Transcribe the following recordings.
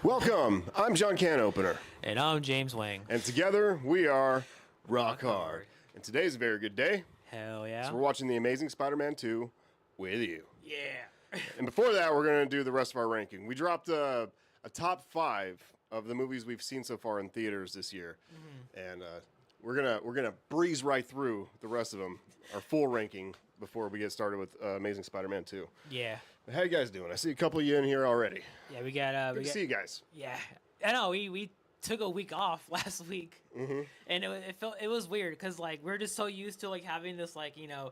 Welcome. I'm John Canopener. And I'm James Wang. And together we are Rock Hard. And today's a very good day. Hell yeah. So we're watching The Amazing Spider-Man 2 with you. Yeah. And before that, we're going to do the rest of our ranking. We dropped a top 5 of the movies we've seen so far in theaters this year. And we're gonna breeze right through the rest of them, our full ranking, before we get started with Amazing Spider-Man 2. Yeah. But how you guys doing? I see a couple of you in here already. Yeah, we got Good to see you guys. Yeah. I know we took a week off last week. And it was weird cuz like we're just so used to like having this like, you know,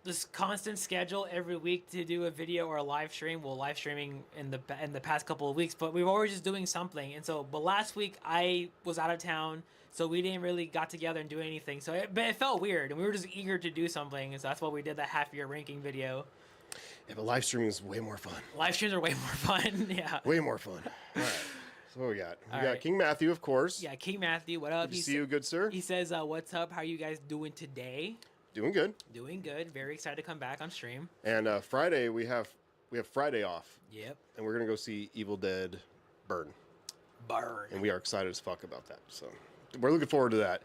this constant schedule every week to do a video or a live stream. Well, live streaming in the past couple of weeks, but we were always just doing something. And so, but last week I was out of town, so we didn't really got together and do anything. So it felt weird, and we were just eager to do something. And so that's why we did the half-year ranking video. Yeah, but live streaming is way more fun. Live streams are way more fun. Yeah. Way more fun. All right. So what we got? We got right. King Matthew, of course. Yeah, King Matthew, what up? Good to see you, good sir. He says, "What's up? How are you guys doing today?" Doing good. Doing good. Very excited to come back on stream. And Friday we have Friday off. Yep. And we're gonna go see Evil Dead Burn. And we are excited as fuck about that. So we're looking forward to that.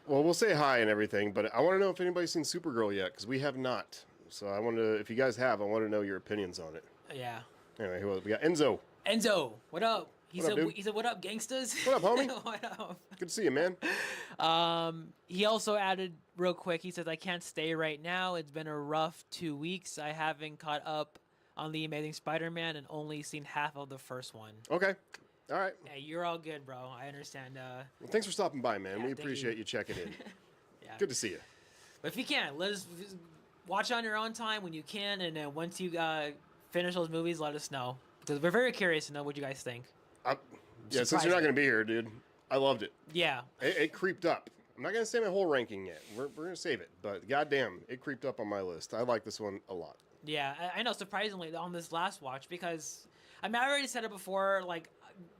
Well, we'll say hi and everything, but I want to know if anybody's seen Supergirl yet, because we have not. So I want to, if you guys have, I want to know your opinions on it. Yeah. Anyway, who else? We got Enzo. Enzo, what up? He What said, up, dude? he said, "What up, gangsters?" What up, homie? What up? Good to see you, man. He also added real quick. He says, "I can't stay right now. It's been a rough 2 weeks. I haven't caught up on the Amazing Spider-Man and only seen half of the first one." Okay. All right. Hey, you're all good, bro. I understand. Well, thanks for stopping by, man. Yeah, We thank appreciate you. you checking in. Yeah. Good to see you. But if you can, let us watch on your own time when you can, and then once you finish those movies, let us know, because we're very curious to know what you guys think. Yeah, since you're not going to be here, dude, I loved it. Yeah. It creeped up. I'm not going to say my whole ranking yet. We're going to save it. But goddamn, it creeped up on my list. I like this one a lot. Yeah, I know, surprisingly, on this last watch, because, I mean, I already said it before, like,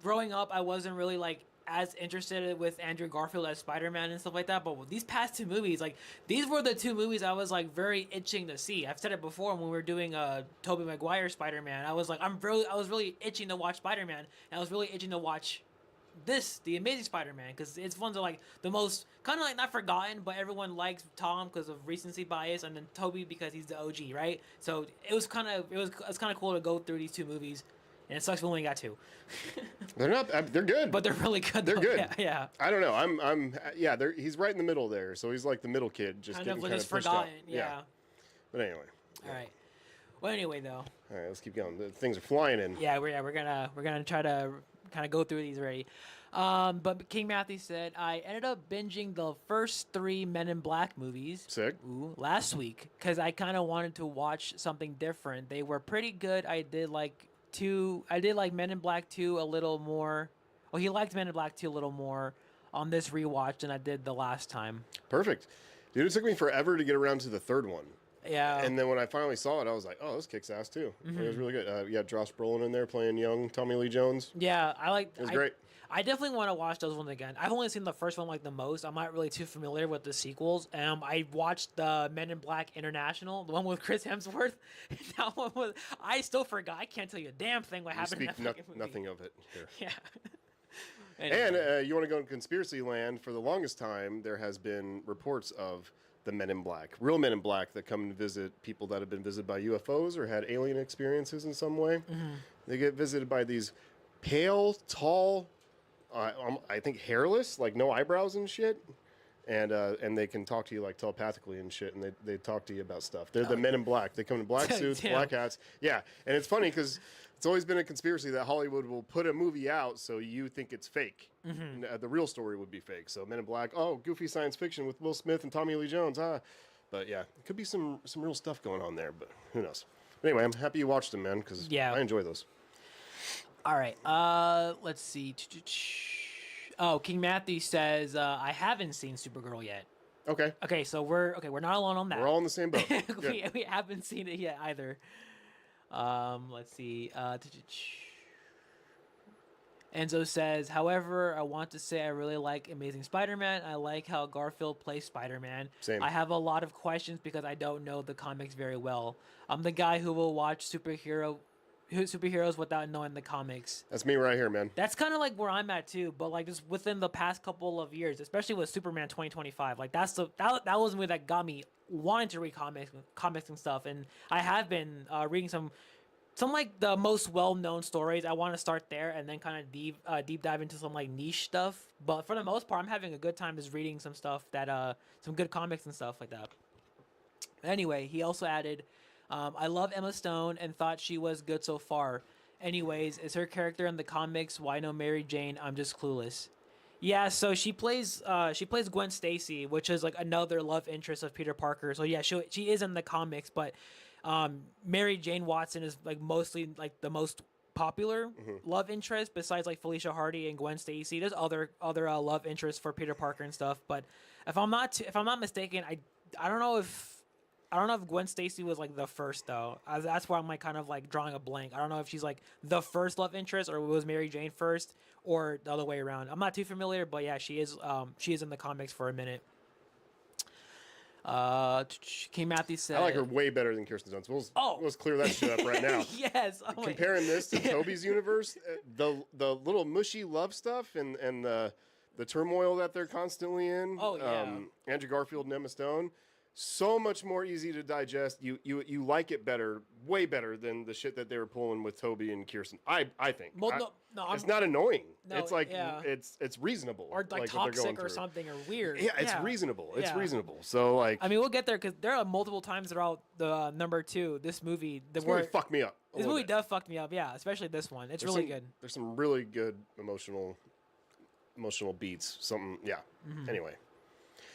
growing up, I wasn't really, like, as interested with Andrew Garfield as Spider-Man and stuff like that, but with these past 2 movies, like, these were the 2 movies I was, like, very itching to see. I've said it before when we were doing Tobey Maguire Spider-Man. I was like, I was really itching to watch Spider-Man, and I was really itching to watch The Amazing Spider-Man, because it's one of like the most kind of like not forgotten, but everyone likes Tom because of recency bias, and then Toby because he's the OG, right? So it was kind of cool to go through these 2 movies, and it sucks we only got 2. They're not. They're good. But they're really good. They're good. Yeah, yeah. I don't know. Yeah. He's right in the middle there, so he's like the middle kid, just Kind getting of kind just of pushed out. forgotten. Yeah. But anyway. All right. Well, anyway, though. All right. Let's keep going. The things are flying in. Yeah, we're gonna try to kind of go through these already. But King Matthew said, "I ended up binging the first 3 Men in Black movies." Sick. Last week, because I kind of wanted to watch something different. They were pretty good. I did like Men in Black 2 a little more. Well, he liked Men in Black 2 a little more on this rewatch than I did the last time. Perfect. Dude, it took me forever to get around to the 3rd one. Yeah. And then when I finally saw it, I was like, oh, this kicks ass too. It was really good. You had Josh Brolin in there playing young Tommy Lee Jones. Yeah, it was great. I definitely want to watch those ones again. I've only seen the first one like the most. I'm not really too familiar with the sequels. I watched the Men in Black International, the one with Chris Hemsworth. That one was, I still forgot. I can't tell you a damn thing what happened in that fucking movie. Nothing of it here. Yeah. Anyway. And you want to go in conspiracy land? For the longest time, there has been reports of the Men in Black, real Men in Black that come and visit people that have been visited by UFOs or had alien experiences in some way. They get visited by these pale, tall, I think hairless, like no eyebrows and shit. And they can talk to you like telepathically and shit, and they talk to you about stuff. They're the Men in Black. They come in black suits, black hats. Yeah, and it's funny because it's always been a conspiracy that Hollywood will put a movie out so you think it's fake. The real story would be fake. So Men in Black, oh, goofy science fiction with Will Smith and Tommy Lee Jones, huh? But yeah, it could be some real stuff going on there, but who knows? But anyway, I'm happy you watched them, man, because I enjoy those. All right, let's see. Oh, King Matthew says, I haven't seen Supergirl yet. Okay. Okay, so we're not alone on that. We're all in the same boat. we haven't seen it yet either. Let's see. Enzo says, however, I want to say I really like Amazing Spider-Man. I like how Garfield plays Spider-Man. Same. I have a lot of questions because I don't know the comics very well. I'm the guy who will watch superhero superheroes without knowing the comics. That's me right here, man. That's kind of like where I'm at too, but like just within the past couple of years, especially with Superman 2025, like that was the movie that got me wanting to read comics and stuff, and I have been reading some like the most well-known stories. I want to start there and then kind of deep dive into some like niche stuff. But for the most part, I'm having a good time just reading some stuff that some good comics and stuff like that. Anyway, he also added, I love Emma Stone and thought she was good so far. Anyways, is her character in the comics? Why no Mary Jane? I'm just clueless. Yeah, so she plays Gwen Stacy, which is like another love interest of Peter Parker. So yeah, she is in the comics, but Mary Jane Watson is like mostly like the most popular love interest besides like Felicia Hardy and Gwen Stacy. There's other love interests for Peter Parker and stuff, but if I'm not mistaken, I don't know if Gwen Stacy was like the first though. That's why I'm like kind of like drawing a blank. I don't know if she's like the first love interest or was Mary Jane first or the other way around. I'm not too familiar, but yeah, she is in the comics for a minute. King Matthew said, I like her way better than Kirsten Dunst. Let's clear that shit up right now. Yes. Oh Comparing this to Tobey's universe, the little mushy love stuff and the turmoil that they're constantly in. Oh yeah. Andrew Garfield and Emma Stone. So much more easy to digest. You like it better, way better than the shit that they were pulling with Tobey and Kirsten. I think. Well, it's not annoying. No, it's like yeah. it's reasonable. Or like toxic or something or weird. Yeah, it's reasonable. It's reasonable. So like, I mean, we'll get there because there are multiple times throughout the number 2. This movie, this movie fucked me up. This movie does fuck me up. Yeah, especially this one. It's really good. There's some really good emotional beats. Something. Yeah. Anyway,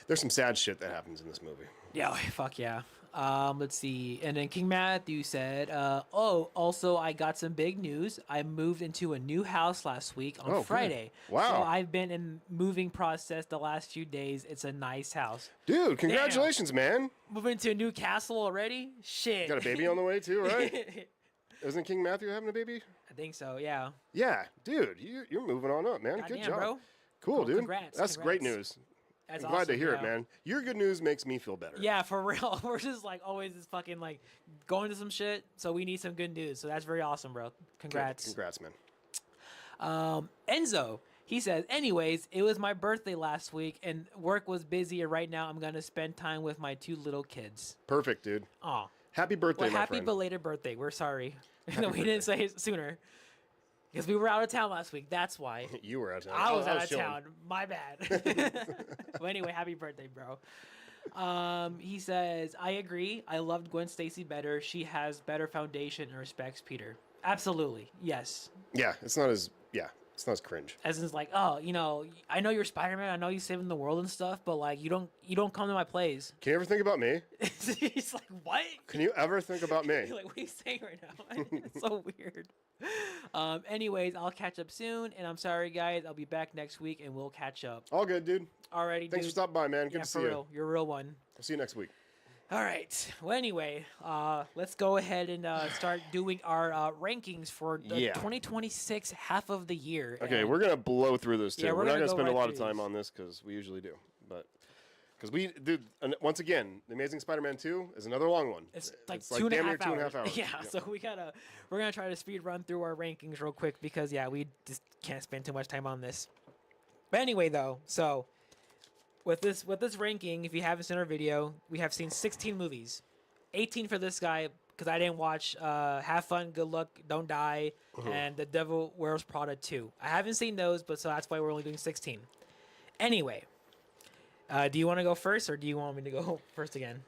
there's some sad shit that happens in this movie. Yeah, fuck yeah. Let's see. And then King Matthew said, also I got some big news. I moved into a new house last week on Friday. Good. Wow. So I've been in moving process the last few days. It's a nice house. Dude, congratulations, man. Moving to a new castle already? Shit. Got a baby on the way too, right? Isn't King Matthew having a baby? I think so, yeah. Yeah, dude, you're moving on up, man. Good job. Bro. Cool, dude. That's great news. I'm glad to hear it, man. Your good news makes me feel better. Yeah, for real. We're just like always just fucking like going to some shit, so we need some good news. So that's very awesome, bro. Congrats. Congrats, man. Enzo, he says, anyways, it was my birthday last week and work was busy, and right now I'm going to spend time with my 2 little kids. Perfect, dude. Aw. Happy birthday, my happy friend. belated birthday. We're sorry. We didn't say it sooner. Because we were out of town last week. That's why. You were out of town. I was out of town. My bad. Well, anyway, happy birthday, bro. He says, I agree. I loved Gwen Stacy better. She has better foundation and respects Peter. Absolutely. Yes. Yeah, it's not as cringe. As in, it's like, oh, I know you're Spider-Man. I know you're saving the world and stuff, but like, you don't come to my plays. Can you ever think about me? He's like, what? Can you ever think about me? Like, what are you saying right now? It's so weird. Anyways, I'll catch up soon, and I'm sorry, guys. I'll be back next week, and we'll catch up. All good, dude. Alrighty, Thanks for stopping by, man. Good to see you. You're a real one. I'll see you next week. All right. Well, anyway, let's go ahead and start doing our rankings for the 2026 half of the year. Okay, we're going to blow through this, too. Yeah, we're not going to spend a lot of time on this because we usually do. But because once again, The Amazing Spider-Man 2 is another long one. It's like damn near 2.5 hours. Yeah, so we're going to try to speed run through our rankings real quick because, we just can't spend too much time on this. But anyway, though, so with this ranking, if you haven't seen our video, we have seen 16 movies. 18 for this guy because I didn't watch Have Fun, Good Luck, Don't Die, and The Devil Wears Prada 2. I haven't seen those, but so that's why we're only doing 16. Anyway, do you want to go first, or do you want me to go first again?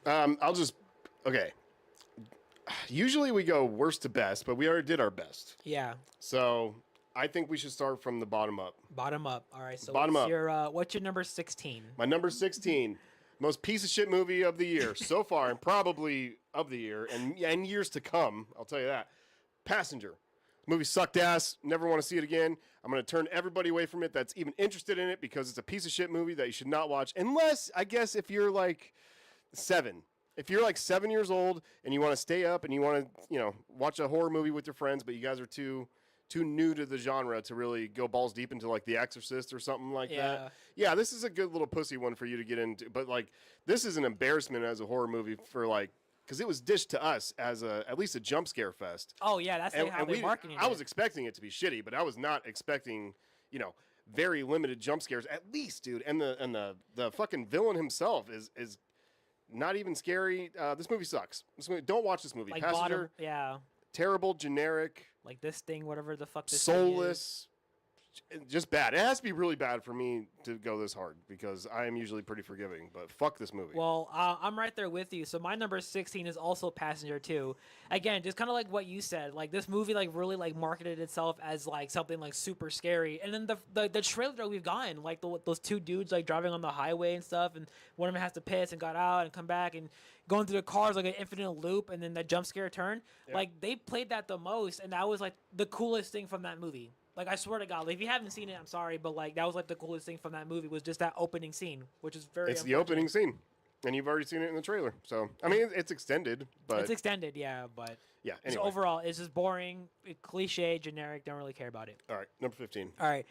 Okay. Usually we go worst to best, but we already did our best. Yeah. So I think we should start from the bottom up. Bottom up. All right. So what's your number 16? My number 16, most piece of shit movie of the year so far, and probably of the year and years to come. I'll tell you that. Passenger. Movie sucked ass. Never want to see it again. I'm going to turn everybody away from it that's even interested in it because it's a piece of shit movie that you should not watch. Unless, I guess, if you're like 7. If you're like 7 years old and you want to stay up and you want to, watch a horror movie with your friends, but you guys are too new to the genre to really go balls deep into like The Exorcist or something like that. Yeah, this is a good little pussy one for you to get into. But like, this is an embarrassment as a horror movie for like, because it was dished to us as at least a jump scare fest. Oh yeah, that's how they marketed it. I was expecting it to be shitty, but I was not expecting, very limited jump scares. At least, dude, and the fucking villain himself is not even scary. This movie sucks. Don't watch this movie. Like Passenger, yeah, terrible, generic, like this thing, whatever the fuck this soulless. Just bad. It has to be really bad for me to go this hard because I am usually pretty forgiving. But fuck this movie. Well, I'm right there with you. So my number 16 is also Passenger 2. Again, just kind of like what you said. Like this movie, like really like marketed itself as like something like super scary. And then the trailer that we've gotten, like those two dudes like driving on the highway and stuff, and one of them has to piss and got out and come back and going through the cars like an infinite loop, and then that jump scare turn. Yeah. Like they played that the most, and that was like the coolest thing from that movie. Like, I swear to God, like, if you haven't seen it, I'm sorry, but, like, that was, like, the coolest thing from that movie was just that opening scene, which is very It's the opening scene, and you've already seen it in the trailer. So, I mean, it's extended, but... It's extended, yeah, but... Yeah, anyway. Overall, it's just boring, cliche, generic, don't really care about it. All right, number 15. All right.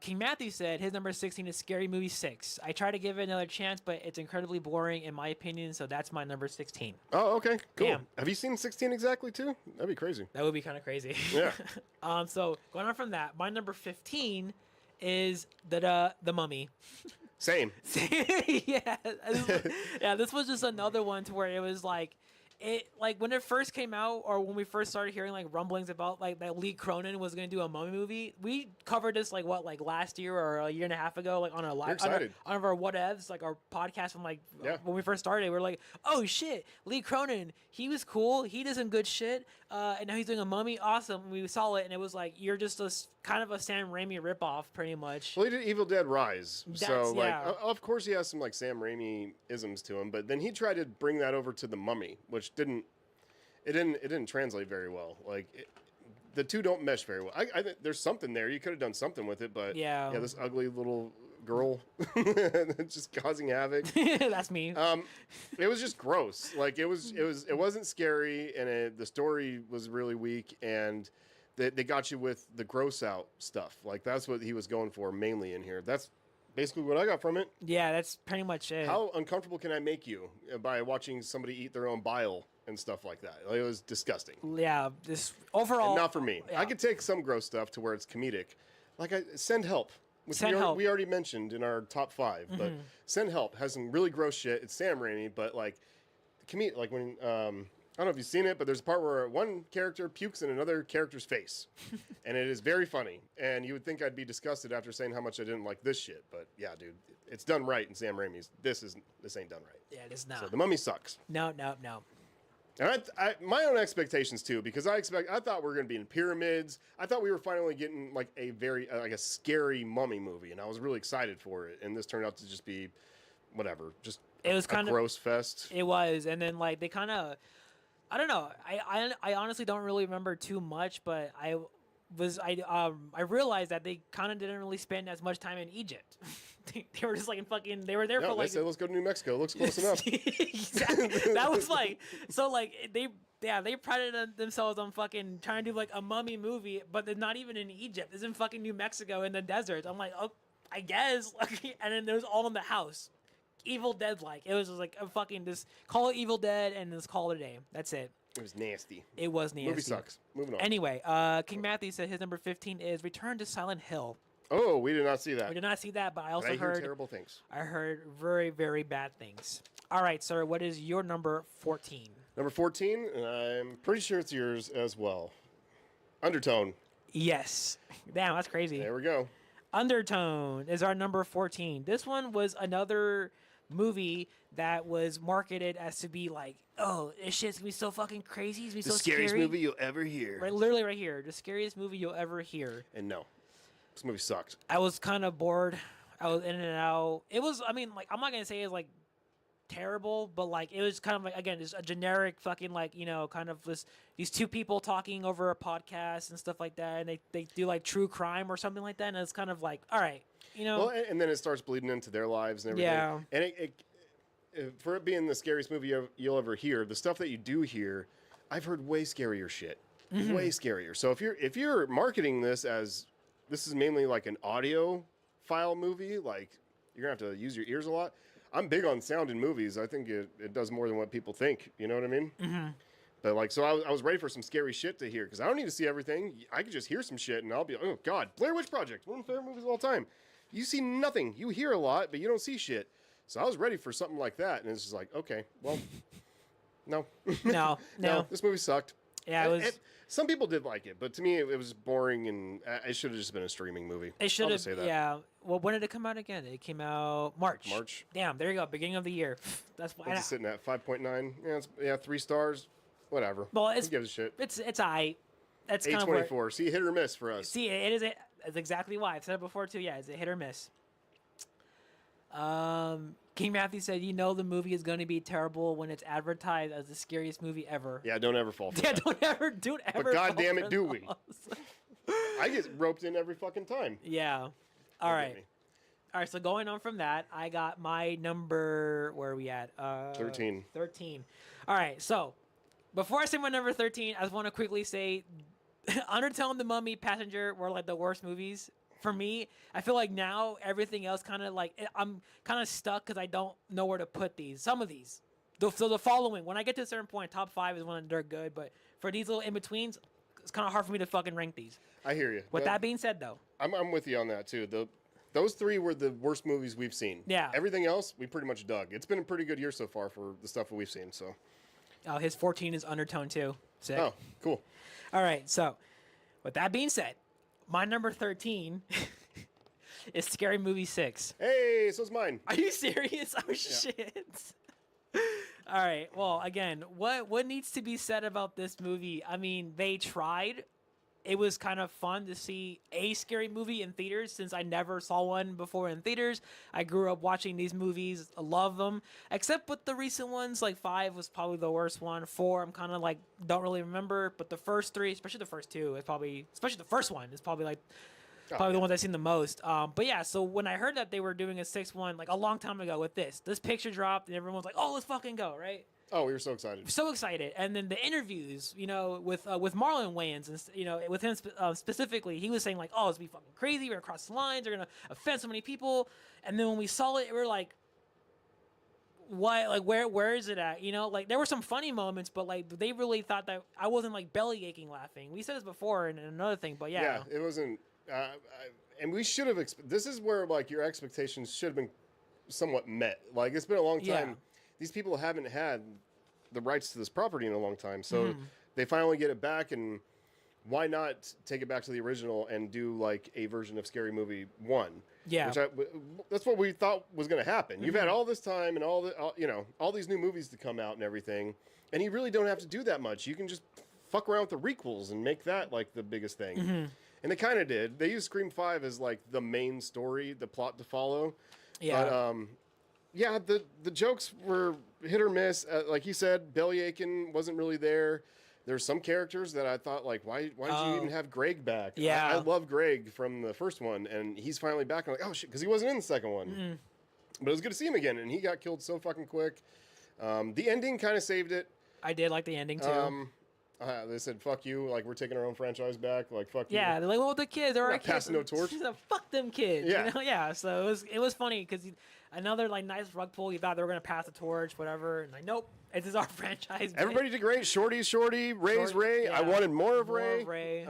King Matthew said his number 16 is Scary Movie 6. I try to give it another chance, but it's incredibly boring in my opinion, so that's my number 16. Oh, okay, cool. Damn. Have you seen 16 exactly, too? That'd be crazy. That would be kind of crazy. Yeah. So, going on from that, my number 15 is the Mummy. Same. Yeah. Yeah, this was just another one to where it was like, when it first came out, or when we first started hearing like rumblings about like that Lee Cronin was going to do a Mummy movie, we covered this like last year or a year and a half ago, like on our live on our whatevs, like our podcast from like when we first started. We're like, oh shit, Lee Cronin, he was cool, he did some good shit, and now he's doing a Mummy, awesome. And we saw it, and it was like you're just a kind of a Sam Raimi ripoff, pretty much. Well, he did Evil Dead Rise, so like of course he has some like Sam Raimi isms to him, but then he tried to bring that over to the Mummy, which didn't translate very well. Like the two don't mesh very well. I think there's something there. You could have done something with it, but yeah, this ugly little girl just causing havoc. That's me. It was just gross. Like it wasn't scary, and the story was really weak, and they got you with the gross out stuff. Like that's what he was going for mainly in here. That's basically what I got from it. Yeah, that's pretty much it. How uncomfortable can I make you by watching somebody eat their own bile and stuff like that? Like, it was disgusting. Yeah, this overall... And not for me. Yeah. I could take some gross stuff to where it's comedic. Like, Send Help. Which we already mentioned in our top 5. Mm-hmm. But Send Help has some really gross shit. It's Sam Raimi, but, like, like when... I don't know if you've seen it, but there's a part where one character pukes in another character's face. And it is very funny. And you would think I'd be disgusted after saying how much I didn't like this shit. But yeah, dude, it's done right in Sam Raimi's. This ain't done right. Yeah, it is not. So The Mummy sucks. No. And I my own expectations too, because I thought we were going to be in pyramids. I thought we were finally getting like a very like a scary mummy movie, and I was really excited for it. And this turned out to just be whatever, just it was kind of gross fest. It was, and then like they kind of, I don't know. I honestly don't really remember too much, but I realized that they kind of didn't really spend as much time in Egypt. They were just like they were there for like. They said, let's go to New Mexico. Looks close enough. Exactly. That was like, so like they prided themselves on fucking trying to do like a mummy movie, but they're not even in Egypt. It's in fucking New Mexico in the desert. I'm like, oh, I guess. And then there's all in the house. Evil Dead like. It was just like a fucking just call it Evil Dead and just call it a day. That's it. It was nasty. It was nasty. Movie sucks. Moving on. Anyway, King Matthew said his number 15 is Return to Silent Hill. Oh, we did not see that. We did not see that, but I also heard terrible things. I heard very, very bad things. All right, sir, what is your number 14? Number 14, and I'm pretty sure it's yours as well. Undertone. Yes. Damn, that's crazy. There we go. Undertone is our number 14. This one was another movie that was marketed as to be like, oh, this shit's gonna be so fucking crazy. It's gonna be so scary. The scariest movie you'll ever hear. Right, literally right here. The scariest movie you'll ever hear. And no. This movie sucked. I was kind of bored. I was in and out. It was, I mean, like, I'm not going to say it's, like, terrible, but, like, it was kind of, like, again, just a generic fucking, like, you know, kind of these two people talking over a podcast and stuff like that, and they do, like, true crime or something like that, and it's kind of like, all right, you know. Well, and then it starts bleeding into their lives and everything. Yeah. And for it being the scariest movie you'll ever hear, the stuff that you do hear, I've heard way scarier shit. Mm-hmm. Way scarier. So if you're marketing this as... This is mainly like an audio file movie. Like, you're going to have to use your ears a lot. I'm big on sound in movies. I think it does more than what people think. You know what I mean? Mm-hmm. But like, so I was ready for some scary shit to hear because I don't need to see everything. I could just hear some shit and I'll be, oh God, Blair Witch Project, one of my favorite movies of all time. You see nothing. You hear a lot, but you don't see shit. So I was ready for something like that, and it's just like, okay, well, no, No. this movie sucked. Yeah, it was. Some people did like it, but to me, it was boring, and it should have just been a streaming movie. It should have. Say that. Yeah. Well, when did it come out again? It came out March. March. Damn. There you go. Beginning of the year. That's why. What's it sitting at? 5.9. Yeah, 3 stars. Whatever. Well, who gives a shit? It's aight. That's kind of 824. See, hit or miss for us. See, it is. That's exactly why I've said it before too. Yeah, it's a hit or miss. King Matthew said, "You know the movie is going to be terrible when it's advertised as the scariest movie ever." Yeah, don't ever fall for Yeah, that. don't ever. But God damn it, do we? I get roped in every fucking time. Yeah. All right. So going on from that, I got my number. Where are we at? 13. 13. All right. So before I say my number 13, I just want to quickly say, Undertale and the Mummy, Passenger were like the worst movies. For me, I feel like now everything else kind of like I'm kind of stuck because I don't know where to put these. Some of these, so the following. When I get to a certain point, top 5 is when they're good. But for these little in betweens, it's kind of hard for me to fucking rank these. I hear you. With that being said, though, I'm with you on that too. Those 3 were the worst movies we've seen. Yeah. Everything else we pretty much dug. It's been a pretty good year so far for the stuff that we've seen. So. His 14 is Undertone too. Sick. Oh, cool. All right. So, with that being said, my number 13 is Scary Movie 6. Hey, so's mine. Are you serious? Oh, shit. All right. Well, again, what needs to be said about this movie? I mean, they tried. It was kind of fun to see a scary movie in theaters since I never saw one before in theaters. I grew up watching these movies. I love them. Except with the recent ones, like 5 was probably the worst one. 4, I'm kind of like, don't really remember. But the first 3, especially the first 2, is probably, especially the first one, is probably like, the ones I've seen the most. But yeah, so when I heard that they were doing a 6th one, like a long time ago with this picture dropped and everyone was like, oh, let's fucking go, right? Oh, we were so excited. So excited. And then the interviews, with Marlon Wayans, and, with him specifically, he was saying like, oh, it's going to be fucking crazy. We're going to cross the lines. They're going to offend so many people. And then when we saw it, we were like, what? Like, where is it at? Like there were some funny moments, but like they really thought that I wasn't like belly aching laughing. We said this before in another thing, but yeah. Yeah, it wasn't. And we should have. This is where like your expectations should have been somewhat met. Like it's been a long time. Yeah. These people haven't had the rights to this property in a long time, so they finally get it back. And why not take it back to the original and do like a version of Scary Movie 1? Yeah, that's what we thought was going to happen. You've had all this time and all these new movies to come out and everything, and you really don't have to do that much. You can just fuck around with the requels and make that like the biggest thing. And they kind of did. They used Scream 5 as like the main story, the plot to follow. Yeah. But, yeah, the jokes were hit or miss. Like you said, belly aching wasn't really there. There's some characters that I thought, like, why did you even have Greg back? Yeah. I love Greg from the first one, and he's finally back. I'm like, oh, shit, because he wasn't in the second one. But it was good to see him again, and he got killed so fucking quick. The ending kind of saved it. I did like the ending, too. They said, fuck you, like, we're taking our own franchise back, like, fuck you. Yeah, they're like, well, the kids, they're our kids. Passing no torch. She said, fuck them kids. Yeah. Yeah, so it was funny, because another, like, nice rug pull, you thought they were going to pass the torch, whatever, and like, nope, this is our franchise. Everybody did great. Shorty's Shorty, Ray's Ray. Yeah. I wanted more of Ray.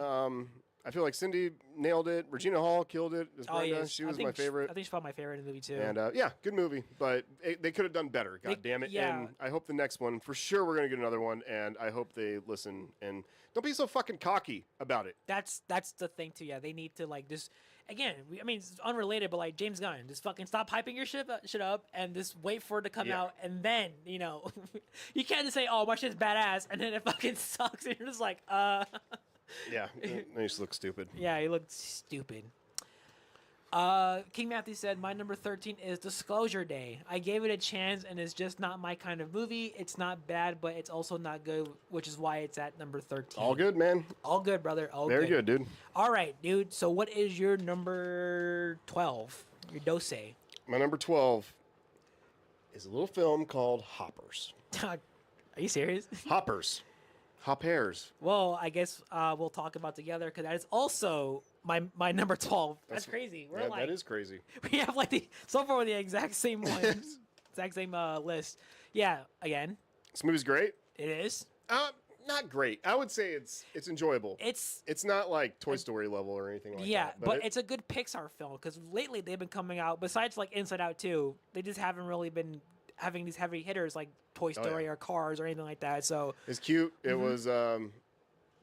I feel like Cindy nailed it. Regina Hall killed it as Brenda. She was my favorite. I think she's probably my favorite in the movie, too. And, yeah, good movie. But they could have done better. God damn it. Yeah. And I hope the next one, for sure, we're going to get another one. And I hope they listen. And don't be so fucking cocky about it. That's the thing, too. Yeah, they need to, like, just... Again, I mean, it's unrelated, but, like, James Gunn, just fucking stop hyping your shit up and just wait for it to come out. And then, you can't just say, oh, my shit's badass. And then it fucking sucks. And you're just like, Yeah, they just look stupid. Yeah, he looked stupid. King Matthew said, my number 13 is Disclosure Day. I gave it a chance, and it's just not my kind of movie. It's not bad, but it's also not good, which is why it's at number 13. All good, man. All good, brother. All Very good, dude. All right, dude. So what is your number 12? Your dose? My number 12 is a little film called Hoppers. Are you serious? Hoppers. Hop hairs. Well, I guess we'll talk about together because that is also my number 12. That's crazy. That is crazy. We have like so far the exact same ones. exact same list. Yeah, again, This movie's great. it is. Not great. I would say it's enjoyable. It's not like Toy Story level or anything like yeah, that. but it's a good Pixar film because lately they've been coming out. Besides like Inside Out 2, they just haven't really been having these heavy hitters like Toy Story or Cars or anything like that. So it's cute. It was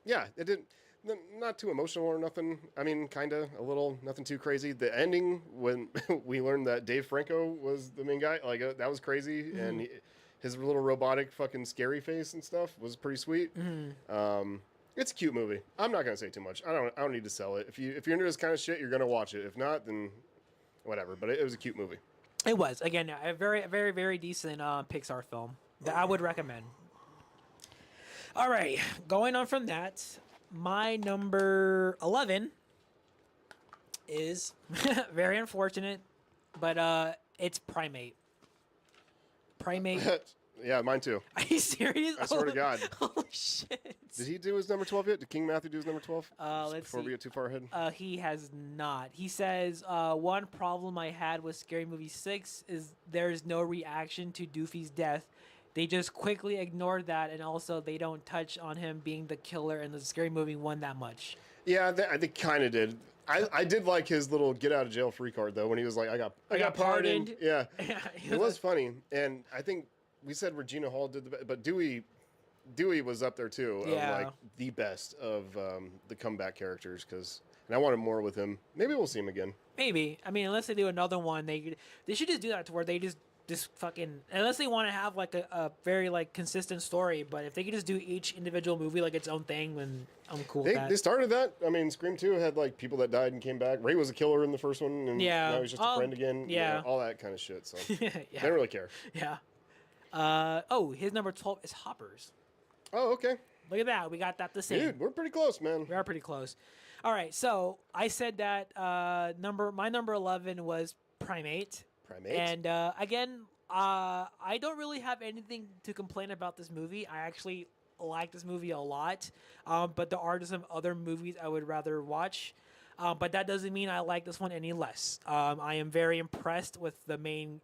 yeah. It didn't. Not too emotional or nothing. I mean, kind of a little, nothing too crazy. The ending when we learned that Dave Franco was the main guy, like that was crazy, and his little robotic fucking scary face and stuff was pretty sweet. It's a cute movie. I'm not gonna say too much. I don't need to sell it. If you're into this kind of shit, you're gonna watch it. If not, then whatever. But it was a cute movie. it was again a very very very decent Pixar film that I would recommend. All right, going on from that. My number 11 is very unfortunate, but it's Primate. Primate. Yeah, mine too. Are you serious? I swear to God. Holy shit. Did he do his number 12 yet? Did King Matthew do his number 12? Let's Before see. we get too far ahead. He has not. He says, one problem I had with Scary Movie 6 is there's no reaction to Doofy's death. They just quickly ignored that, and also they don't touch on him being the killer in the Scary Movie 1 that much. Yeah, they kind of did. I did like his little get out of jail free card though when he was like, I got pardoned. Yeah, it was funny, and I think we said Regina Hall did the best, but Dewey was up there too. Yeah. Of like the best of the comeback characters and I wanted more with him. Maybe we'll see him again. Maybe. I mean, unless they do another one, they should just do that to where they just fucking, unless they want to have like a very like consistent story, but if they could just do each individual movie like its own thing, then I'm cool with that. They started that. I mean, Scream 2 had like people that died and came back. Ray was a killer in the first one, and now he's just a friend again. Yeah. You know, all that kind of shit. So Yeah. they don't really care. Yeah. His number 12 is Hoppers. Oh, okay. Look at that. We got that the same. Dude, we're pretty close, man. We are pretty close. All right, so I said that my number 11 was Primate. And again, I don't really have anything to complain about this movie. I actually like this movie a lot, but there are some other movies I would rather watch. But that doesn't mean I like this one any less. I am very impressed with the main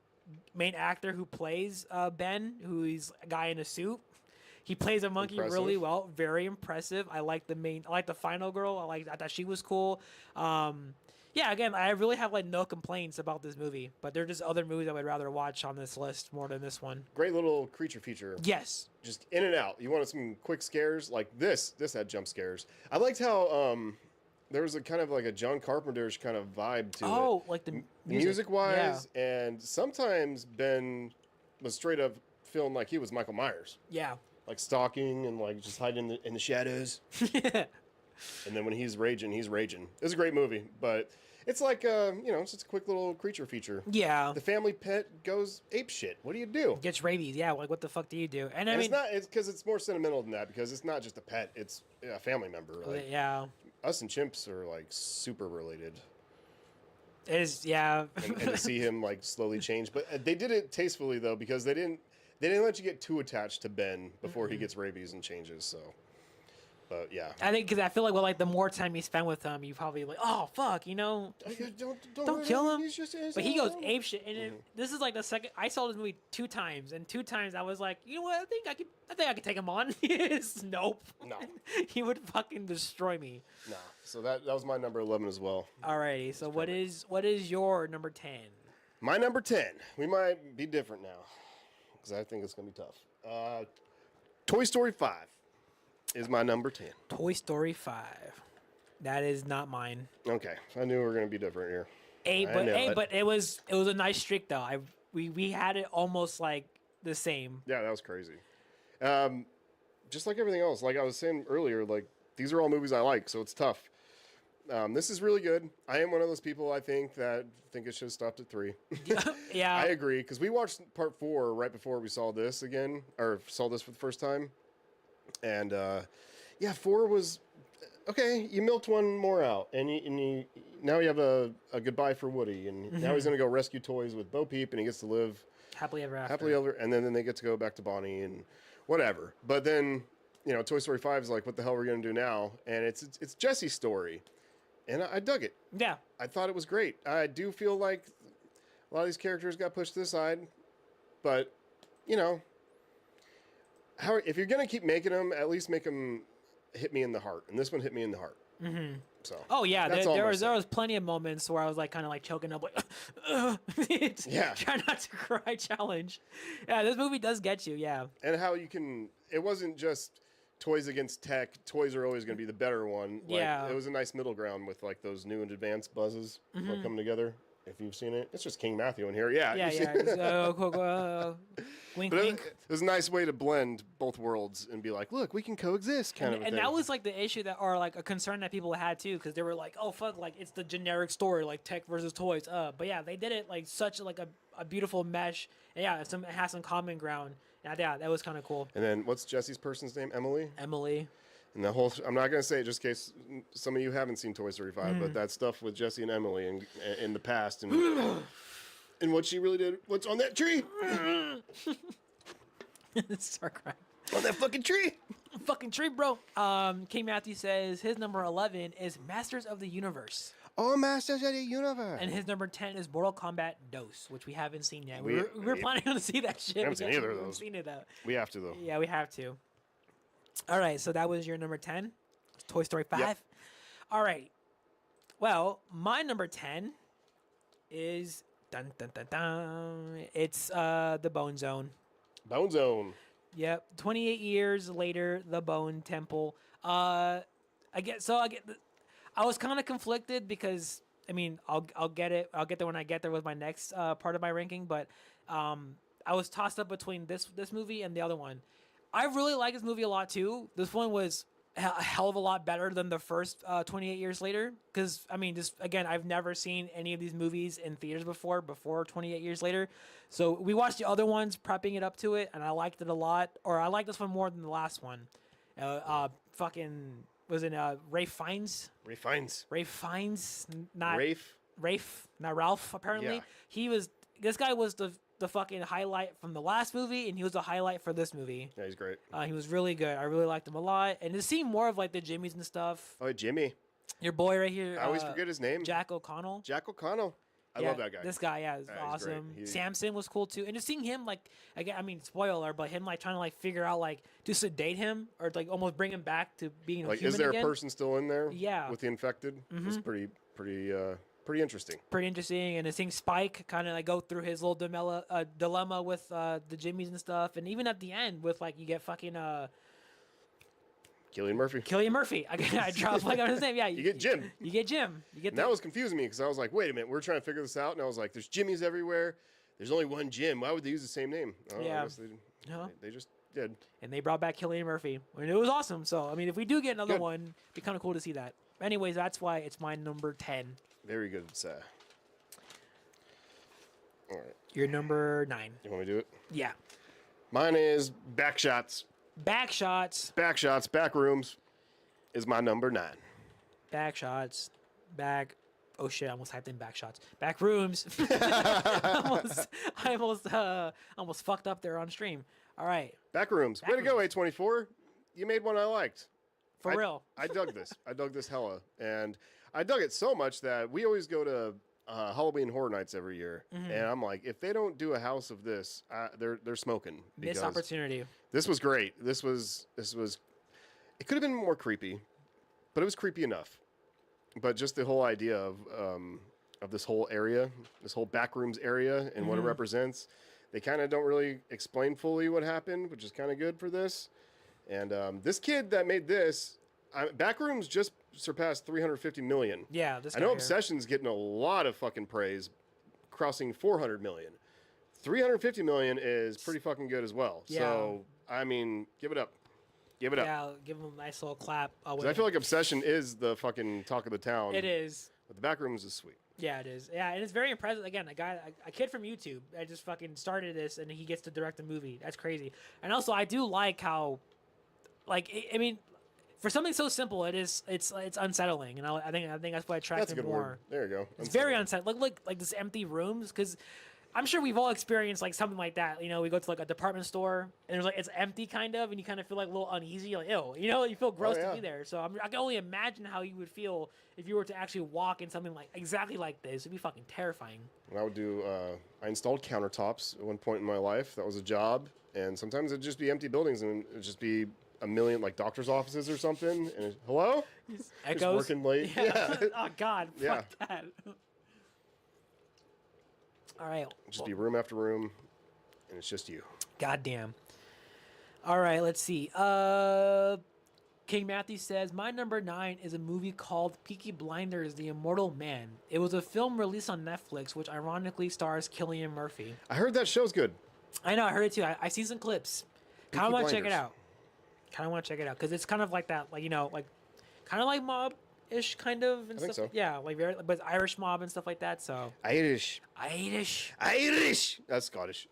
actor who plays Ben, who is a guy in a suit. He plays a monkey really well. Very impressive. I like the final girl. I thought she was cool. Yeah, again, I really have like no complaints about this movie, but there are just other movies I would rather watch on this list more than this one. Great little creature feature. Yes. Just in and out. You wanted some quick scares like this. This had jump scares. I liked how there was a kind of like a John Carpenter's kind of vibe to it. Oh, like the music wise, and sometimes Ben was straight up feeling like he was Michael Myers. Yeah. Like stalking and like just hiding in the shadows. And then when he's raging, he's raging. It's a great movie, but it's like it's just a quick little creature feature. Yeah. The family pet goes ape shit. What do you do? Gets rabies. Yeah. Like what the fuck do you do? And I and mean, it's because it's more sentimental than that because it's not just a pet. It's a family member. Like, yeah. Us and chimps are like super related. It is. Yeah. and to see him like slowly change, but they did it tastefully though because they didn't let you get too attached to Ben before he gets rabies and changes. So. But yeah, I think because I feel like the more time you spend with him, you probably like, oh fuck, don't kill him. But he goes ape shit, and this is like the second I saw this movie 2 times, and 2 times I was like, you know what, I think I could take him on. Nope. No, he would fucking destroy me. Nah. So that was my number 11 as well. Alrighty, so what is your number 10? My number 10. We might be different now, because I think it's gonna be tough. Toy Story 5. Is my number 10. Toy Story 5. That is not mine. Okay, I knew we were gonna be different here. But it was a nice streak though. We had it almost like the same. Yeah, that was crazy. Just like everything else, like I was saying earlier, like these are all movies I like, so it's tough. This is really good. I am one of those people I think it should have stopped at 3. Yeah, I agree because we watched part 4 right before we saw this again, or saw this for the first time. And 4 was okay. You milked one more out, and you now you have a goodbye for Woody, and now he's gonna go rescue toys with Bo Peep, and he gets to live happily ever after. And then they get to go back to Bonnie and whatever. But then Toy Story 5 is like, what the hell are we gonna do now? And it's Jesse's story, and I dug it. Yeah, I thought it was great. I do feel like a lot of these characters got pushed to the side. But, you know, if you're gonna keep making them, at least make them hit me in the heart. And this one hit me in the heart. Mm-hmm. So. Oh yeah, that's there was plenty of moments where I was like kind of like choking up, like, yeah, try not to cry. Challenge. Yeah, this movie does get you. Yeah. And how you can. It wasn't just toys against tech. Toys are always going to be the better one. Like, yeah. It was a nice middle ground with like those new and advanced buzzes coming together. If you've seen it, it's just King Matthew in here. Yeah. Yeah. Wink, wink. It was a nice way to blend both worlds and be like, look, we can coexist, kind of. And that was like the issue or like a concern that people had too, because they were like, oh fuck, like it's the generic story, like tech versus toys. But yeah, they did it like such like a beautiful mesh. And yeah, it has some common ground. Yeah, that was kind of cool. And then what's Jesse's person's name? Emily. And the whole, I'm not going to say it just in case some of you haven't seen Toy Story 5, but that stuff with Jesse and Emily in the past and what she really did. What's on that tree? Start crying. On that fucking tree. Fucking tree, bro. King Matthew says his number 11 is Masters of the Universe. Oh, Masters of the Universe. And his number 10 is Mortal Kombat Dos, which we haven't seen yet. We were planning on to see that shit. We haven't seen either of those. We haven't seen it, though. We have to, though. Yeah, we have to. All right, so that was your number 10, Toy Story 5. Yep. All right. Well, my number 10 is dun dun dun dun. It's the Bone Zone. Bone Zone. Yep. 28 years later, the Bone Temple. I was kind of conflicted because I mean I'll get it. I'll get there when I get there with my next part of my ranking, but I was tossed up between this movie and the other one. I really like this movie a lot too. This one was a hell of a lot better than the first 28 years later. Because, I mean, just again, I've never seen any of these movies in theaters before 28 years later. So we watched the other ones, prepping it up to it, and I liked it a lot. Or I liked this one more than the last one. Was it Ralph Fiennes? Ralph Fiennes, not Rafe, not Ralph. Apparently, yeah. This guy was the fucking highlight from the last movie, and he was the highlight for this movie. Yeah, he's great. He was really good. I really liked him a lot, and to see more of like the Jimmys and stuff. Oh, Jimmy, your boy right here. I always forget his name. Jack O'Connell. I love that guy. This guy, is awesome. Samson was cool too, and just seeing him like again, I mean, spoiler, but him like trying to like figure out like to sedate him or like almost bring him back to being a human is there again. A person still in there? Yeah, with the infected. It's pretty interesting. Pretty interesting, and seeing Spike kind of like go through his little dilemma with the Jimmys and stuff, and even at the end with like you get fucking Cillian Murphy. I dropped like on his name. Yeah, you get Jim. You get Jim. That was confusing me because I was like, wait a minute, we're trying to figure this out, and I was like, there's Jimmys everywhere. There's only one Jim. Why would they use the same name? Oh, yeah, I guess they just did. And they brought back Cillian Murphy, and it was awesome. So I mean, if we do get another one, it'd be kind of cool to see that. Anyways, that's why it's my number 10. Very good, sir. All right. Your number 9. You want me to do it? Yeah. Mine is Backshots. Back Rooms is my number 9. Backshots. Oh shit! I almost typed in Backshots. Back Rooms. I almost fucked up there on stream. All right. Back Rooms. Way to go, A24. You made one I liked. For real. I dug this. I dug this hella. And I dug it so much that we always go to Halloween Horror Nights every year. Mm-hmm. And I'm like, if they don't do a house of this, they're smoking. Missed opportunity. This was great. This was. It could have been more creepy, but it was creepy enough. But just the whole idea of this whole area, this whole backrooms area, and what it represents, they kind of don't really explain fully what happened, which is kind of good for this. And this kid that made this, Backrooms just surpassed 350 million. Yeah, I know Obsession's getting a lot of fucking praise, crossing 400 million. 350 million is pretty fucking good as well. Yeah. So, I mean, give it up. Yeah, give him a nice little clap. I feel like Obsession is the fucking talk of the town. It is. But the Backrooms is sweet. Yeah, it is. Yeah, and it's very impressive. Again, a kid from YouTube, I just fucking started this, and he gets to direct a movie. That's crazy. And also, I do like how, I mean, for something so simple, it's unsettling, and I think that's why I attracted That's a good more. word. There you go. It's very unsettling. Like this empty rooms, because I'm sure we've all experienced like something like that. You know, we go to like a department store and there's like it's empty kind of, and you kind of feel like a little uneasy, like ew. You know, you feel gross to be there. So I can only imagine how you would feel if you were to actually walk in something like exactly like this. It'd be fucking terrifying. I would do. I installed countertops at one point in my life. That was a job, and sometimes it'd just be empty buildings, and it'd just be a million like doctors' offices or something. And hello, echoes. Just working late. Yeah. Oh God. Fuck that. All right. Just be room after room, and it's just you. Goddamn. All right, let's see. King Matthew says, my number 9 is a movie called Peaky Blinders, The Immortal Man. It was a film released on Netflix, which ironically stars Cillian Murphy. I heard that show's good. I know, I heard it too. I seen some clips. Kind of want to check it out. Because it's kind of like that, like, you know, like, kind of like mob-ish, kind of. And I think stuff. so. Yeah, like very, but Irish mob and stuff like that, so. Irish. That's Scottish.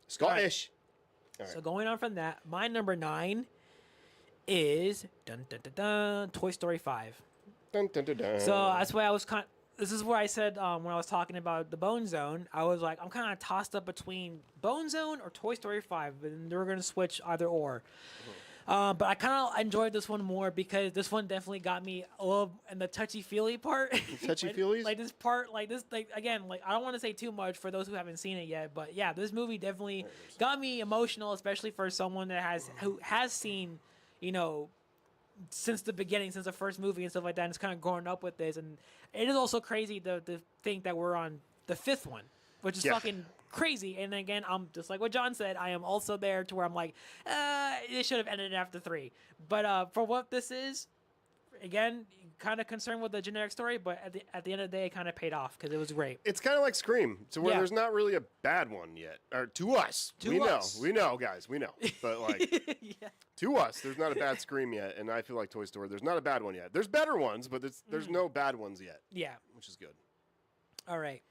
Scottish. Right. So going on from that, my number 9 is Toy Story 5. Dun, dun, dun, dun. So that's why I was this is where I said when I was talking about the Bone Zone, I was like, I'm kind of tossed up between Bone Zone or Toy Story 5, and they're going to switch either or. But I kind of enjoyed this one more because this one definitely got me a little in the touchy-feely part. Touchy-feelies? like this part, like this, like again, like I don't want to say too much for those who haven't seen it yet, but yeah, this movie definitely got me emotional, especially for someone that who has seen, you know, since the beginning, since the first movie and stuff like that, and it's kind of growing up with this. And it is also crazy to think that we're on the 5th one, which is fucking crazy. And again, I'm just like what John said, I am also there to where I'm like, it should have ended after 3. But for what this is, again, kind of concerned with the generic story, but at the end of the day, it kind of paid off because it was great. It's kind of like Scream, to where there's not really a bad one yet. Or to us. We know, guys, we know. But like, to us, there's not a bad Scream yet, and I feel like Toy Story, there's not a bad one yet. There's better ones, but there's no bad ones yet. Yeah. Which is good. All right.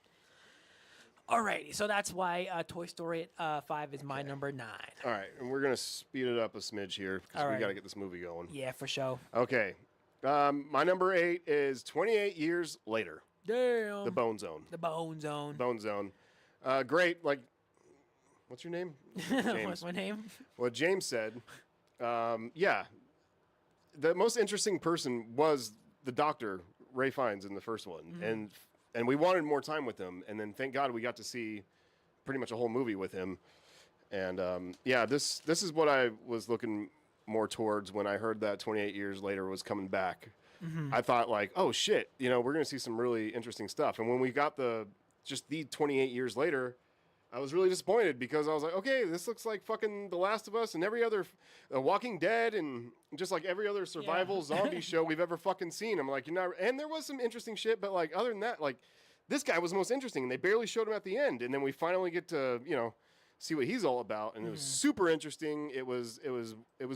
Alrighty, so that's why Toy Story 5 is my number 9. All right, and we're going to speed it up a smidge here because we got to get this movie going. Yeah, for sure. Okay. My number 8 is 28 Years Later. Damn. The Bone Zone. The Bone Zone. Bone Zone. Great. Like, what's your name? James. What's my name? Well, James said, the most interesting person was the doctor, Ray Fiennes, in the first one. Mm-hmm. And we wanted more time with him. And then thank God we got to see pretty much a whole movie with him. And, this is what I was looking more towards when I heard that 28 Years Later was coming back. Mm-hmm. I thought like, oh shit, we're going to see some really interesting stuff. And when we got the 28 years later, I was really disappointed because I was like, okay, this looks like fucking The Last of Us and every other Walking Dead and just like every other survival zombie show we've ever fucking seen. I'm like, and there was some interesting shit, but like other than that, like this guy was most interesting and they barely showed him at the end. And then we finally get to, see what he's all about, and it was super interesting. It was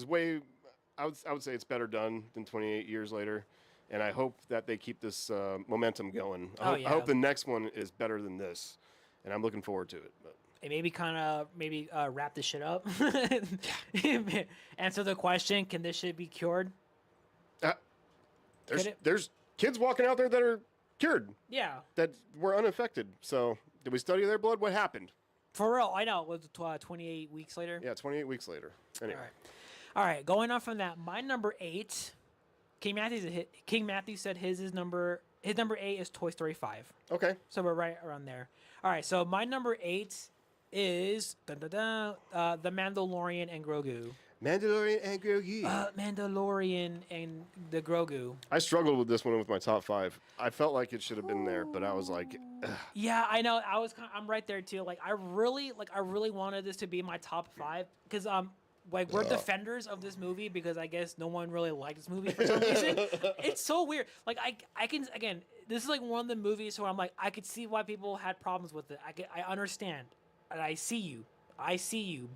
way. I would say it's better done than 28 Years Later, and I hope that they keep this momentum going. I hope the next one is better than this, and I'm looking forward to it. But. And maybe wrap this shit up. Answer the question: can this shit be cured? There's kids walking out there that are cured. Yeah. That were unaffected. So did we study their blood? What happened? For real, I know. It was 28 weeks later? Yeah, 28 weeks later. Anyway. All right. Going on from that, my number 8, King Matthew said his number 8 is Toy Story 5. Okay. So we're right around there. All right. So my number 8 is The Mandalorian and Grogu. Mandalorian and Grogu. Mandalorian and the Grogu. I struggled with this one with my top 5. I felt like it should have been there, but I was like, ugh. Yeah, I know. I'm right there too. Like I really wanted this to be my top 5 because we're defenders of this movie because I guess no one really liked this movie for some reason. It's so weird. Like I can again, this is like one of the movies where I'm like I could see why people had problems with it. I understand, and I see you,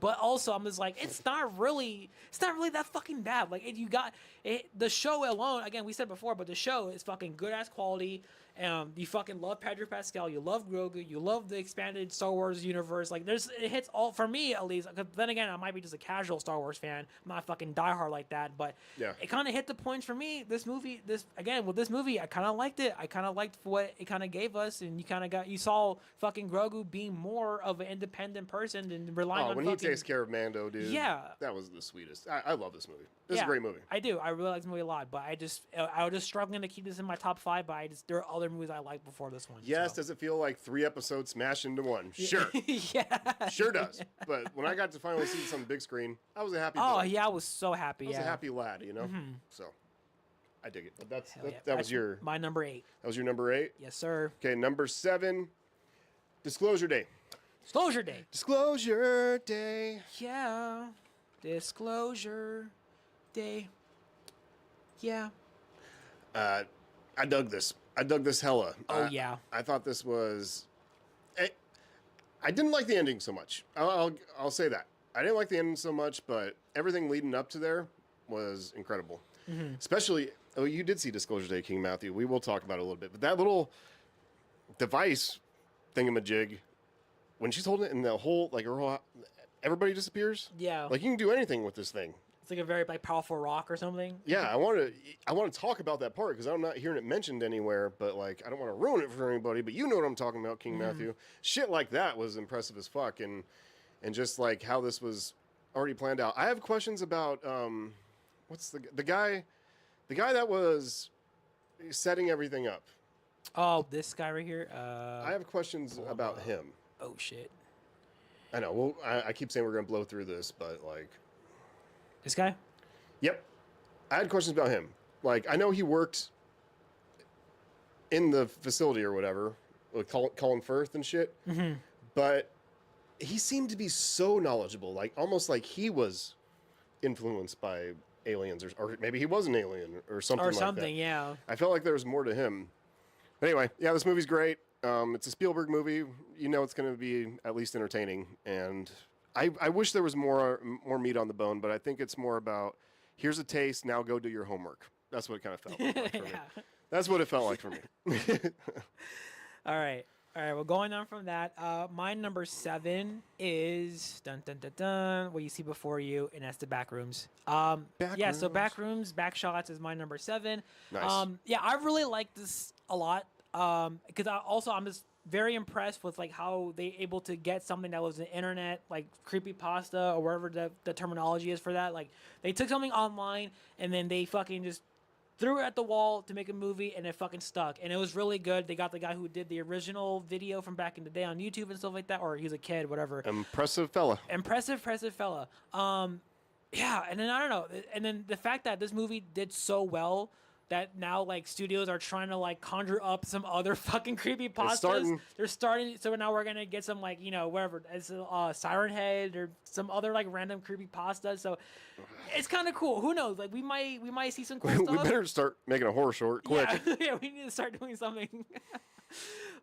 but also I'm just like it's not really that fucking bad. Like the show alone, again we said before, but the show is fucking good ass quality, You fucking love Pedro Pascal. You love Grogu. You love the expanded Star Wars universe. Like, it hits all, for me at least. Then again, I might be just a casual Star Wars fan. I'm not fucking diehard like that. But it kind of hit the points for me. This movie, with this movie, I kind of liked it. I kind of liked what it kind of gave us. And you saw fucking Grogu being more of an independent person and relying on when he takes care of Mando, dude. Yeah. That was the sweetest. I love this movie. This is a great movie. I do. I really like this movie a lot. But I was just struggling to keep this in my top 5. But there are other movies I liked before this one. Yes, does it feel like 3 episodes smashed into one? Sure. Sure does. But when I got to finally see this on the big screen, I was a happy boy. Yeah, I was so happy. I was a happy lad, you know? Mm-hmm. So, I dig it. But that was my number 8. That was your number 8? Yes, sir. Okay, number 7, Disclosure Day. Disclosure Day. Disclosure Day. Yeah. Disclosure Day. Yeah. I dug this. I dug this hella. Yeah. I thought this was... I didn't like the ending so much. I'll say that. I didn't like the ending so much, but everything leading up to there was incredible. Mm-hmm. Especially... Oh, you did see Disclosure Day, King Matthew. We will talk about it a little bit. But that little device thingamajig, when she's holding it and everybody disappears. Yeah. Like, you can do anything with this thing. It's like a very powerful rock or something. Yeah, I want to talk about that part because I'm not hearing it mentioned anywhere. But like, I don't want to ruin it for anybody. But you know what I'm talking about, King Matthew. Shit like that was impressive as fuck, and just like how this was already planned out. I have questions about what's the guy that was setting everything up. Oh, this guy right here. I have questions about him. Oh shit. I know. Well, I keep saying we're gonna blow through this, but like. This guy? Yep. I had questions about him. Like, I know he worked in the facility or whatever, with Colin Firth and shit, but he seemed to be so knowledgeable, like almost like he was influenced by aliens, or maybe he was an alien or something like that. Or something, yeah. I felt like there was more to him. But anyway, yeah, this movie's great. It's a Spielberg movie. You know it's going to be at least entertaining, and... I wish there was more meat on the bone, but I think it's more about, here's a taste, now go do your homework. That's what it kind of felt like for me. That's what it felt like for me. All right. Well, going on from that, my number 7 is what you see before you, and that's the Backrooms. Yeah, so Backrooms, Backshots is my number 7. Nice. Yeah, I really like this a lot because I'm just very impressed with like how they able to get something that was an internet like creepypasta or whatever the terminology is for that. Like, they took something online and then they fucking just threw it at the wall to make a movie, and it fucking stuck, and it was really good. They got the guy who did the original video from back in the day on YouTube and stuff like that, or he was a kid, whatever. Impressive fella. Impressive fella. Yeah, and then I don't know, and then the fact that this movie did so well that now like studios are trying to like conjure up some other fucking creepypastas. They're starting. So now we're gonna get some like, you know, whatever, it's Siren Head or some other like random creepypasta. So it's kind of cool. Who knows? Like we might see some cool stuff. We better start making a horror short quick. Yeah, we need to start doing something.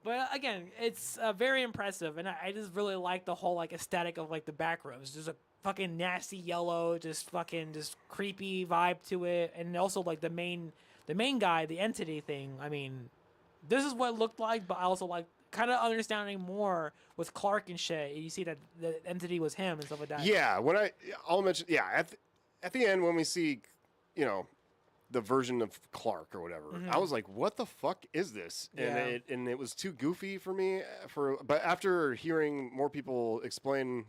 But again, it's very impressive, and I just really like the whole like aesthetic of like the Backrooms. There's a fucking nasty yellow, just creepy vibe to it, and also like the main guy, the entity thing. I mean, this is what it looked like, but I also like kind of understanding more with Clark and shit. You see that the entity was him and stuff like that. Yeah, I'll mention. Yeah, at the end when we see, you know, the version of Clark or whatever, I was like, what the fuck is this? Yeah. And it was too goofy for me. But after hearing more people explain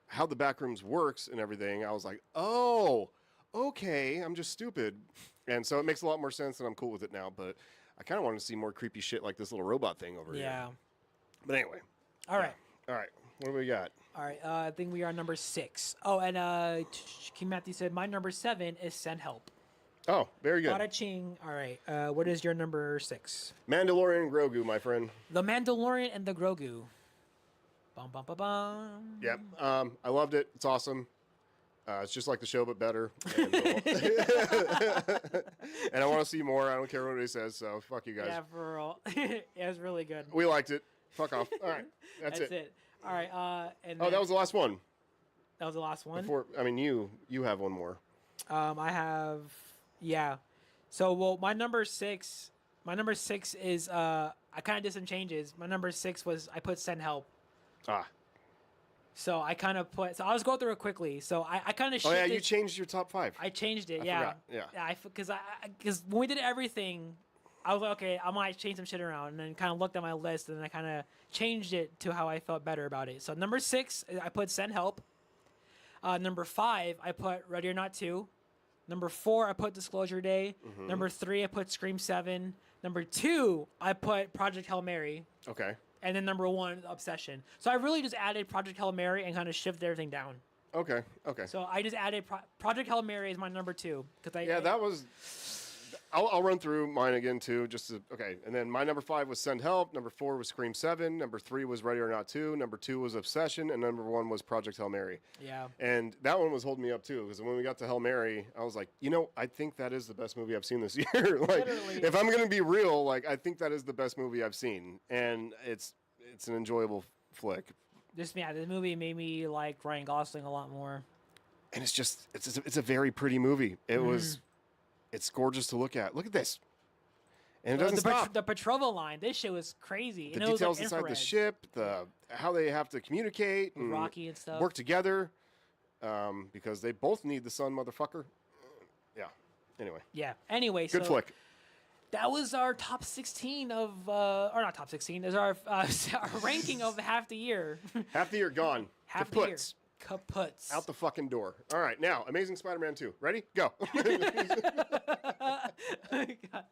how the Backrooms works and everything, I was like, oh, okay, I'm just stupid. And so it makes a lot more sense, and I'm cool with it now. But I kind of want to see more creepy shit like this little robot thing over here. Yeah. But anyway. All right. What do we got? All right. I think we are number 6. Oh, and King Matthew said my number 7 is Send Help. Oh, very good. Bada ching. All right. What is your number 6? Mandalorian and Grogu, my friend. The Mandalorian and the Grogu. Bum, bum, bum, bum. Yep. I loved it. It's awesome. It's just like the show, but better. And, and I want to see more. I don't care what anybody says, so fuck you guys. Yeah, for real. It was really good. We liked it. Fuck off. All right. That's it. All right. And that was the last one. That was the last one? You have one more. I have... Yeah. So, well, my number 6 My number 6 is I kind of did some changes. My number 6 was I put Send Help. Ah. So I kind of put. So I'll just go through it quickly. So I kind of. Oh yeah, you changed your top 5. I changed it. I Yeah. forgot. Yeah. Because when we did everything, I was like, okay, I might change some shit around, and then kind of looked at my list, and then I kind of changed it to how I felt better about it. So number 6, I put Send Help. Number 5, I put Ready or Not 2. Number 4, I put Disclosure Day. Mm-hmm. Number 3, I put Scream 7. Number 2, I put Project Hail Mary. Okay. And then number 1, Obsession. So I really just added Project Hail Mary and kind of shifted everything down. Okay. Okay. So I just added Project Hail Mary is my number 2 because that was. I'll run through mine again too, okay. And then my number 5 was Send Help. Number 4 was Scream 7. Number 3 was Ready or Not 2. Number 2 was Obsession, and number 1 was Project Hail Mary. Yeah. And that one was holding me up too, because when we got to Hail Mary, I was like, I think that is the best movie I've seen this year. Like, Literally. if I'm gonna be real, like, I think that is the best movie I've seen, and it's an enjoyable flick. This movie made me like Ryan Gosling a lot more. And it's a very pretty movie. It's gorgeous to look at. Look at this. And it doesn't stop. The Petrova line, this shit was crazy. The details inside the ship, how they have to communicate and Rocky and stuff, work together, because they both need the sun, motherfucker. Yeah. Anyway. Yeah. Anyway, good flick. That was our top 16 of, or not top 16. Is our ranking of half the year. Half the year gone. Half the year. Kaputs. Out the fucking door. All right, now Amazing Spider-Man 2. Ready? Go. Oh God.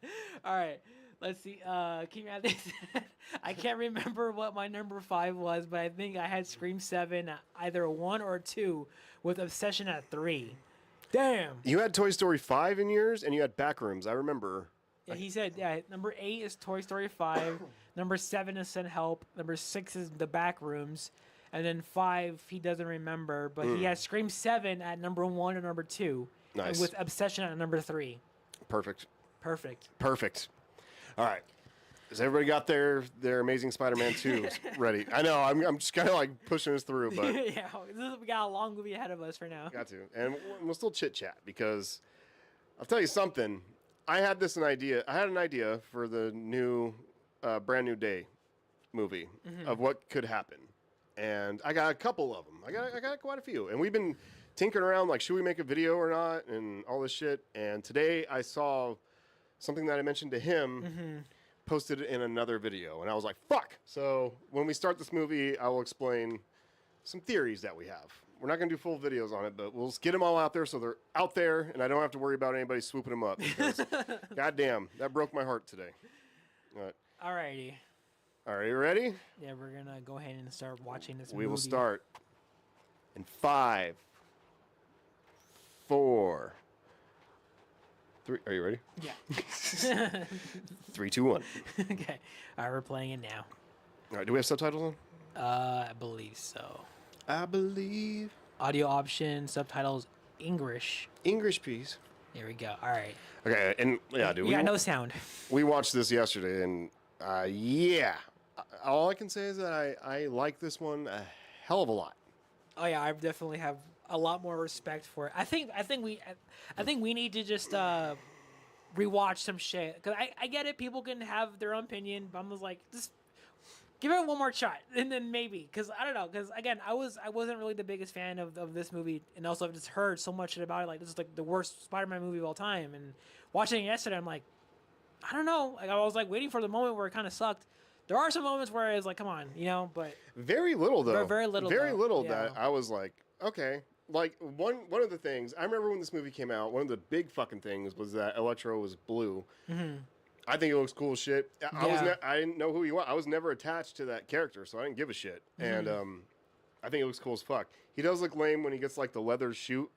All right. Let's see. Keep me out this. I can't remember what my number 5 was, but I think I had Scream 7 at either 1 or 2, with Obsession at 3. Damn. You had Toy Story 5 in yours, and you had Backrooms. I remember. Yeah, he said, number 8 is Toy Story 5. Number 7 is Send Help. Number 6 is The Backrooms. And then 5, he doesn't remember, but he has Scream 7 at number 1 and number 2. Nice. And with Obsession at number 3. Perfect. All right. Has everybody got their Amazing Spider-Man 2 ready? I know, I'm just kind of like pushing us through, but... Yeah, we got a long movie ahead of us for now. Got to. And we'll still chit-chat, because I'll tell you something. I had an idea for the new Brand New Day movie of what could happen. And I got a couple of them. I got quite a few. And we've been tinkering around, like, should we make a video or not? And all this shit. And today I saw something that I mentioned to him posted in another video. And I was like, fuck. So when we start this movie, I will explain some theories that we have. We're not going to do full videos on it, but we'll get them all out there so they're out there. And I don't have to worry about anybody swooping them up. Because, goddamn, that broke my heart today. All righty. All right, you ready? Yeah, we're going to go ahead and start watching this movie. We will start in 5, 4, 3. Are you ready? Yeah. 3, 2, 1. Okay. All right, we're playing it now. All right, do we have subtitles on? I believe so. I believe. Audio option, subtitles, English. English, please. There we go. All right. Okay, and yeah, dude. We got no sound. We watched this yesterday, and yeah. All I can say is that I like this one a hell of a lot. Oh yeah, I definitely have a lot more respect for it. I think we need to just rewatch some shit, because I get it. People can have their own opinion, but I'm just like, just give it one more shot, and then maybe, because I don't know, because again, I wasn't really the biggest fan of this movie, and also I've just heard so much shit about it. Like, this is like the worst Spider-Man movie of all time, and watching it yesterday, I'm like, I don't know. Like, I was like waiting for the moment where it kind of sucked. There are some moments where it's like, come on, but very little though. Very little. Yeah. That I was like, okay. Like one of the things I remember when this movie came out, one of the big fucking things was that Electro was blue. Mm-hmm. I think it looks cool as shit. I didn't know who he was. I was never attached to that character, so I didn't give a shit. Mm-hmm. And I think it looks cool as fuck. He does look lame when he gets like the leather suit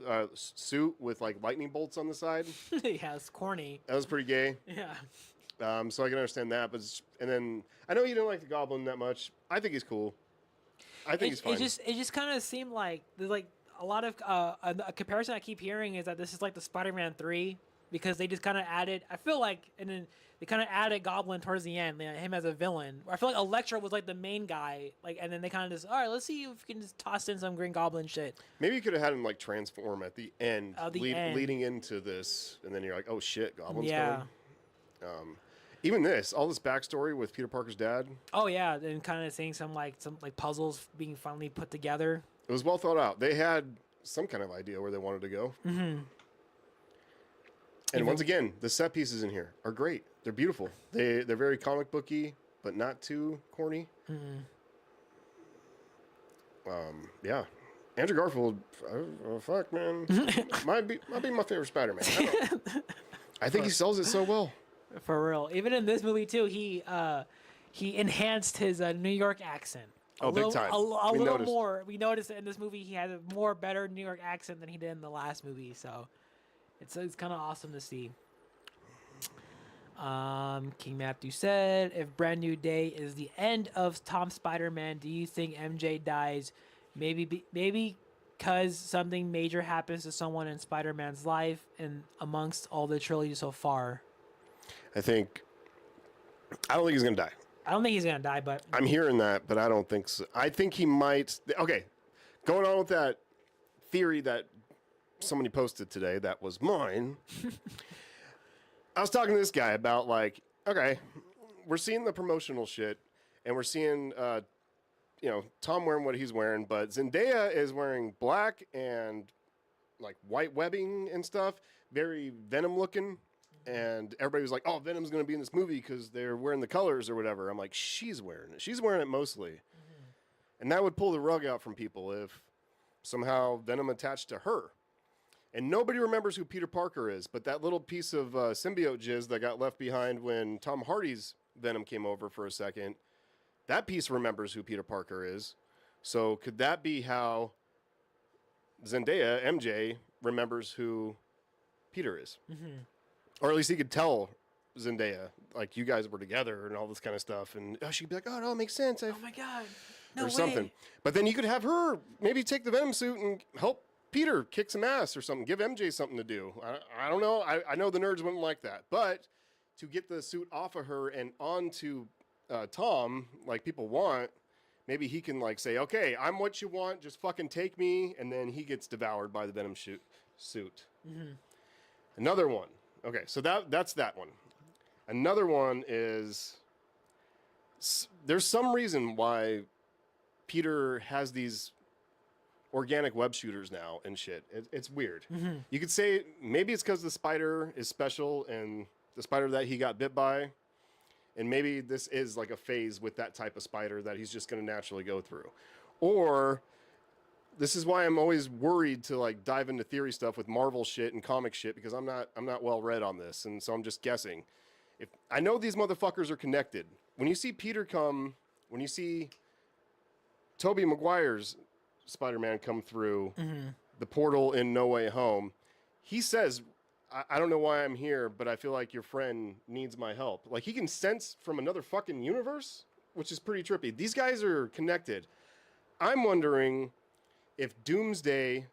with like lightning bolts on the side. Yeah, it's corny. That was pretty gay. Yeah. So I can understand that, and then I know you didn't like the Goblin that much. I think he's cool. I think he's fine. It just kind of seemed like there's like a lot of a comparison I keep hearing is that this is like the Spider-Man 3, because they just kind of added. I feel like, and then they kind of added Goblin towards the end, him as a villain. I feel like Electro was like the main guy, like, and then they kind of just, all right, let's see if we can just toss in some Green Goblin shit. Maybe you could have had him like transform at the end, leading into this, and then you're like, oh shit, Goblin's coming. Even all this backstory with Peter Parker's dad. Oh yeah, and kind of seeing some puzzles being finally put together. It was well thought out. They had some kind of idea where they wanted to go. Mm-hmm. And once again, the set pieces in here are great. They're beautiful. They're very comic booky, but not too corny. Mm-hmm. Yeah. Andrew Garfield, fuck, man. might be my favorite Spider-Man. I think he sells it so well. For real. Even in this movie, too, he enhanced his New York accent. Big time. A little more. We noticed that in this movie, he had a more better New York accent than he did in the last movie. So it's kind of awesome to see. King Matthew said, if Brand New Day is the end of Tom Spider-Man, do you think MJ dies? Maybe because something major happens to someone in Spider-Man's life and amongst all the trilogy so far. I don't think he's going to die. I don't think he's going to die, but... I'm hearing that, but I don't think so. I think he might... Okay, going on with that theory that somebody posted today that was mine. I was talking to this guy about, like, okay, we're seeing the promotional shit, and we're seeing, Tom wearing what he's wearing, but Zendaya is wearing black and, like, white webbing and stuff, very Venom looking. And everybody was like, oh, Venom's going to be in this movie because they're wearing the colors or whatever. I'm like, she's wearing it. She's wearing it mostly. Mm-hmm. And that would pull the rug out from people if somehow Venom attached to her. And nobody remembers who Peter Parker is, but that little piece of symbiote jizz that got left behind when Tom Hardy's Venom came over for a second, that piece remembers who Peter Parker is. So could that be how Zendaya, MJ, remembers who Peter is? Mm-hmm. Or at least he could tell Zendaya, like, you guys were together and all this kind of stuff. And she'd be like, oh, no, it makes sense. Oh, my God. No or something. Way. But then you could have her maybe take the Venom suit and help Peter kick some ass or something. Give MJ something to do. I don't know. I know the nerds wouldn't like that. But to get the suit off of her and onto Tom, like people want, maybe he can, like, say, okay, I'm what you want. Just fucking take me. And then he gets devoured by the Venom suit. Mm-hmm. Another one. Okay, so that's that one. Another one is there's some reason why Peter has these organic web shooters now and shit. It's weird. Mm-hmm. You could say maybe it's because the spider is special and the spider that he got bit by, and maybe this is like a phase with that type of spider that he's just going to naturally go through. Or this is why I'm always worried to, like, dive into theory stuff with Marvel shit and comic shit because I'm not well read on this, and so I'm just guessing. If I know these motherfuckers are connected. When you see Peter when you see Tobey Maguire's Spider-Man come through the portal in No Way Home, he says, I don't know why I'm here, but I feel like your friend needs my help. Like, he can sense from another fucking universe, which is pretty trippy. These guys are connected. I'm wondering if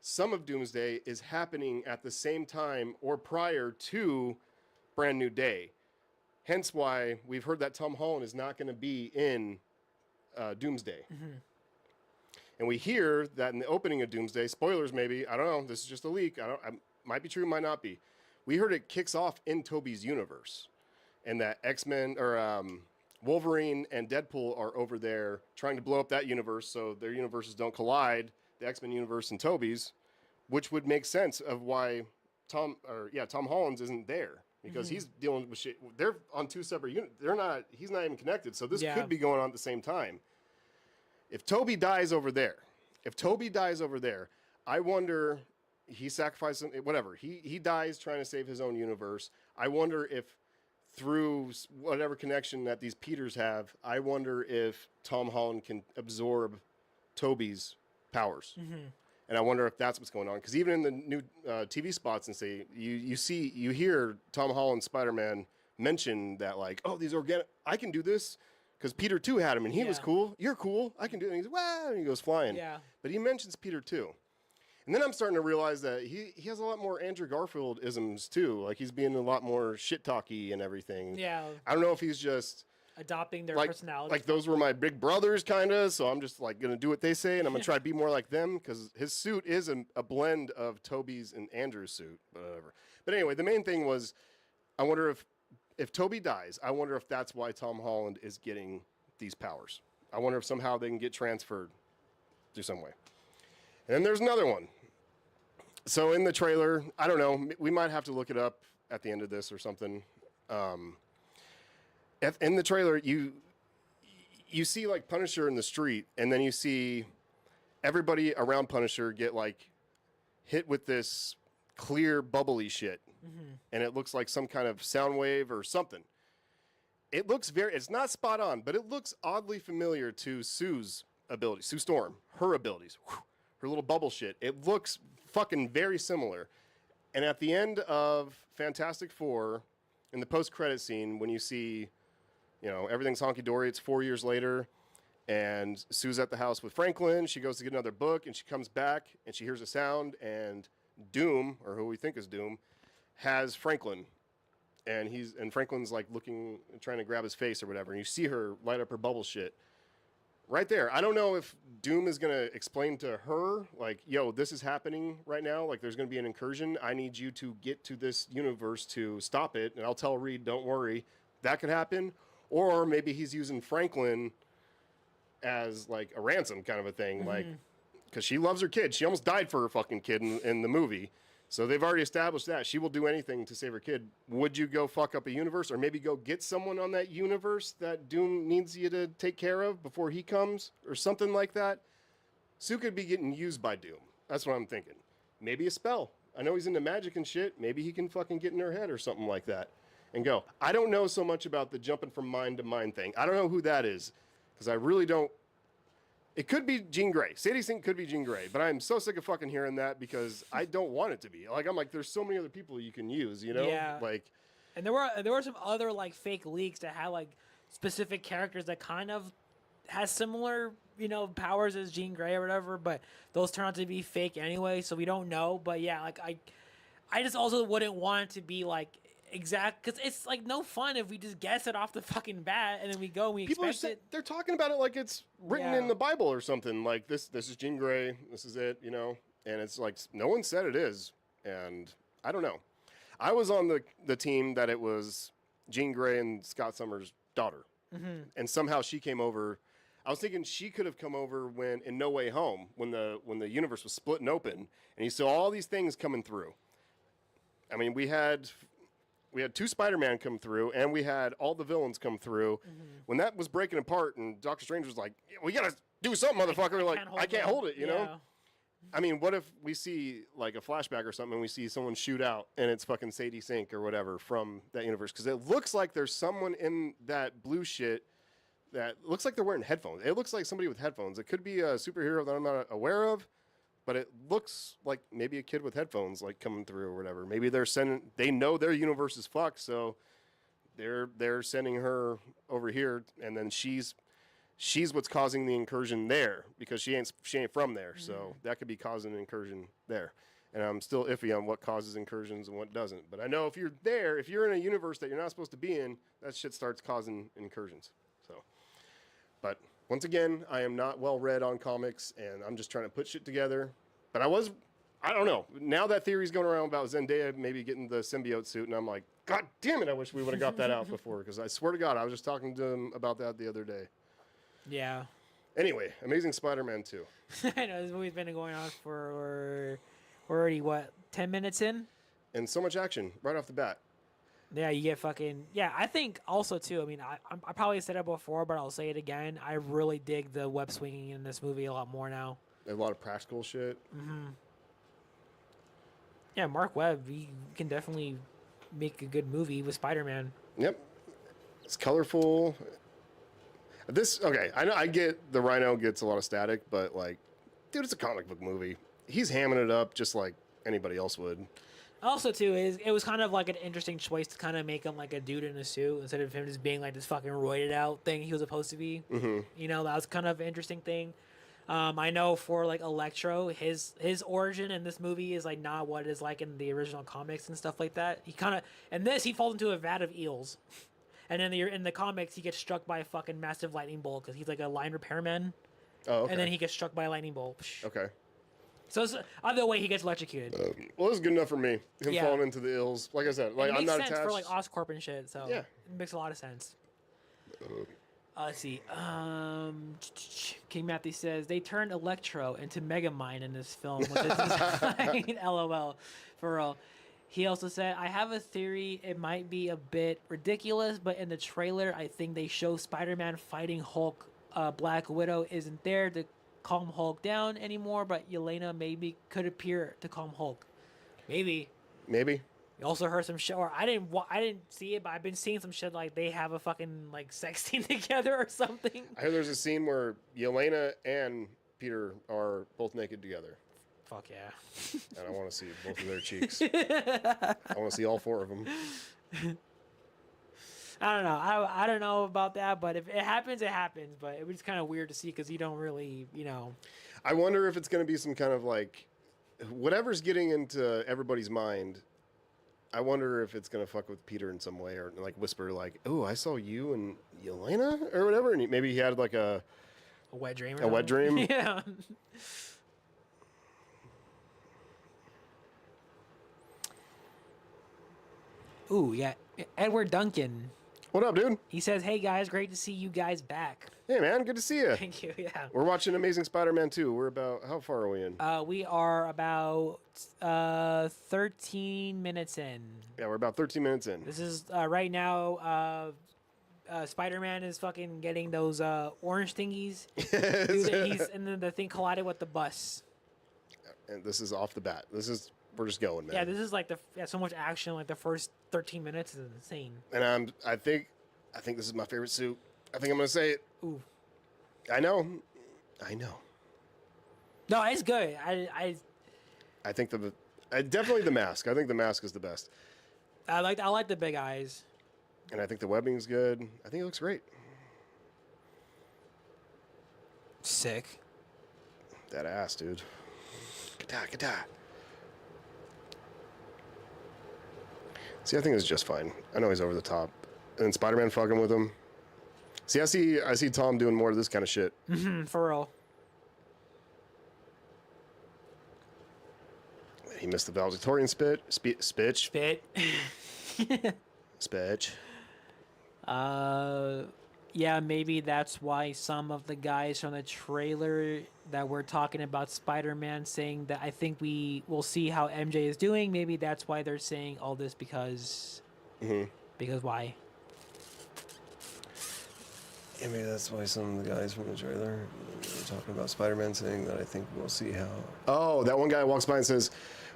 some of Doomsday is happening at the same time or prior to Brand New Day. Hence why we've heard that Tom Holland is not going to be in Doomsday. Mm-hmm. And we hear that in the opening of Doomsday, spoilers maybe, I don't know, this is just a leak, might be true, might not be. We heard it kicks off in Tobey's universe. And that X-Men, or Wolverine and Deadpool are over there trying to blow up that universe so their universes don't collide. The X-Men universe and Tobey's, which would make sense of why Tom Holland's isn't there because he's dealing with shit. They're on two separate units. He's not even connected. So this could be going on at the same time. If Tobey dies over there, I wonder, he sacrificed whatever. He dies trying to save his own universe. I wonder if through whatever connection that these Peters have, I wonder if Tom Holland can absorb Tobey's powers. Mm-hmm. And I wonder if that's what's going on. Because even in the new TV spots and say, you hear Tom Holland's Spider-Man mention that, like, oh, these organic, I can do this. Because Peter too had him and he was cool. You're cool. I can do it. And he's, wow, and he goes flying. Yeah. But he mentions Peter too. And then I'm starting to realize that he has a lot more Andrew Garfield isms too. Like, he's being a lot more shit talky and everything. Yeah. I don't know if he's just adopting their personality. Like, those were my big brothers, kind of. So I'm just, like, going to do what they say, and I'm going to try to be more like them, because his suit is a blend of Tobey's and Andrew's suit. Whatever. But anyway, the main thing was, I wonder if if Toby dies, I wonder if that's why Tom Holland is getting these powers. I wonder if somehow they can get transferred through some way. And then there's another one. So in the trailer, I don't know, we might have to look it up at the end of this or something. In the trailer, you see like Punisher in the street, and then you see everybody around Punisher get like hit with this clear bubbly shit, and it looks like some kind of sound wave or something. It looks it's not spot on, but it looks oddly familiar to Sue's ability, Sue Storm, her abilities, her little bubble shit. It looks fucking very similar. And at the end of Fantastic Four, in the post-credit scene, when you see, you know, everything's honky-dory, it's 4 years later, and Sue's at the house with Franklin. She goes to get another book, and she comes back, and she hears a sound, and Doom, or who we think is Doom, has Franklin. And Franklin's like looking, trying to grab his face or whatever, and you see her light up her bubble shit. Right there. I don't know if Doom is going to explain to her, like, yo, this is happening right now. Like, there's going to be an incursion. I need you to get to this universe to stop it. And I'll tell Reed, don't worry. That could happen. Or maybe he's using Franklin as, like, a ransom kind of a thing. Like, because she loves her kid. She almost died for her fucking kid in the movie. So they've already established that. She will do anything to save her kid. Would you go fuck up a universe, or maybe go get someone on that universe that Doom needs you to take care of before he comes, or something like that? Sue could be getting used by Doom. That's what I'm thinking. Maybe a spell. I know he's into magic and shit. Maybe he can fucking get in her head or something like that and go. I don't know so much about the jumping from mind to mind thing. I don't know who that is, because I really don't. It could be Jean Grey. Sadie Sink could be Jean Grey, but I'm so sick of fucking hearing that because I don't want it to be. Like, I'm like, there's so many other people you can use, you know? Yeah. Like, and there were some other like fake leaks that had like specific characters that kind of has similar, you know, powers as Jean Grey or whatever, but those turn out to be fake anyway, so we don't know. But yeah, like I just also wouldn't want it to be like exact, because it's like no fun if we just guess it off the fucking bat and then we go and we people expect it. they're talking about it like it's written in the Bible or something. Like, this is Jean Grey, this is it, you know? And it's like, no one said it is. And I don't know. I was on the team that it was Jean Grey and Scott Summers' daughter. And somehow she came over. I was thinking she could have come over when in No Way Home, when the universe was splitting open, and you saw all these things coming through. I mean, we had two Spider-Man come through, and we had all the villains come through. When that was breaking apart, and Doctor Strange was like, we gotta do something, motherfucker. I can't hold it, you know? I mean, what if we see like a flashback or something, and we see someone shoot out, and it's fucking Sadie Sink or whatever from that universe? Because it looks like there's someone in that blue shit that looks like they're wearing headphones. It looks like somebody with headphones. It could be a superhero that I'm not aware of, but it looks like maybe a kid with headphones, like, coming through or whatever. Maybe they know their universe is fucked, so they're sending her over here, and then she's what's causing the incursion there, because she ain't from there. So that could be causing an incursion there. And I'm still iffy on what causes incursions and what doesn't. But I know if you're in a universe that you're not supposed to be in, that shit starts causing incursions. So, but once again, I am not well read on comics, and I'm just trying to put shit together. But I don't know. Now that theory's going around about Zendaya maybe getting the symbiote suit, and I'm like, God damn it, I wish we would have got that out before, because I swear to God, I was just talking to him about that the other day. Yeah. Anyway, Amazing Spider-Man 2. I know, this movie's been going on for, we're already, 10 minutes in? And so much action right off the bat. Yeah, you get fucking... Yeah, I think also, too, I mean, I probably said it before, but I'll say it again. I really dig the web swinging in this movie a lot more now. A lot of practical shit. Yeah, Mark Webb, he can definitely make a good movie with Spider-Man. Yep. It's colorful. Okay, I get the Rhino gets a lot of static, but, like, dude, it's a comic book movie. He's hamming it up just like anybody else would. Also, too, it was kind of like an interesting choice to kind of make him like a dude in a suit instead of him just being like this fucking roided out thing he was supposed to be. You know, that was kind of an interesting thing. I know for like Electro, his origin in this movie is like not what it is like in the original comics and stuff like that. He kind of in this he falls into a vat of eels, and then in the comics he gets struck by a fucking massive lightning bolt because he's like a line repairman. Oh, okay. And then he gets struck by a lightning bolt. Okay. So either way, he gets electrocuted. Well, this is good enough for me. Him Yeah. falling into the ills. Like I said, like It I'm makes not sense attached. for like Oscorp and shit. So Yeah. it makes a lot of sense. Let's see. King Matthew says they turned Electro into Megamind in this film, which is design. LOL, for real. He also said, I have a theory. It might be a bit ridiculous, but in the trailer, I think they show Spider-Man fighting Hulk. Black Widow isn't there to calm Hulk down anymore, but Yelena maybe could appear to calm Hulk. Maybe. You also heard some shit, or I didn't see it, but I've been seeing some shit like they have a fucking like sex scene together or something. I heard there's a scene where Yelena and Peter are both naked together. Fuck yeah. And I want to see both of their cheeks. I want to see all 4 of them. I don't know. I don't know about that, but if it happens, it happens. But it was kind of weird to see because you don't really, I wonder if it's going to be some kind of like, whatever's getting into everybody's mind. I wonder if it's going to fuck with Peter in some way or like whisper like, oh, I saw you and Yelena or whatever. And maybe he had like a wet dream. A wet dream? Yeah. Ooh, yeah. Edward Duncan. What up, dude? He says, hey, guys, great to see you guys back. Hey, man, good to see you. Thank you, yeah. We're watching Amazing Spider-Man 2. We're about, how far are we in? We are about 13 minutes in. Yeah, we're about 13 minutes in. This is, right now, Spider-Man is fucking getting those orange thingies. Dude, and then the thing collided with the bus. And this is off the bat. We're just going, man. Yeah, this is like so much action. Like the first 13 minutes is insane. And I think this is my favorite suit. I think I'm gonna say it. Ooh. I know. No, it's good. I think definitely the mask. I think the mask is the best. I like the big eyes. And I think the webbing's good. I think it looks great. Sick. That ass, dude. Kata. See, I think it's just fine. I know he's over the top. And then Spider-Man fucking with him. See, I see Tom doing more of this kind of shit. For real. He missed the valedictorian spitch. Spit. Spitch. Yeah, maybe that's why some of the guys from the trailer that were talking about Spider-Man saying that I think we will see how MJ is doing. Maybe that's why they're saying all this because why? Yeah, maybe that's why some of the guys from the trailer were talking about Spider-Man saying that I think we'll see how. Oh, that one guy walks by and says,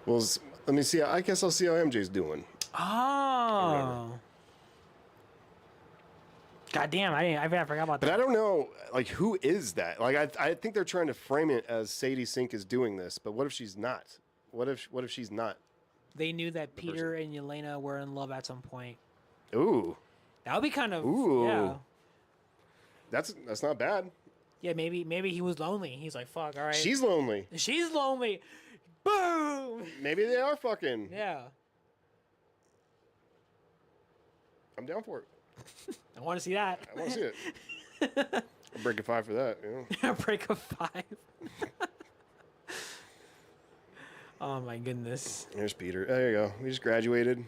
"Well, let me see. I guess I'll see how MJ's doing." Oh. God damn, I forgot about that. But I don't know, like, who is that? Like, I think they're trying to frame it as Sadie Sink is doing this, but what if she's not? What if she's not? They knew that Peter and Yelena were in love at some point. Ooh. That would be kind of, Ooh. yeah. That's not bad. Yeah, maybe he was lonely. He's like, fuck, all right. She's lonely. She's lonely. Boom! Maybe they are fucking. Yeah. I'm down for it. I want to see that. I want to see it. I'll break a 5 for that. You know? Break a 5. Oh my goodness. There's Peter. There you go. We just graduated.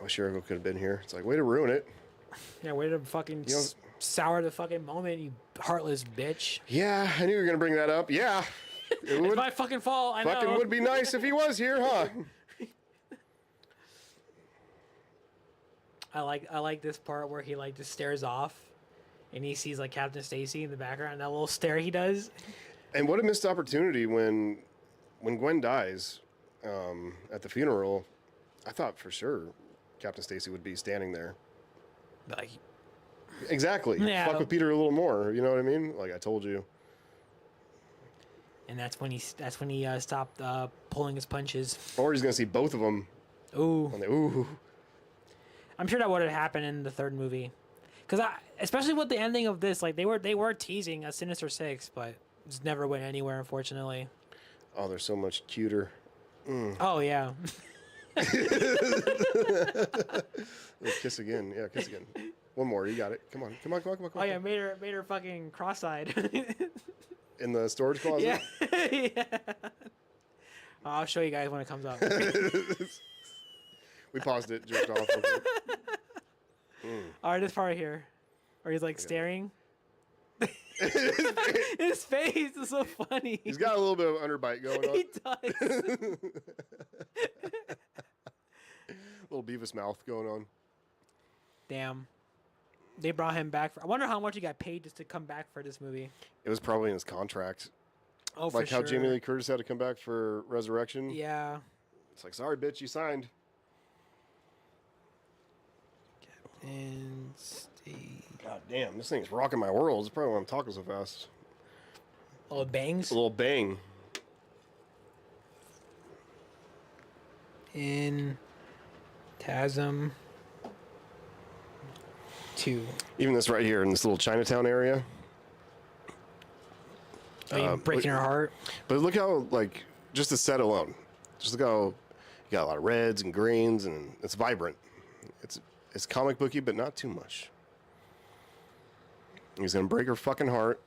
I wish Jericho could have been here. It's like, way to ruin it. Yeah, way to fucking sour the fucking moment, you heartless bitch. Yeah, I knew you were going to bring that up. Yeah. It's my fucking fault, I know. Fucking would be nice if he was here, huh? I like this part where he like just stares off and he sees like Captain Stacy in the background, that little stare he does. And what a missed opportunity when Gwen dies at the funeral. I thought for sure Captain Stacy would be standing there. Like, exactly. Yeah. Fuck with Peter a little more, you know what I mean? Like I told you. And that's when he stopped pulling his punches. Or he's going to see both of them. Ooh. Ooh. I'm sure that would have happened in the third movie, because especially with the ending of this, like they were teasing a Sinister Six, but just never went anywhere, unfortunately. Oh, they're so much cuter. Oh yeah. Kiss again, yeah, kiss again. One more, you got it. Come on. Oh yeah, made her fucking cross-eyed. in the storage closet. Yeah. Yeah. I'll show you guys when it comes up. We paused it, jerked off. All right, this part right here, where he's like staring. His face is so funny. He's got a little bit of underbite going on. He does. Little Beavis mouth going on. Damn. They brought him back. I wonder how much he got paid just to come back for this movie. It was probably in his contract. Oh, like for how sure. Jamie Lee Curtis had to come back for Resurrection. Yeah. It's like, sorry, bitch, you signed. And Steve. God damn, this thing's rocking my world. It's probably why I'm talking so fast. Oh, bangs. A little bang. In Tasm 2. Even this right here in this little Chinatown area. Are you breaking her heart? But look how, like, just the set alone. Just look how you got a lot of reds and greens, and it's vibrant. It's comic booky, but not too much. He's gonna break her fucking heart.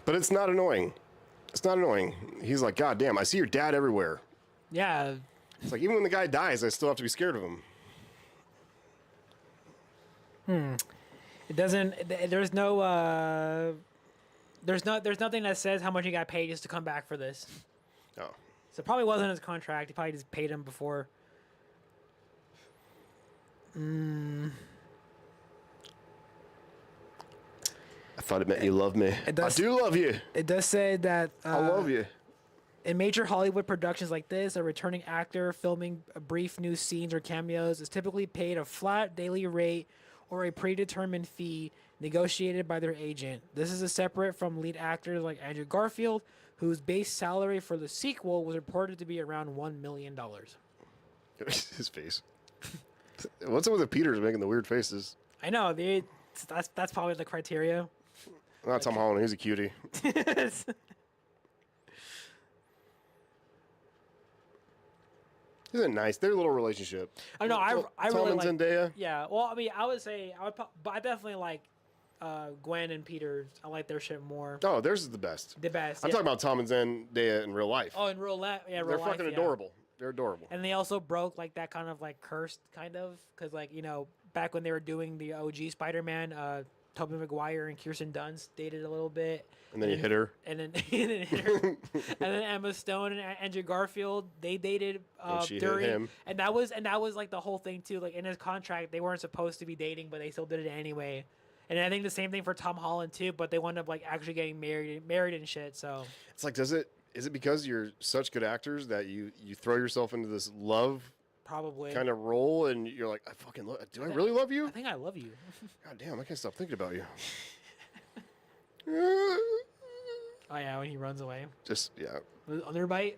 But it's not annoying. It's not annoying. He's like, God damn, I see your dad everywhere. Yeah. It's like, even when the guy dies, I still have to be scared of him. It doesn't. There's no. There's nothing that says how much he got paid just to come back for this. Oh. So it probably wasn't his contract. He probably just paid him before. I thought it meant you love me. I do love you. It does say that. I love you. In major Hollywood productions like this, a returning actor filming brief new scenes or cameos is typically paid a flat daily rate or a predetermined fee negotiated by their agent. This is separate from lead actors like Andrew Garfield, whose base salary for the sequel was reported to be around $1 million. His face. What's up with the Peters making the weird faces? I know. That's probably the criteria. Not Tom Holland. He's a cutie. Isn't it nice? Their little relationship. I know. I Tom really and like. Zendaya. Yeah. Well, I mean, I would say but I definitely like Gwen and Peter. I like their shit more. Oh, theirs is the best. The best. I'm talking about Tom and Zendaya in real life. Oh, in real life, yeah, real They're life, fucking yeah. adorable. They're adorable. And they also broke like that kind of like cursed kind of because like back when they were doing the OG Spider-Man, Tobey Maguire and Kirsten Dunst dated a little bit. And then he hit her. And then hit her. And then Emma Stone and Andrew Garfield, they dated And she during hit him. and that was like the whole thing too. Like in his contract, they weren't supposed to be dating, but they still did it anyway. And I think the same thing for Tom Holland too, but they wound up like actually getting married and shit. So it's like, is it because you're such good actors that you throw yourself into this love probably kind of role, and you're like, I fucking do I really love you? I think I love you. God damn, I can't stop thinking about you. Oh yeah, when he runs away. Just yeah. The underbite.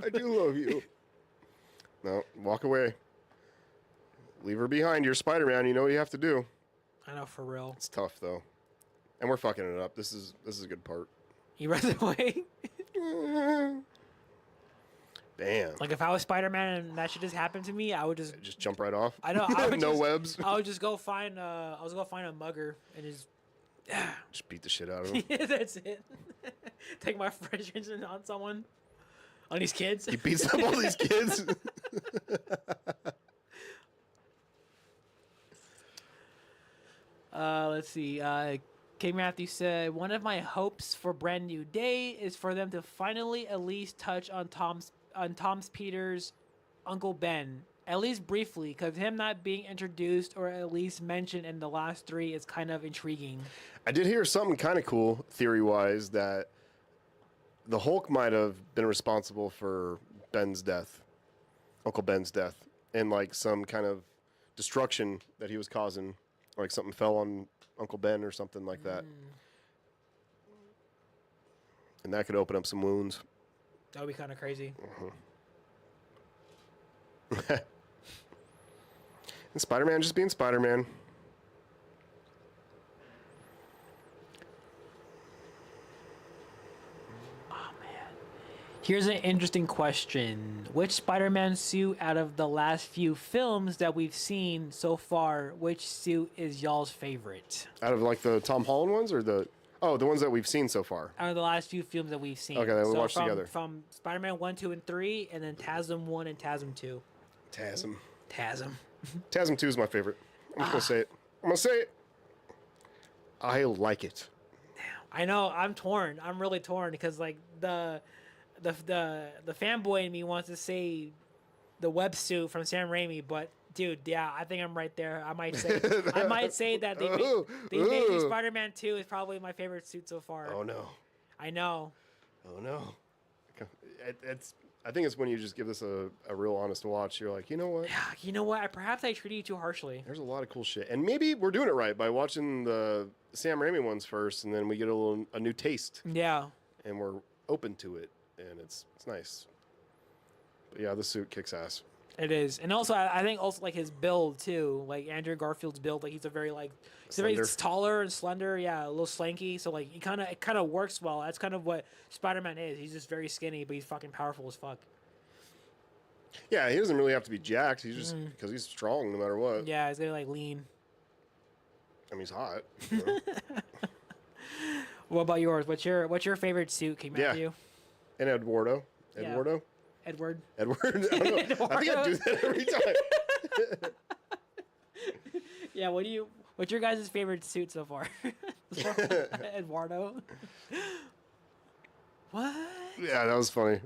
I do love you. No, walk away. Leave her behind. You're Spider-Man. You know what you have to do. I know, for real. It's tough though, and we're fucking it up. This is a good part. He runs away. Damn. Like if I was Spider-Man and that shit just happened to me, I would just jump right off. I know. I would no just, webs. I would just go find. I was gonna find a mugger and just beat the shit out of him. Yeah, that's it. Take my frustration on someone. On these kids. He beats up all these kids. Let's see. K. Matthews said, one of my hopes for Brand New Day is for them to finally at least touch on Tom's Peter's Uncle Ben, at least briefly, because him not being introduced or at least mentioned in the last three is kind of intriguing. I did hear something kind of cool, theory-wise, that the Hulk might have been responsible for Ben's death, Uncle Ben's death, and like some kind of destruction that he was causing, like something fell on Uncle Ben or something like that. And that could open up some wounds. That would be kind of crazy. And Spider-Man just being Spider-Man. Here's an interesting question. Which Spider-Man suit out of the last few films that we've seen so far, which suit is y'all's favorite? Out of like the Tom Holland ones or the ones that we've seen so far? Out of the last few films that we've seen. Okay, that we watched from, together. From Spider-Man 1, 2, and 3, and then TASM 1 and TASM 2. TASM. TASM. 2 is my favorite. I'm just gonna say it. I'm gonna say it. I like it. I know, I'm torn. I'm really torn because like the fanboy in me wants to say the web suit from Sam Raimi, but dude, yeah, I think I'm right there. I might say that the Amazing Spider-Man 2 is probably my favorite suit so far. Oh no. I know. Oh no. I think it's when you just give this a real honest watch. You're like, you know what? Yeah, you know what? Perhaps I treated you too harshly. There's a lot of cool shit, and maybe we're doing it right by watching the Sam Raimi ones first, and then we get a new taste. Yeah. And we're open to it, and it's nice. But yeah, the suit kicks ass. It is, and also I think also like his build too, like Andrew Garfield's build, like he's very taller and slender, yeah, a little slanky. So like it kind of works well. That's kind of what Spider-Man is. He's just very skinny, but he's fucking powerful as fuck. Yeah, he doesn't really have to be jacked. He's just because he's strong no matter what. Yeah, he's gonna like lean. I mean, he's hot. You know? What about yours? What's your favorite suit, King Matthew? And Eduardo. Edward. I don't know. I think I do that every time. Yeah, what's your guys' favorite suit so far? Eduardo. What? Yeah, that was funny.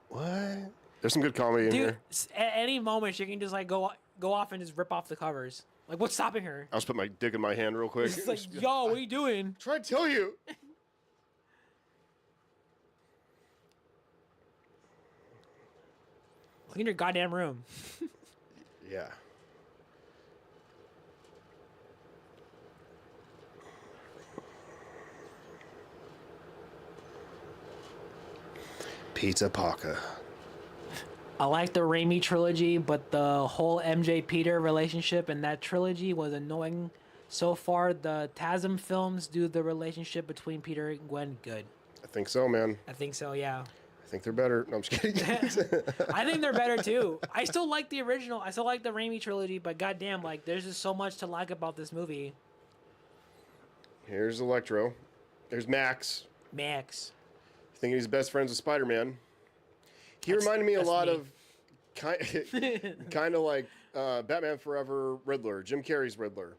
What? There's some good comedy in here. At any moment she can just like go off and just rip off the covers. Like, what's stopping her? I'll just put my dick in my hand real quick. It's like, yo, what are you doing? Try to tell you. Clean your goddamn room. Yeah. Pizza Parker. I like the Raimi trilogy, but the whole MJ Peter relationship in that trilogy was annoying. So far, the TASM films do the relationship between Peter and Gwen good. I think so, man. I think so, yeah. I think they're better. No, I'm just kidding. I think they're better too. I still like the original. I still like the Raimi trilogy, but goddamn, like, there's just so much to like about this movie. Here's Electro. There's Max. Thinking he's best friends with Spider-Man. He reminded me a lot of kind of like Batman Forever Riddler, Jim Carrey's Riddler,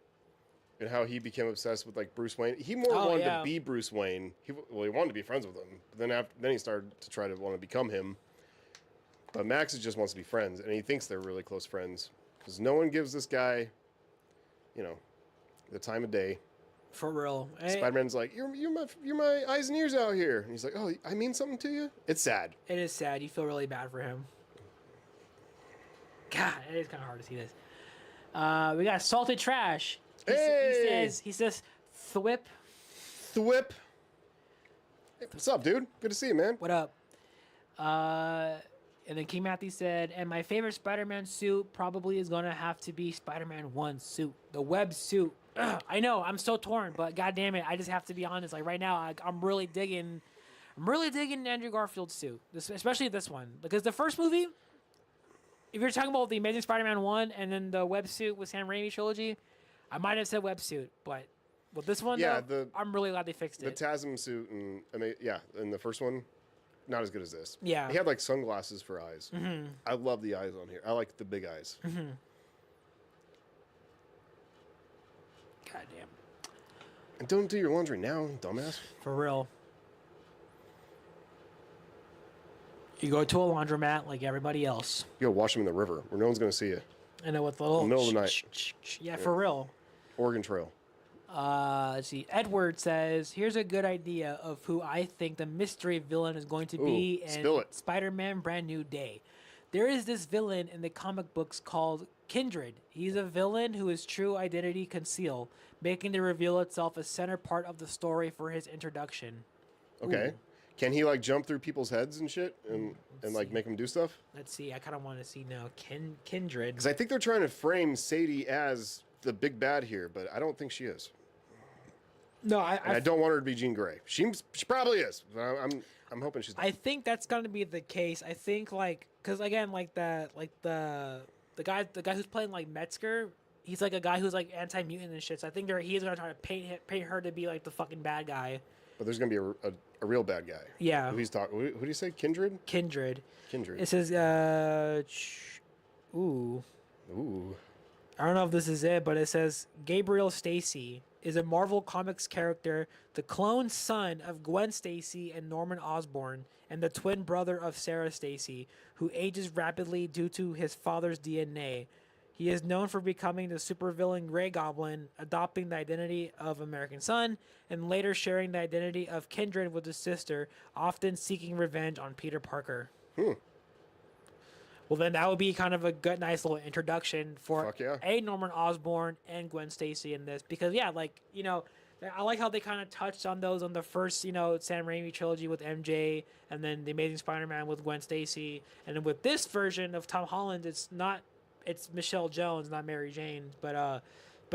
and how he became obsessed with like Bruce Wayne. He wanted to be Bruce Wayne. He wanted to be friends with him, but then he started to try to want to become him. But Max just wants to be friends, and he thinks they're really close friends because no one gives this guy, the time of day. For real. Spider-Man's like, you're my eyes and ears out here. And he's like, oh, I mean something to you? It's sad. It is sad. You feel really bad for him. God, it is kind of hard to see this. We got Salted Trash. He says, Thwip. Hey, what's up, dude? Good to see you, man. What up? And then King Matthew said, and my favorite Spider-Man suit probably is going to have to be Spider-Man 1 suit. The web suit. Ugh, I know, I'm so torn, but god damn it, I just have to be honest. Like right now, I'm really digging Andrew Garfield's suit, especially this one, because the first movie, if you're talking about the Amazing Spider-Man 1 and then the web suit with Sam Raimi trilogy, I might have said web suit, but with this one, I'm really glad they fixed it. The TASM suit and the first one, not as good as this. Yeah, he had like sunglasses for eyes. Mm-hmm. I love the eyes on here. I like the big eyes. Mm-hmm. God damn. And don't do your laundry now, dumbass. For real. You go to a laundromat like everybody else. You go wash them in the river where no one's going to see you. I know, with the little... In the middle of the night. Yeah, for real. Oregon Trail. Let's see. Edward says, here's a good idea of who I think the mystery villain is going to be in Spider-Man Brand New Day. There is this villain in the comic books called Kindred. He's a villain who his true identity concealed, making the reveal itself a center part of the story for his introduction. Okay. Ooh. Can he like jump through people's heads and shit and like make them do stuff? Let's see. I kind of want to see now. Kindred. Because I think they're trying to frame Sadie as the big bad here, but I don't think she is. No, I don't want her to be Jean Grey. She probably is. But I'm hoping she's not. I think that's gonna be the case. I think like because again like the guy who's playing like Metzger, he's like a guy who's like anti-mutant and shit. So I think he's gonna try to paint her to be like the fucking bad guy. But there's gonna be a real bad guy. Yeah. Who he's talking? Who do you say? Kindred. Kindred. Kindred. It says ooh. I don't know if this is it, but it says Gabriel Stacy is a Marvel Comics character, the clone son of Gwen Stacy and Norman Osborn, and the twin brother of Sarah Stacy, who ages rapidly due to his father's DNA. He is known for becoming the supervillain Grey Goblin, adopting the identity of American Son, and later sharing the identity of Kindred with his sister, often seeking revenge on Peter Parker. Well, then that would be kind of a good, nice little introduction for Norman Osborn and Gwen Stacy in this. Because, yeah, like, you know, I like how they kind of touched on those on the first, you know, Sam Raimi trilogy with MJ, and then The Amazing Spider-Man with Gwen Stacy. And then with this version of Tom Holland, it's Michelle Jones, not Mary Jane. But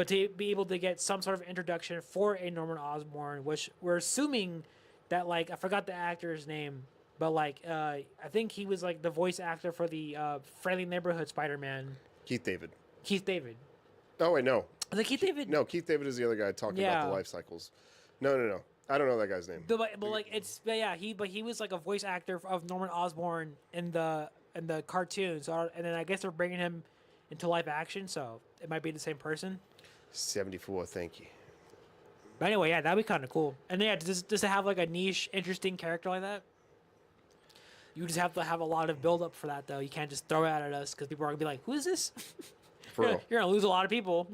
to be able to get some sort of introduction for a Norman Osborn, which we're assuming that, like, I forgot the actor's name. But, like, I think he was, like, the voice actor for the Friendly Neighborhood Spider-Man. Keith David. Oh, wait, no. Is it Keith David? No, Keith David is the other guy talking about the life cycles. No. I don't know that guy's name. He was, like, a voice actor of Norman Osborn in the cartoon. So, and then I guess they're bringing him into live action, so it might be the same person. 74, thank you. But anyway, yeah, that'd be kind of cool. And, yeah, just to have, like, a niche, interesting character like that. You just have to have a lot of build-up for that, though. You can't just throw it at us because people are going to be like, who is this? For real. You're going to lose a lot of people.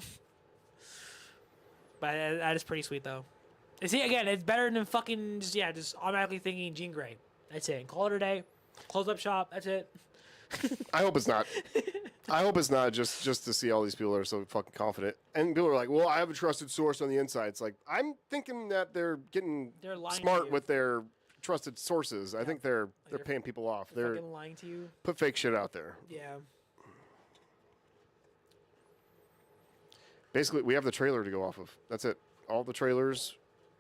But that is pretty sweet, though. And see, again, it's better than fucking just automatically thinking Jean Grey. That's it. Call it a day. Close up shop. That's it. I hope it's not. I hope it's not just to see all these people that are so fucking confident. And people are like, well, I have a trusted source on the inside. It's like, I'm thinking that they're getting smart with their trusted sources. I think they're paying people off. They're fucking lying to you. Put fake shit out there. Yeah. Basically, we have the trailer to go off of. That's it. All the trailers,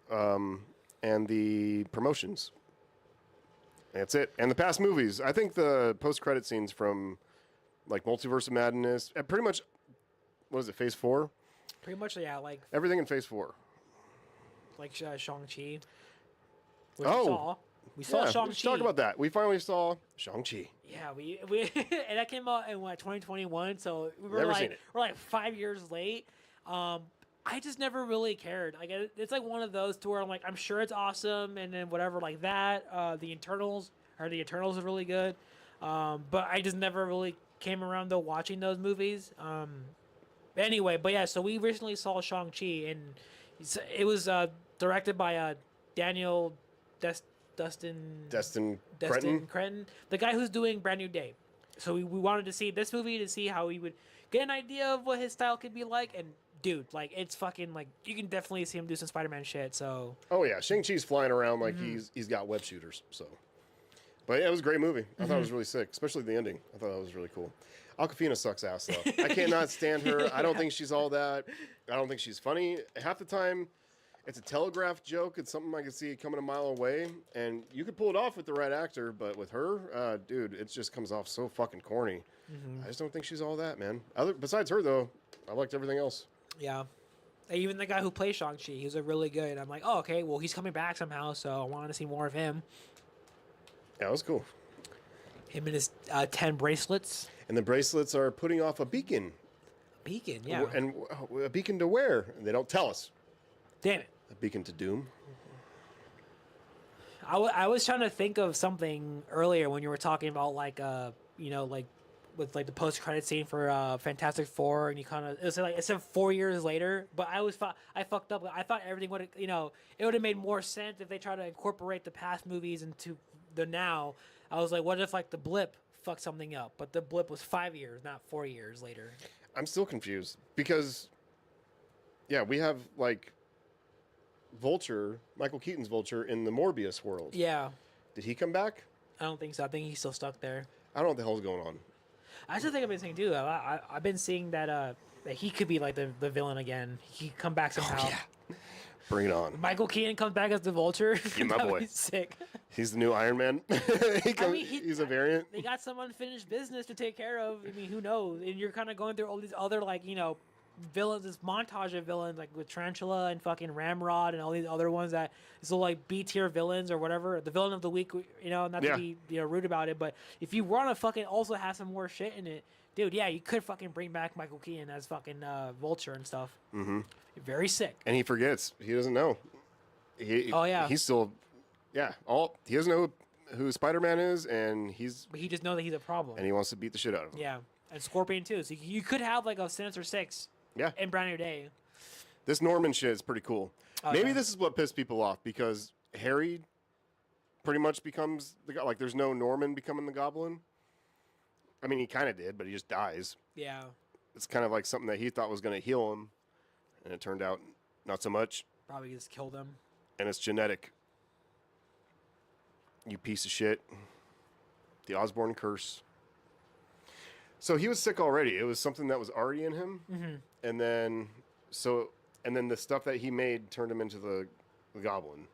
and the promotions. That's it. And the past movies. I think the post-credit scenes from, like, Multiverse of Madness, pretty much, what is it, Phase 4? Pretty much, yeah, like... Everything in Phase 4. Like Shang-Chi. We saw Shang-Chi. Let's talk about that. We finally saw Shang-Chi. Yeah, we and that came out in 2021, so we're seen it. We're like 5 years late. I just never really cared. Like it's like one of those to where I'm like, I'm sure it's awesome, and then whatever like that. The Eternals are really good, but I just never really came around to watching those movies. Anyway, but yeah, so we recently saw Shang-Chi, and it was directed by Daniel Destin Cretton, the guy who's doing Brand New Day. So we wanted to see this movie to see how we would get an idea of what his style could be like. And dude, like it's fucking like you can definitely see him do some Spider-Man shit. So yeah, Shang-Chi's flying around like he's got web shooters. So, but yeah, it was a great movie. I thought it was really sick, especially the ending. I thought that was really cool. Awkwafina sucks ass though. I cannot stand her. I don't think she's all that. I don't think she's funny. Half the time, it's a telegraph joke. It's something I could see coming a mile away, and you could pull it off with the right actor. But with her, dude, it just comes off so fucking corny. I just don't think she's all that, man. Besides her, though, I liked everything else. Yeah. Even the guy who plays Shang-Chi, he was a really good. I'm like, oh, okay, well, he's coming back somehow, so I wanted to see more of him. Yeah, it was cool. Him and his 10 bracelets. And the bracelets are putting off a beacon. A beacon, yeah. And a beacon to where? They don't tell us. Damn it. A beacon to doom. I was trying to think of something earlier when you were talking about, like, like, with like the post-credit scene for Fantastic Four, and you kind of it said 4 years later, but I fucked up. I thought everything would it would have made more sense if they tried to incorporate the past movies into the now. I was like, what if like the blip fucked something up? But the blip was 5 years, not 4 years later. I'm still confused because, yeah, we have like Vulture, Michael Keaton's Vulture in the Morbius world. Yeah. Did he come back? I don't think so. I think he's still stuck there. I don't know what the hell's going on. I still think I've been saying too. I've been seeing that he could be like the villain again. He could come back somehow. Oh, yeah. Bring it on. Michael Keaton comes back as the Vulture. Yeah, my boy. Sick. He's the new Iron Man. He's a variant. They got some unfinished business to take care of. I mean, who knows? And you're kind of going through all these other, like, villains, this montage of villains, like with Tarantula and fucking Ramrod and all these other ones that so like B-tier villains or whatever. The villain of the week, not to be rude about it, but if you want to fucking also have some more shit in it, dude, yeah, you could fucking bring back Michael Keaton as fucking Vulture and stuff. Mm-hmm. Very sick. And he forgets. He doesn't know. He's still, he doesn't know who Spider-Man is, but he just knows that he's a problem. And he wants to beat the shit out of him. Yeah. And Scorpion too. So you could have like a Sinister Six. Yeah. In Brand New Day. This Norman shit is pretty cool. Maybe this is what pissed people off because Harry pretty much becomes like there's no Norman becoming the Goblin. I mean, he kind of did, but he just dies. Yeah. It's kind of like something that he thought was going to heal him, and it turned out not so much. Probably just killed him. And it's genetic. You piece of shit. The Osborn curse. So he was sick already. It was something that was already in him. Mm-hmm. And then the stuff that he made turned him into the Goblin.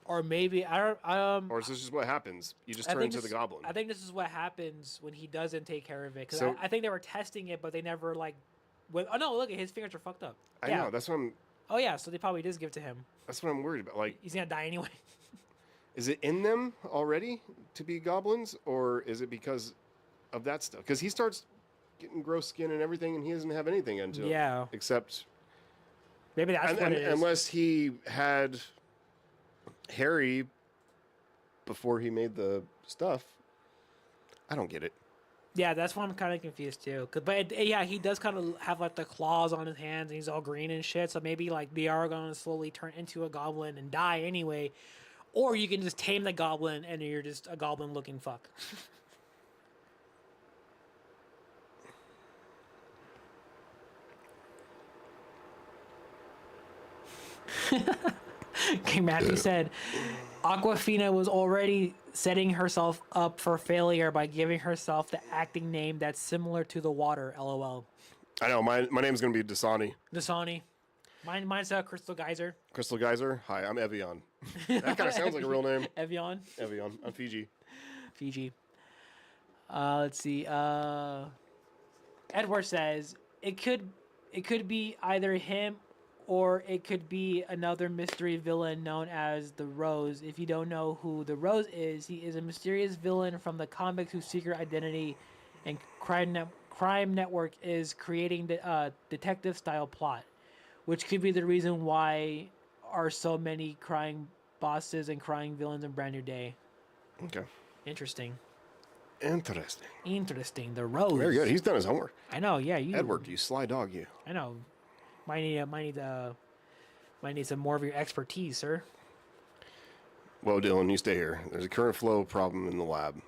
Or maybe or is this just what happens? You just turn into the Goblin. I think this is what happens when he doesn't take care of it. Because I think they were testing it, but they never oh no! Look, his fingers are fucked up. I know. That's what I'm. Oh yeah, so they probably just give it to him. That's what I'm worried about. Like he's gonna die anyway. Is it in them already to be goblins, or is it because of that stuff? Because he starts getting gross skin and everything, and he doesn't have anything into him. Except maybe that's what it is. Unless he had Harry before he made the stuff. I don't get it. Yeah, that's why I'm kind of confused too. He does kind of have like the claws on his hands, and he's all green and shit. So maybe like they are going to slowly turn into a goblin and die anyway, or you can just tame the goblin and you're just a goblin-looking fuck. King Matthew said, Aquafina was already setting herself up for failure by giving herself the acting name that's similar to the water, LOL. I know, my name's going to be Dasani. Dasani. Mine's Crystal Geyser. Crystal Geyser? Hi, I'm Evian. That kind of sounds like a real name. Evian? Evian. I'm Fiji. Fiji. Let's see. Edward says, it could be either him or it could be another mystery villain known as the Rose. If you don't know who the Rose is, he is a mysterious villain from the comics whose secret identity and crime network is creating the detective-style plot, which could be the reason why are so many crying bosses and crying villains in Brand New Day. Okay. Interesting. The Rose. Very good. He's done his homework. I know. Yeah. Edward, you sly dog, you. I know. Might need some more of your expertise, sir. Well, Dylan, you stay here. There's a current flow problem in the lab. Why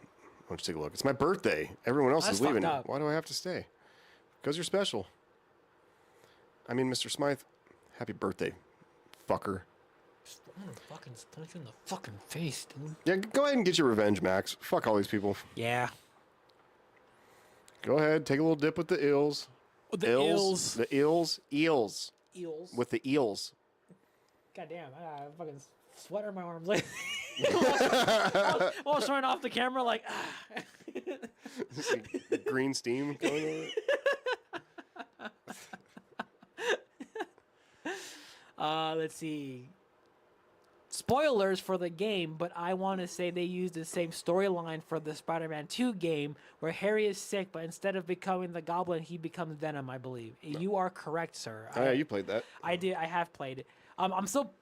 don't you take a look? It's my birthday. Everyone else is leaving. Why do I have to stay? Because you're special. I mean, Mr. Smythe, happy birthday, fucker. I'm gonna fucking punch you in the fucking face, dude. Yeah, go ahead and get your revenge, Max. Fuck all these people. Yeah. Go ahead, take a little dip with the eels. The eels. The eels. Eels. Eels. With the eels. Goddamn, I got a fucking sweater in my arms. Like, I was showing off the camera like, like green steam going over it. Let's see. Spoilers for the game, but I want to say they used the same storyline for the Spider-Man 2 game where Harry is sick, but instead of becoming the Goblin, he becomes Venom, I believe. No. You are correct, sir. Oh, yeah, you played that. I did. I have played it. I'm still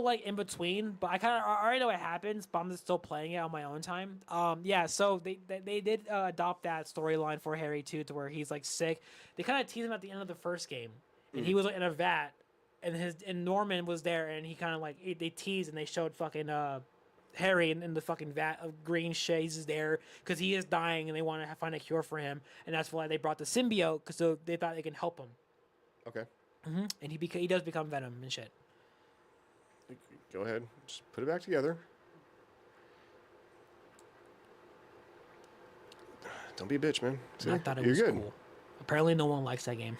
like in between, but I already know what happens, but I'm just still playing it on my own time. Yeah, so they did adopt that storyline for Harry too, to where he's like sick. They kind of teased him at the end of the first game, and he was like, in a vat. And Norman was there, and he kind of like they teased and they showed fucking Harry in the fucking vat of green shit. He's there because he is dying, and they want to find a cure for him, and that's why they brought the symbiote because so they thought they can help him. Okay. Mm-hmm. And he does become Venom and shit. Go ahead, just put it back together. Don't be a bitch, man. See, I thought it was cool. Apparently, no one likes that game.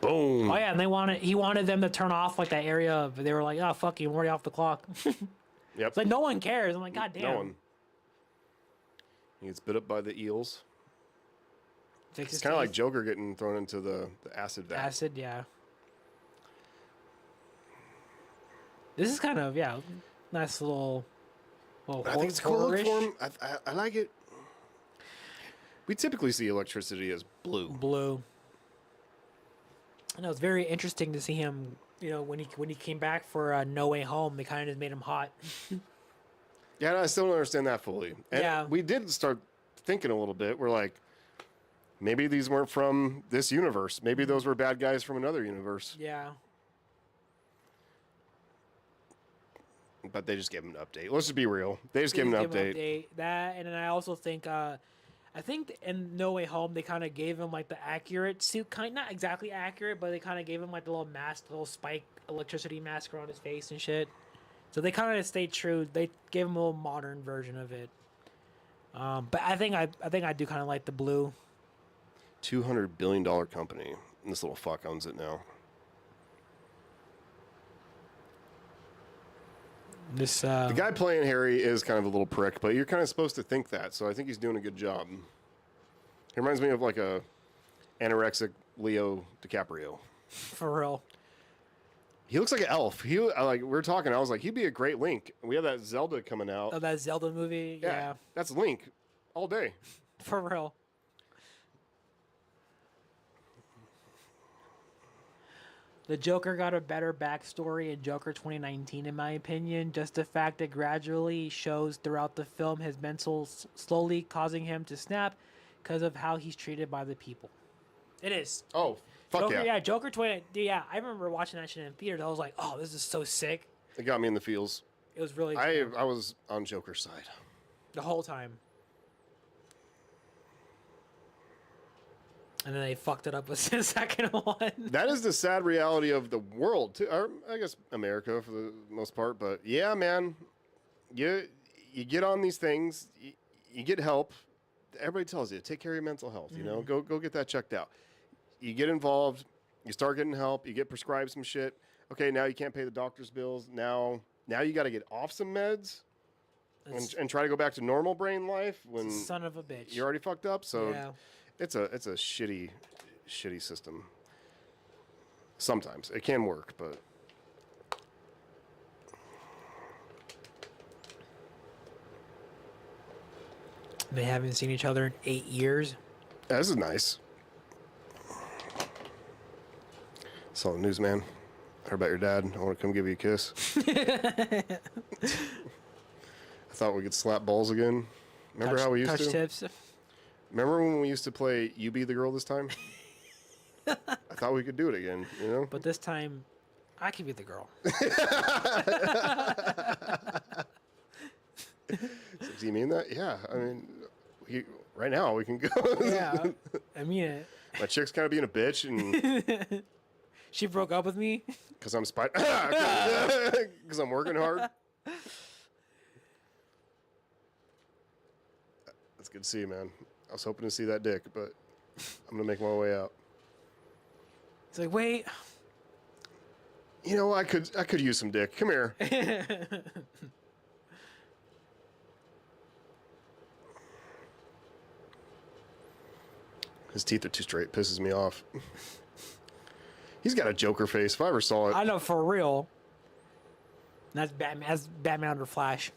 Boom. Oh yeah, and he wanted them to turn off like that area, but they were like, "Oh fuck you, I'm already off the clock." Yep. It's like no one cares. I'm like, God damn. No one. He gets bit up by the eels. It's kind of like Joker getting thrown into the acid vat. Acid, yeah. This is kind of nice little. I think it's a cool look for him. I like it. We typically see electricity as blue. Blue. I know it's very interesting to see him. You know, when he came back for No Way Home, they kind of just made him hot. Yeah, I still don't understand that fully. And we did start thinking a little bit. We're like, maybe these weren't from this universe. Maybe those were bad guys from another universe. Yeah. But they just gave him an update. Let's just be real. They just gave him an update. That, and then I also think, in No Way Home, they kind of gave him like the accurate suit, not exactly accurate, but they kind of gave him like the little mask, the little spike electricity mask around his face and shit. So they kind of stayed true. They gave him a little modern version of it. But I think I do kind of like the blue. $200 billion company. And this little fuck owns it now. The guy playing Harry is kind of a little prick, but you're kind of supposed to think that. So I think he's doing a good job. He reminds me of like a anorexic Leo DiCaprio. For real. He looks like an elf. We were talking. I was like, he'd be a great Link. We have that Zelda coming out. Oh, that Zelda movie. Yeah. That's Link all day. For real. The Joker got a better backstory in Joker 2019, in my opinion. Just the fact that gradually shows throughout the film his mental slowly causing him to snap because of how he's treated by the people. It is. Oh, fuck Joker, yeah. Joker 20. Yeah, I remember watching that shit in theaters. I was like, oh, this is so sick. It got me in the feels. It was really cool. I was on Joker's side. The whole time. And then they fucked it up with the second one. That is the sad reality of the world, too. Or I guess America for the most part. But yeah, man, you get on these things, you get help. Everybody tells you, take care of your mental health. You know, go get that checked out. You get involved, you start getting help, you get prescribed some shit. Okay, now you can't pay the doctor's bills. Now you got to get off some meds and try to go back to normal brain life when son of a bitch. You're already fucked up. So. Yeah. It's a shitty system. Sometimes it can work, but they haven't seen each other in 8 years. Yeah, this is nice. Saw the news, man. I heard about your dad. I want to come give you a kiss. I thought we could slap balls again. Remember how we used to? Touch tips. Remember when we used to play You Be the Girl this time? I thought we could do it again, you know? But this time, I can be the girl. So, do you mean that? Yeah. I mean, right now we can go. Yeah, I mean it. My chick's kind of being a bitch, and she broke up with me because I'm because I'm working hard. That's good to see, man. I was hoping to see that dick, but I'm gonna make my way out. It's like, wait. You know, I could use some dick. Come here. His teeth are too straight. Pisses me off. He's got a Joker face. If I ever saw it. I know, for real. That's Batman. That's Batman under Flash.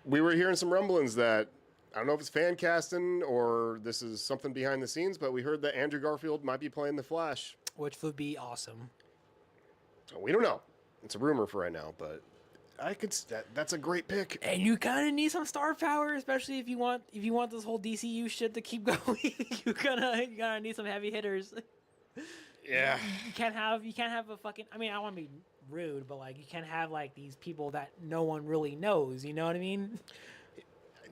We were hearing some rumblings that, I don't know if it's fan casting or this is something behind the scenes, but we heard that Andrew Garfield might be playing the Flash. Which would be awesome. We don't know. It's a rumor for right now, but that's a great pick. And you kind of need some star power, especially if you want this whole DCU shit to keep going. you gotta need some heavy hitters. Yeah. You can't have a fucking. I mean, I don't want to be rude, but like you can't have like these people that no one really knows. You know what I mean?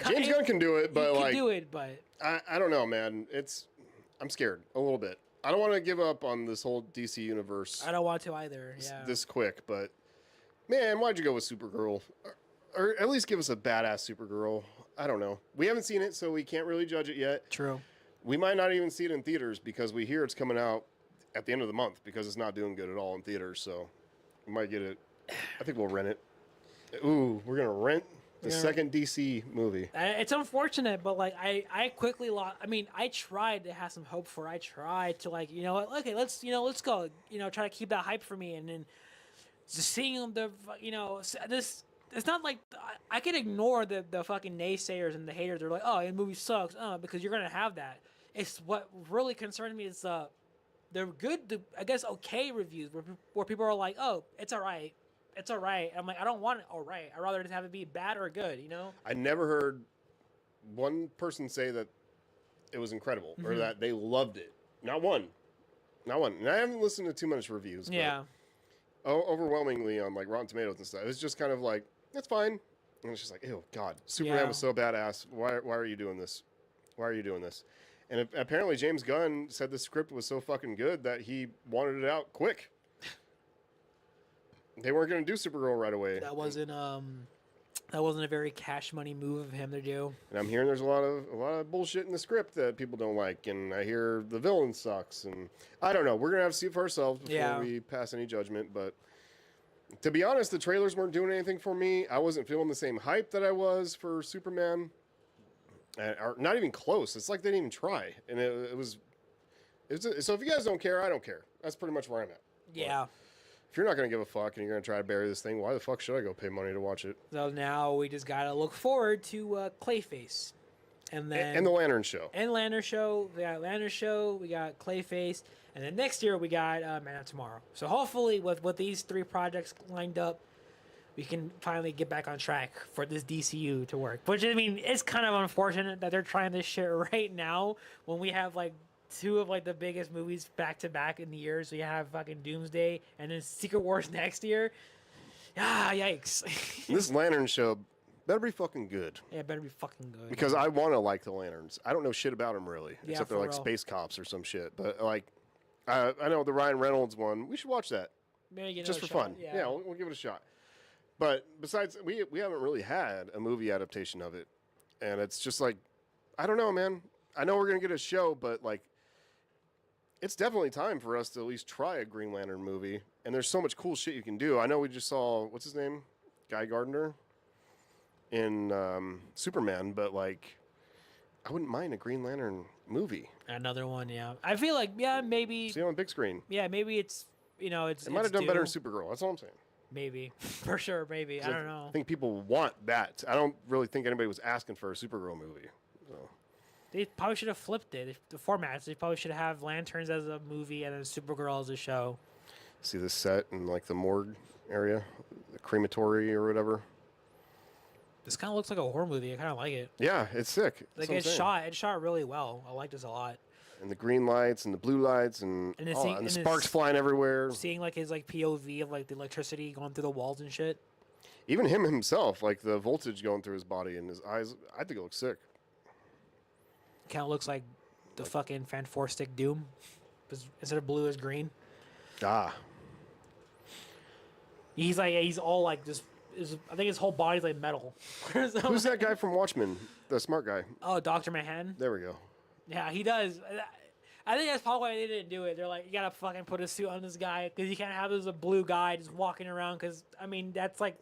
James Gunn can do it, but he can do it, but I don't know, man. I'm scared a little bit. I don't want to give up on this whole DC universe. I don't want to either. Yeah. This quick, but man, why'd you go with Supergirl? Or at least give us a badass Supergirl. I don't know. We haven't seen it, so we can't really judge it yet. True. We might not even see it in theaters because we hear it's coming out at the end of the month because it's not doing good at all in theaters. So we might get it. I think we'll rent it. Ooh, we're gonna rent the second DC movie. It's unfortunate, but like I quickly lost. I mean, I tried to have some hope for. I tried to like okay, let's go. Try to keep that hype for me, and then just seeing the this. It's not like I can ignore the fucking naysayers and the haters. They're like, oh, the movie sucks, because you're gonna have that. It's what really concerned me is they're good, I guess, okay reviews where people are like, oh, it's all right. It's all right. I'm like, I don't want it all right. I'd rather just have it be bad or good, I never heard one person say that it was incredible or that they loved it. Not one. And I haven't listened to too much reviews. Yeah. Overwhelmingly on like Rotten Tomatoes and stuff. It's just kind of like, that's fine. And it's just like, ew, God, Superman was so badass. Why are you doing this? Why are you doing this? And apparently James Gunn said the script was so fucking good that he wanted it out quick. They weren't going to do Supergirl right away. That wasn't a very cash money move of him to do. And I'm hearing there's a lot of bullshit in the script that people don't like, and I hear the villain sucks, and I don't know. We're gonna have to see it for ourselves before we pass any judgment. But to be honest, the trailers weren't doing anything for me. I wasn't feeling the same hype that I was for Superman, or not even close. It's like they didn't even try, and it was. So if you guys don't care, I don't care. That's pretty much where I'm at. Yeah. But if you're not going to give a fuck and you're going to try to bury this thing, why the fuck should I go pay money to watch it? So now we just got to look forward to Clayface. And then... And the Lantern Show. And Lantern Show. We got Lantern Show. We got Clayface. And then next year we got Man of Tomorrow. So hopefully with these 3 projects lined up, we can finally get back on track for this DCU to work. Which, I mean, it's kind of unfortunate that they're trying this shit right now when we have, like, 2 of like the biggest movies back to back in the year. So you have fucking Doomsday and then Secret Wars next year. Ah, yikes. This Lantern Show better be fucking good. Yeah, it better be fucking good. Because I want to like the Lanterns. I don't know shit about them really, Yeah, except they're like real. space cops or some shit. But like, I know the Ryan Reynolds one. We should watch that just for fun. Yeah, we'll give it a shot. But besides, we haven't really had a movie adaptation of it, and it's just like, I don't know, man. I know we're gonna get a show, but like, it's definitely time for us to at least try a Green Lantern movie. And there's so much cool shit you can do. I know we just saw, what's his name? Guy Gardner in Superman, but like, I wouldn't mind a Green Lantern movie. Another one, yeah. I feel like, yeah, maybe. See it on big screen. Yeah, maybe it's, It might have done better in Supergirl. That's all I'm saying. Maybe. For sure, maybe. I don't know. I think people want that. I don't really think anybody was asking for a Supergirl movie. So. They probably should have flipped it. The formats. They probably should have Lanterns as a movie and then Supergirl as a show. See the set in like the morgue area, the crematory or whatever. This kind of looks like a horror movie. I kind of like it. Yeah, it's sick. Like it's shot really well. I like this a lot. And the green lights and the blue lights and the sparks flying everywhere. Seeing like his like POV of like the electricity going through the walls and shit. Even him himself, like the voltage going through his body and his eyes. I think it looks sick. Kind of looks like the fucking Fantastic Doom, instead of blue is green. Ah. He's all like just. I think his whole body's like metal. Who's that guy from Watchmen? The smart guy. Oh, Dr. Manhattan. There we go. Yeah, he does. I think that's probably why they didn't do it. They're like, you gotta fucking put a suit on this guy because you can't have this a blue guy just walking around. Because I mean, that's like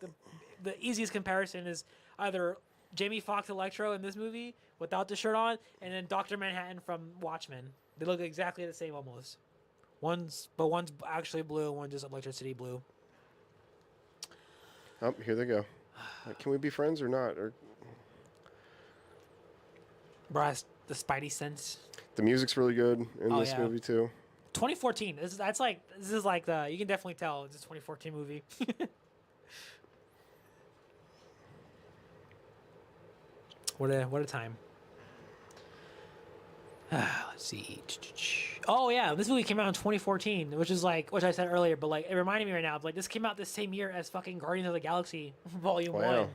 the easiest comparison is either Jamie Foxx Electro in this movie without the shirt on, and then Dr. Manhattan from Watchmen. They look exactly the same almost. One's actually blue, one just electricity blue. Oh, here they go. Can we be friends or not? Or Brass, the Spidey sense. The music's really good in this movie too. 2014. This is like the you can definitely tell it's a 2014 movie. What a time. Let's see. Oh yeah, this movie came out in 2014, which I said earlier, but like it reminded me right now of like this came out the same year as fucking Guardians of the Galaxy Volume 1.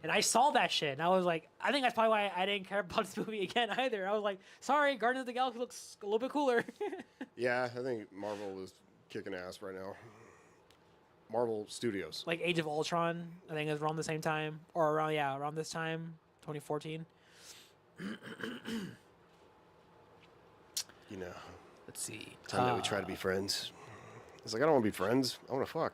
And I saw that shit, and I was like, I think that's probably why I didn't care about this movie again either. I was like, sorry, Guardians of the Galaxy looks a little bit cooler. Yeah, I think Marvel is kicking ass right now. Marvel Studios. Like Age of Ultron, I think it was around the same time, or around this time, 2014. You know. Let's see. Time that we try to be friends. It's like, I don't want to be friends. I want to fuck.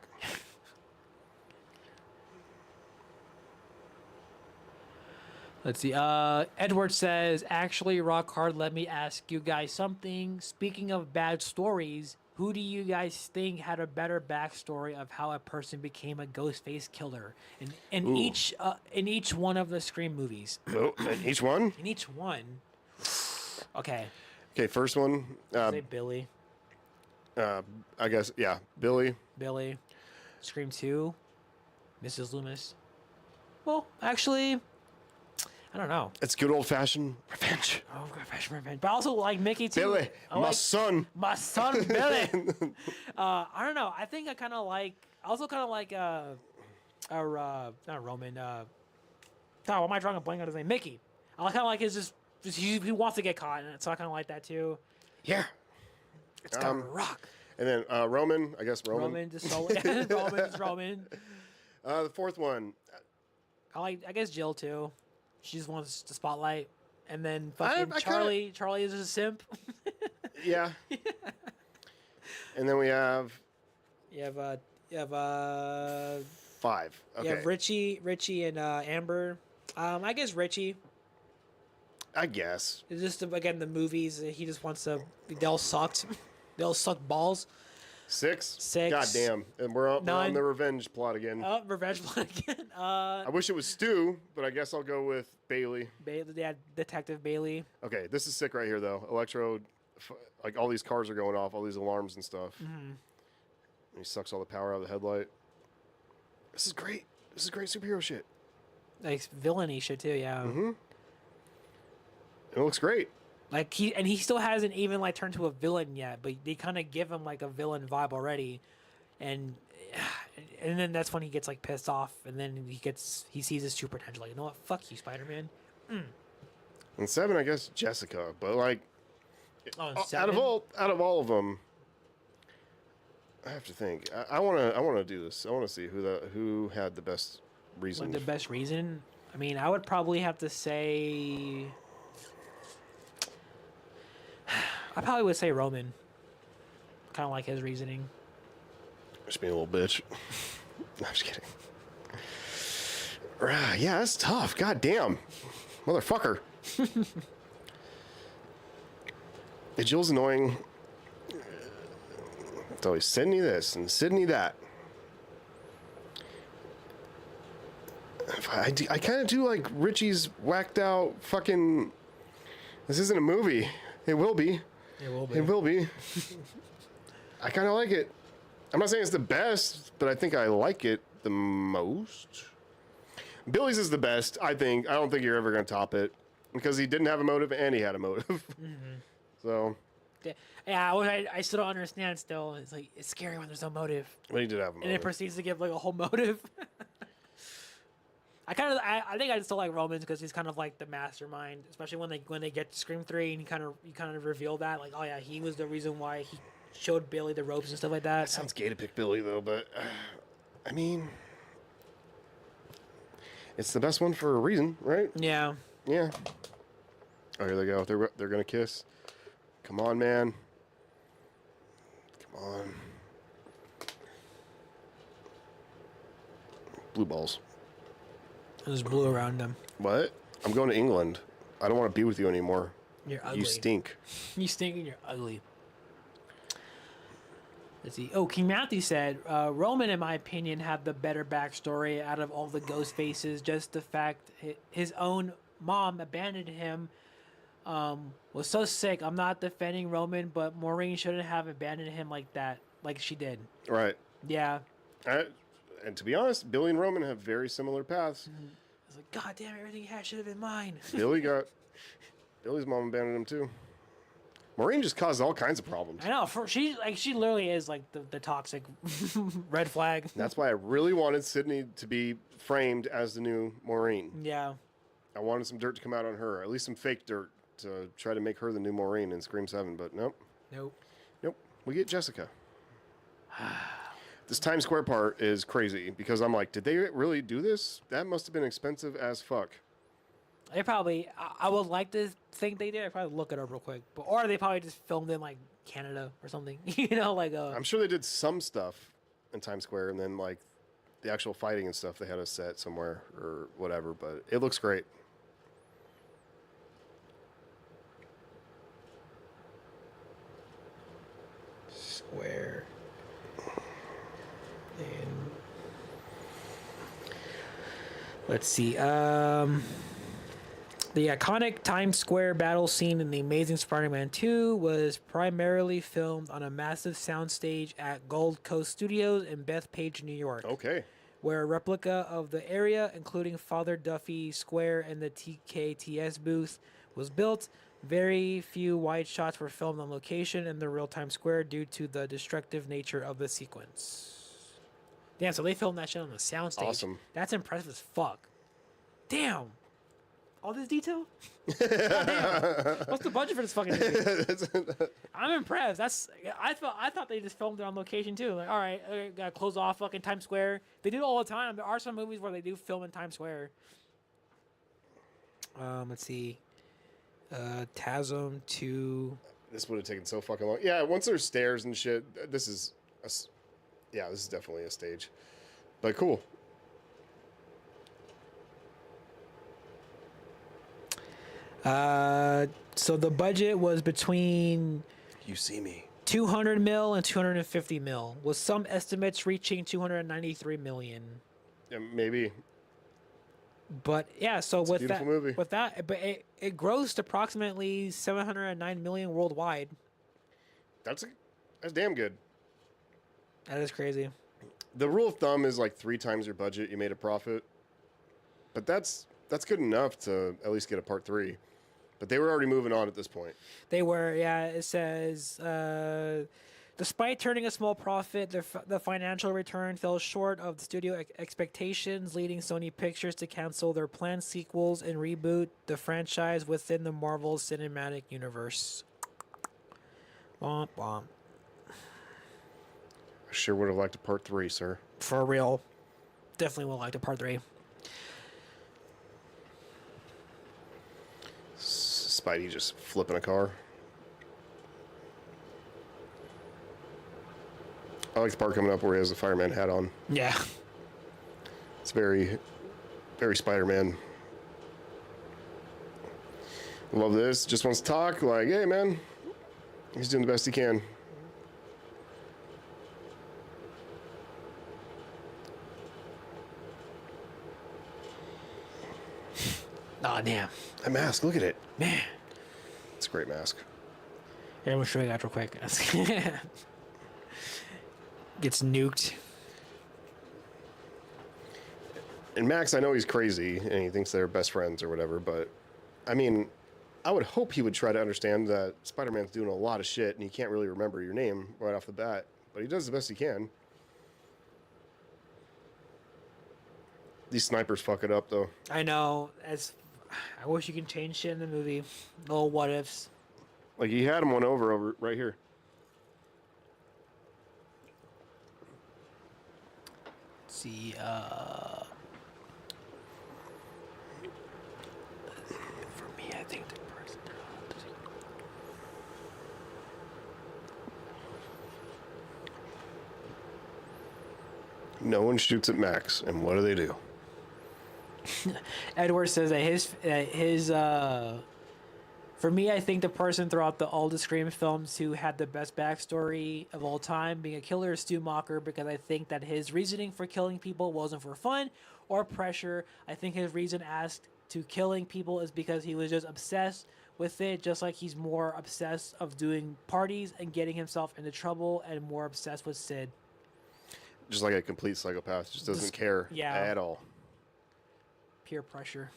Let's see. Edward says, actually, rock hard. Let me ask you guys something. Speaking of bad stories, who do you guys think had a better backstory of how a person became a Ghostface killer in each one of the Scream movies? Oh, and each one? In each one. Okay. Okay, first one. Say Billy. I guess, yeah, Billy. Billy. Scream 2. Mrs. Loomis. Well, actually, I don't know. It's good old-fashioned revenge. Oh, revenge. But I also like Mickey too. Billy, my son. My son, Billy. I don't know. I think I kind of like. I also kind of like not Roman. God, why am I drawing a blank on his name? Mickey. I kind of like his just he wants to get caught, and so I kind of like that too. Yeah. It's got rock. And then Roman, I guess Roman. Roman just Roman. The fourth one. I guess Jill too. She just wants the spotlight. And then fucking Charlie. Charlie is a simp. Yeah. And then we have. You have 5. Okay. You have Richie and Amber. I guess Richie. I guess. It's just again the movies. He just wants to. They all sucked. They all sucked balls. 6. God damn. And we're on the revenge plot again. Revenge plot again. I wish it was Stu, but I guess I'll go with Bailey. Yeah, Detective Bailey. Okay, this is sick right here, though. Electro, like all these cars are going off, all these alarms and stuff. Mm-hmm. He sucks all the power out of the headlight. This is great. This is great superhero shit. Like villainy shit too, yeah. Mm-hmm. It looks great. Like he still hasn't even like turned to a villain yet, but they kind of give him like a villain vibe already, and then that's when he gets like pissed off, and then he sees his true potential. Like, you know what? Fuck you, Spider-Man. And 7, I guess Jessica, but like out of all of them, I have to think. I want to do this. I want to see who had the best reason. Like the best reason. I mean, I would probably have to say. I probably would say Roman. Kind of like his reasoning. Just being a little bitch. No, I'm just kidding. Yeah, that's tough. God damn. Motherfucker. Jill's annoying. It's always Sydney this and Sydney that. I kind of do like Richie's whacked out fucking... This isn't a movie. It will be. It will be. I kind of like it. I'm not saying it's the best, but I think I like it the most. Billy's is the best, I think. I don't think you're ever going to top it because he didn't have a motive and he had a motive. Mm-hmm. So. Yeah, I still don't understand still. It's like, it's scary when there's no motive. But he did have a motive. And it proceeds to give like a whole motive. I think I still like Romans because he's kind of like the mastermind, especially when they get to Scream 3 and you kind of reveal that, like, oh yeah, he was the reason why he showed Billy the ropes and stuff like that. It sounds gay to pick Billy though, but I mean, it's the best one for a reason, right? Yeah. Yeah. Oh, here they go. They're gonna kiss. Come on, man. Come on. Blue balls. There's blue around them. What? I'm going to England. I don't want to be with you anymore. You're ugly. You stink. You stink and you're ugly. Let's see. Oh, King Matthew said, Roman, in my opinion, had the better backstory out of all the ghost faces. Just the fact his own mom abandoned him was so sick. I'm not defending Roman, but Maureen shouldn't have abandoned him like that, like she did. Right. Yeah. And to be honest, Billy and Roman have very similar paths. Mm-hmm. I was like, God damn, everything he had should have been mine. Billy's mom abandoned him too. Maureen just caused all kinds of problems. I know. She literally is like the toxic red flag. That's why I really wanted Sydney to be framed as the new Maureen. Yeah. I wanted some dirt to come out on her, at least some fake dirt to try to make her the new Maureen in Scream 7, but nope. Nope. We get Jessica. This Times Square part is crazy because I'm like, did they really do this? That must have been expensive as fuck. They probably, I would like to think they did. I'd probably look it up real quick. Or they probably just filmed in like Canada or something. You know, like I'm sure they did some stuff in Times Square, and then like the actual fighting and stuff they had a set somewhere or whatever. But it looks great. Square. And let's see. The iconic Times Square battle scene in The Amazing Spider-Man 2 was primarily filmed on a massive soundstage at Gold Coast Studios in Bethpage, New York. Okay. Where a replica of the area, including Father Duffy Square and the TKTS booth, was built. Very few wide shots were filmed on location in the real Times Square due to the destructive nature of the sequence. Damn, so they filmed that shit on the soundstage. Awesome. That's impressive as fuck. Damn. All this detail? Damn. What's the budget for this fucking movie? I'm impressed. I thought they just filmed it on location too. Like, all right, gotta close off fucking Times Square. They do it all the time. There are some movies where they do film in Times Square. Let's see. TASM 2. This would have taken so fucking long. Yeah, once there's stairs and shit, this is definitely a stage. But cool. So the budget was between You see me. 200 mil and 250 mil, with some estimates reaching 293 million. Yeah, maybe. But yeah, so It's a beautiful movie. but it grossed approximately 709 million worldwide. That's damn good. That is crazy. The rule of thumb is like 3 times your budget, you made a profit. But that's good enough to at least get a part 3. But they were already moving on at this point. They were, yeah. It says, despite turning a small profit, the financial return fell short of the studio expectations, leading Sony Pictures to cancel their planned sequels and reboot the franchise within the Marvel Cinematic Universe. Womp womp. I sure would have liked a part 3, sir. For real. Definitely would like a part 3. Spidey just flipping a car. I like the part coming up where he has a fireman hat on. Yeah. It's very, very Spider-Man. Love this. Just wants to talk. Like, hey, man. He's doing the best he can. Oh, damn. That mask, look at it. Man. It's a great mask. Here, I'm going to show you that real quick. Gets nuked. And Max, I know he's crazy and he thinks they're best friends or whatever, but I mean, I would hope he would try to understand that Spider-Man's doing a lot of shit and he can't really remember your name right off the bat, but he does the best he can. These snipers fuck it up, though. I know. I wish you could change shit in the movie. Little what ifs. Like, he had him one over right here. Let's see, for me, I think the person. No one shoots at Max, and what do? Edward says that for me, I think the person throughout all the Scream films who had the best backstory of all time being a killer is Stu Macher, because I think that his reasoning for killing people wasn't for fun or pressure. I think his reason as to killing people is because he was just obsessed with it, just like he's more obsessed of doing parties and getting himself into trouble and more obsessed with Sid. Just like a complete psychopath. Just doesn't care at all. Peer pressure.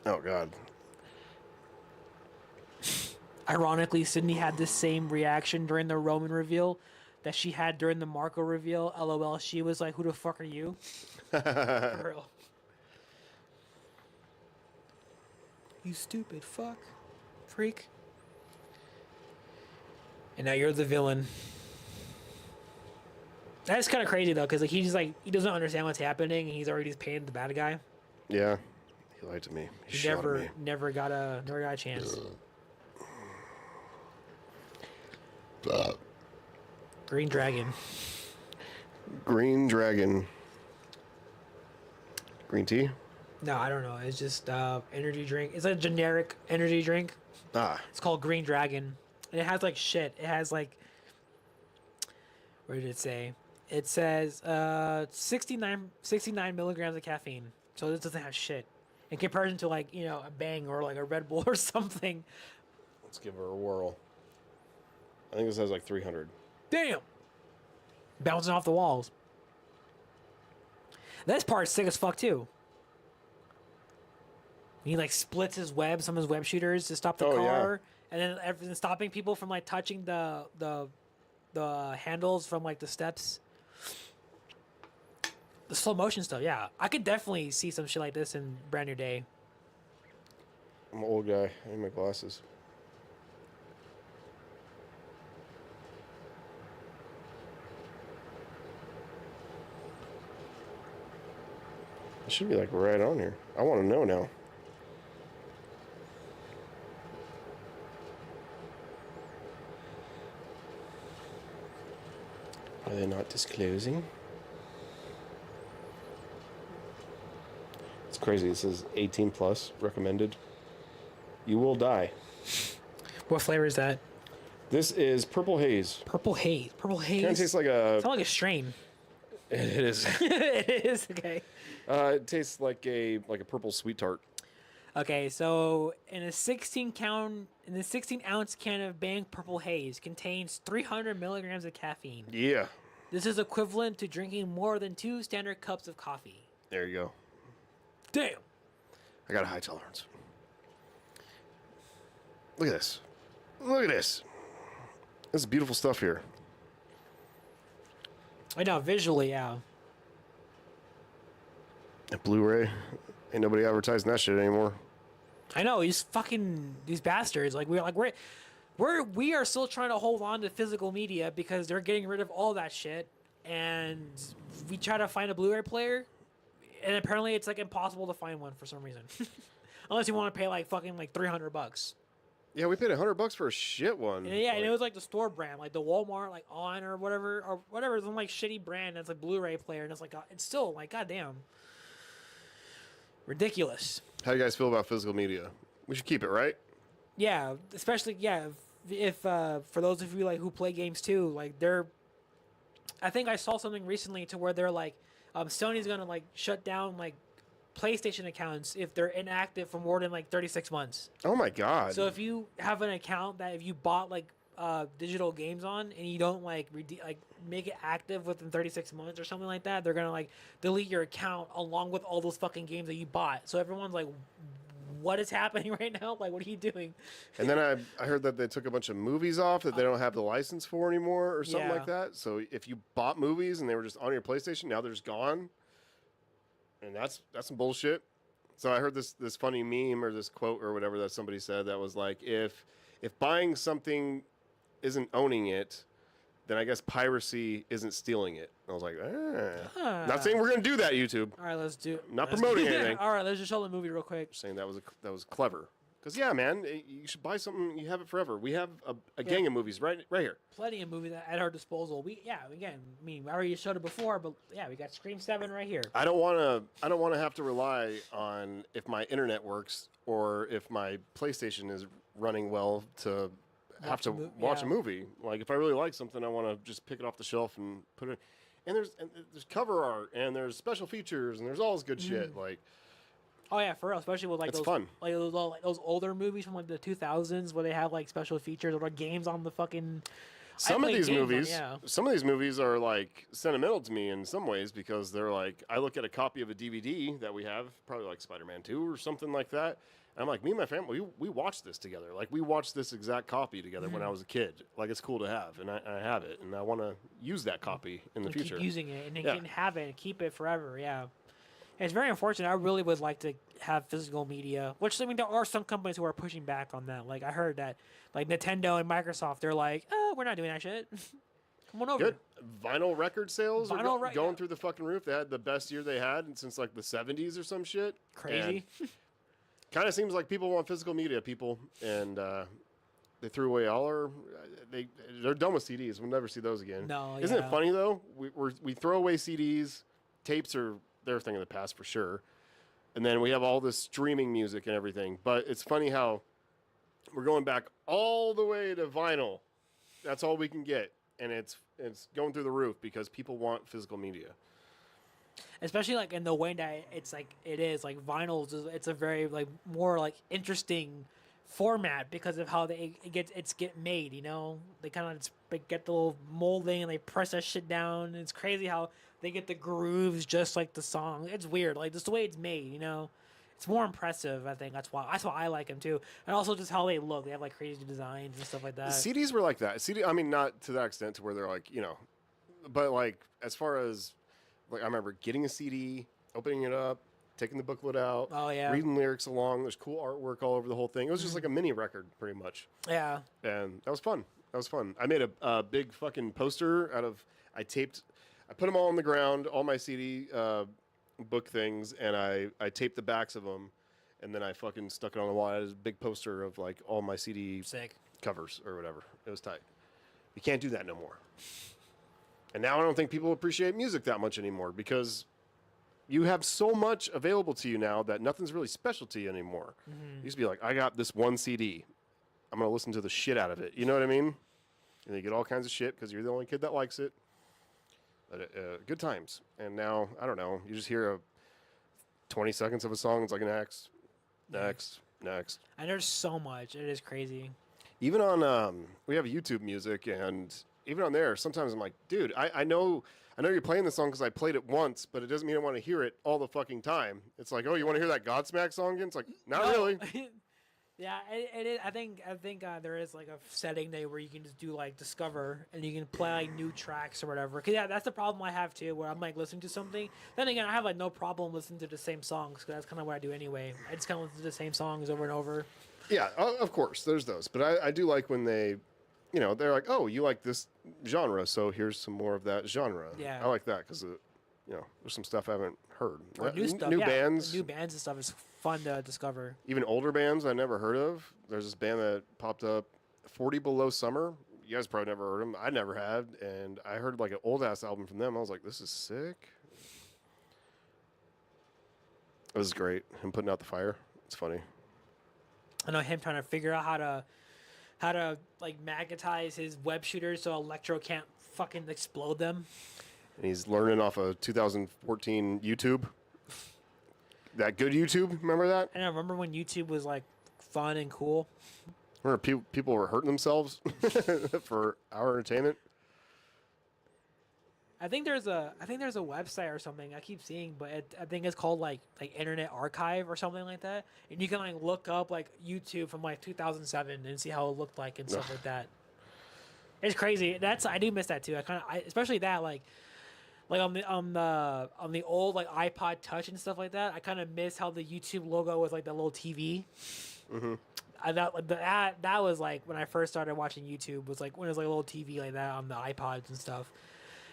Oh, God. Ironically, Sydney had the same reaction during the Roman reveal that she had during the Marco reveal. LOL, she was like, who the fuck are you? For real. You stupid fuck. Freak. And now you're the villain. That's kind of crazy, though, because like, he doesn't understand what's happening, and he's already just painted the bad guy. Yeah. He lied to me. He He shot at me. never got a chance. Green Dragon. Green Dragon. Green tea? No, I don't know. It's just energy drink. It's a generic energy drink. Ah. It's called Green Dragon, and it has like shit. It has like, where did it say? It says 69 milligrams of caffeine. So this doesn't have shit in comparison to like a Bang or like a Red Bull or something. Let's give her a whirl. I think this has like 300. Damn. Bouncing off the walls. This part's sick as fuck too. He like splits his web, some of his web shooters to stop the car, and then everything stopping people from like touching the handles from like the steps. The slow motion stuff, yeah. I could definitely see some shit like this in Brand New Day. I'm an old guy. I need my glasses. It should be like right on here. I want to know now. Are they not disclosing? It's crazy. It says 18 plus recommended. You will die. What flavor is that? This is Purple Haze. Purple Haze. Purple Haze. Kind of tastes like a... Sounds like a strain. It is. It is, okay. It tastes like a purple sweet tart. Okay, so in a 16 ounce can of Bang Purple Haze contains 300 milligrams of caffeine. Yeah. This is equivalent to drinking more than 2 standard cups of coffee. There you go. Damn. I got a high tolerance. Look at this. Look at this. This is beautiful stuff here. I know, visually, yeah. And Blu-ray. Ain't nobody advertising that shit anymore. I know, these bastards. Like we are still trying to hold on to physical media because they're getting rid of all that shit, and we try to find a Blu-ray player, and apparently it's like impossible to find one for some reason, unless you want to pay like fucking like $300. Yeah, we paid $100 for a shit one. And and it was like the store brand, like the Walmart, like On or whatever. It's some like shitty brand that's like Blu-ray player, and it's like it's still like goddamn ridiculous. How do you guys feel about physical media? We should keep it, right? Yeah, especially if for those of you like who play games too, like I think I saw something recently to where they're like, Sony's gonna like shut down like PlayStation accounts if they're inactive for more than like 36 months. Oh my god! So if you have an account that if you bought like digital games on and you don't like make it active within 36 months or something like that, they're gonna like delete your account along with all those fucking games that you bought. So everyone's like, what is happening right now? Like, what are you doing? And then I heard that they took a bunch of movies off that they don't have the license for anymore or something like that. So if you bought movies and they were just on your PlayStation, now they're just gone. And that's some bullshit. So I heard this funny meme or this quote or whatever that somebody said that was like, if buying something isn't owning it, then I guess piracy isn't stealing it. I was like, not saying we're gonna do that, YouTube. All right, let's do. Not promoting anything. All right, let's just show the movie real quick. Just saying that was clever. Because yeah, man, you should buy something. You have it forever. We have a gang of movies right here. Plenty of movies at our disposal. We already showed it before, but yeah, we got Scream 7 right here. I don't want to have to rely on if my internet works or if my PlayStation is running well to have to watch a movie. Like if I really like something, I want to just pick it off the shelf and put it. And there's cover art and there's special features and there's all this good shit. Like. Oh yeah, for real, especially with like it's those fun. Like those older movies from like the 2000s where they have like special features or like games on the fucking. Some of these movies are like sentimental to me in some ways because they're like I look at a copy of a DVD that we have, probably like Spider-Man 2 or something like that. And I'm like, me and my family, we watched this together. Like we watched this exact copy together when I was a kid. Like it's cool to have, and I have it, and I want to use that copy in the future. Keep using it, and you can have it and keep it forever. Yeah. It's very unfortunate. I really would like to have physical media, which I mean, there are some companies who are pushing back on that. Like I heard that, like Nintendo and Microsoft, they're like, "Oh, we're not doing that shit. Come on over." Good. Vinyl record sales are going through the fucking roof. They had the best year they had since like the 70s or some shit. Crazy. kind of seems like people want physical media, people, and they threw away all our. They're done with CDs. We'll never see those again. No, Isn't it funny though? We throw away CDs, tapes are they're a thing of the past for sure, and then we have all this streaming music and everything. But it's funny how we're going back all the way to vinyl. That's all we can get, and it's going through the roof because people want physical media. Especially like in the way that it's like it is like vinyls. It's a very like more like interesting format because of how it gets made. You know, they kind of they get the little molding and they press that shit down. It's crazy how they get the grooves just like the song. It's weird, like just the way it's made. You know, it's more impressive. I think that's why I like them too, and also just how they look. They have like crazy designs and stuff like that. CDs were like that. I mean, not to that extent to where they're like but like as far as like I remember getting a CD, opening it up, taking the booklet out, reading lyrics along. There's cool artwork all over the whole thing. It was just like a mini record, pretty much. Yeah. And that was fun. I made a big fucking poster out of. I put them all on the ground, all my CD book things, and I taped the backs of them, and then I fucking stuck it on the wall. I had a big poster of like all my CD covers or whatever. It was tight. You can't do that no more. And now I don't think people appreciate music that much anymore because you have so much available to you now that nothing's really special to you anymore. Mm-hmm. You used to be like, I got this one CD. I'm going to listen to the shit out of it. You know what I mean? And you get all kinds of shit because you're the only kid that likes it. But, good times. And now, I don't know, you just hear 20 seconds of a song. It's like next. And there's so much. It is crazy. Even on, we have YouTube music, and even on there, sometimes I'm like, dude, I know you're playing this song because I played it once, but it doesn't mean I want to hear it all the fucking time. It's like, oh, you want to hear that Godsmack song again? It's like, not really. Yeah, it is. I think there is like a setting there where you can just do like discover and you can play like new tracks or whatever. Cause yeah, that's the problem I have too, where I'm like listening to something. Then again, I have like no problem listening to the same songs because that's kind of what I do anyway. I just kind of listen to the same songs over and over. Yeah, of course, there's those, but I do like when they. They're like, oh, you like this genre, so here's some more of that genre. Yeah. I like that because, there's some stuff I haven't heard. Or new stuff. New bands. New bands and stuff is fun to discover. Even older bands I never heard of. There's this band that popped up, 40 Below Summer. You guys probably never heard them. I never had, and I heard like an old-ass album from them. I was like, this is sick. It was great. Him putting out the fire. It's funny. I know him trying to figure out how to like magnetize his web shooters so Electro can't fucking explode them. And he's learning off of 2014 YouTube. That good YouTube, remember that? And I remember when YouTube was like fun and cool. Remember people were hurting themselves for our entertainment. I think there's a website or something I keep seeing, but I think it's called like Internet Archive or something like that, and you can like look up like YouTube from like 2007 and see how it looked like and stuff like that. It's crazy. I do miss that too. Especially that like on the old like iPod Touch and stuff like that. I kind of miss how the YouTube logo was like that little TV. Mm-hmm. That was like when I first started watching YouTube, was like when it was like a little TV like that on the iPods and stuff.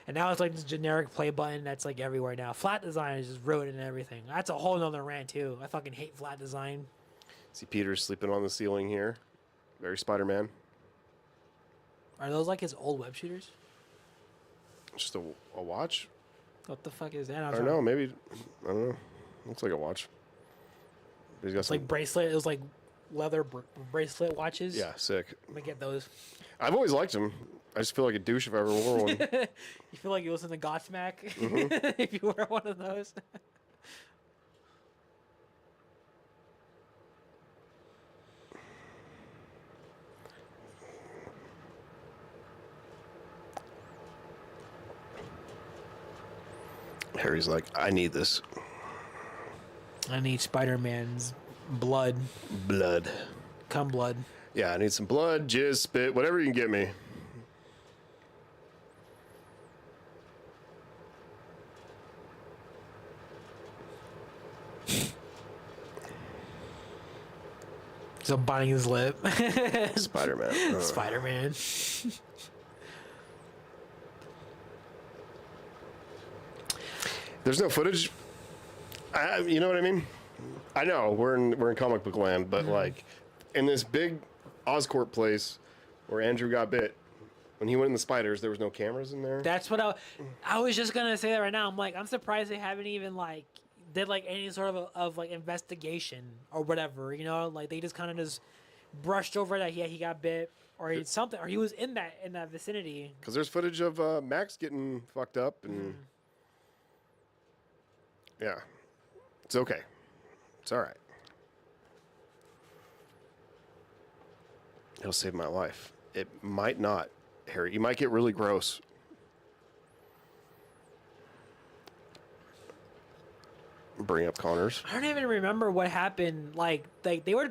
And now it's like this generic play button that's like everywhere now. Flat design is just ruining everything. That's a whole nother rant too. I fucking hate flat design. See Peter's sleeping on the ceiling here. Very Spider-Man. Are those like his old web shooters? Just a watch? What the fuck is that? I don't know. Maybe, I don't know. Looks like a watch. He's got like bracelet. It was like leather bracelet watches. Yeah, sick. I'm gonna get those. I've always liked them. I just feel like a douche if I ever wore one. You feel like you listen to Godsmack if you wear one of those. Harry's like, I need this. I need Spider-Man's blood. Blood. Cum blood. Yeah, I need some blood, jizz, spit, whatever you can get me. So biting his lip. Spider-Man. Spider-Man. There's no footage. You know what I mean? I know we're in comic book land, but like in this big Oscorp place where Andrew got bit, when he went in the spiders, there was no cameras in there. That's what I was just gonna say that right now. I'm like, I'm surprised they haven't even like did like any sort of like investigation or whatever. You know, like they just kind of just brushed over that he got bit or something, or he was in that vicinity. Because there's footage of Max getting fucked up, and yeah, it's okay. It's all right. It'll save my life. It might not, Harry. You might get really gross. Bring up Connors. I don't even remember what happened. Like they were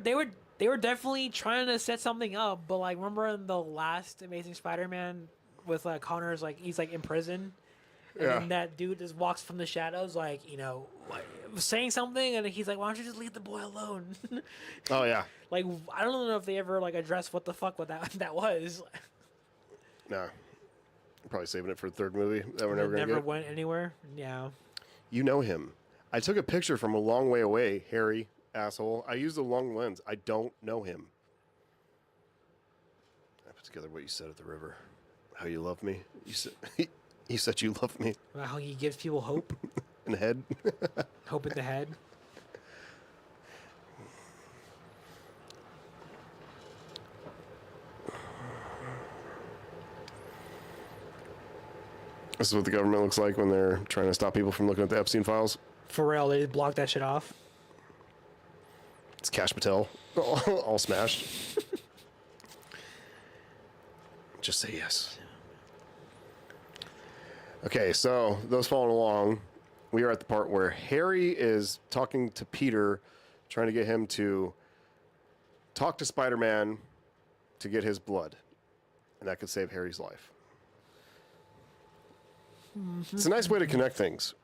definitely trying to set something up, but like remember in the last Amazing Spider-Man with Connors, like he's like in prison, and then that dude just walks from the shadows, like like, saying something, and he's like, "Why don't you just leave the boy alone?" Oh yeah. Like I don't know if they ever like addressed what the fuck what that was. Nah. Probably saving it for the third movie that we're never gonna Never get. went anywhere. Yeah. You know him. I took a picture from a long way away, Harry, asshole. I used a long lens. I don't know him. I put together what you said at the river. How you love me. You said you love me. About how he gives people hope. In the head. Hope in the head. This is what the government looks like when they're trying to stop people from looking at the Epstein files. For real, they just blocked that shit off. It's Cash Patel, all smashed. Just say yes. Okay, so those following along, we are at the part where Harry is talking to Peter, trying to get him to talk to Spider-Man to get his blood. And that could save Harry's life. It's a nice way to connect things.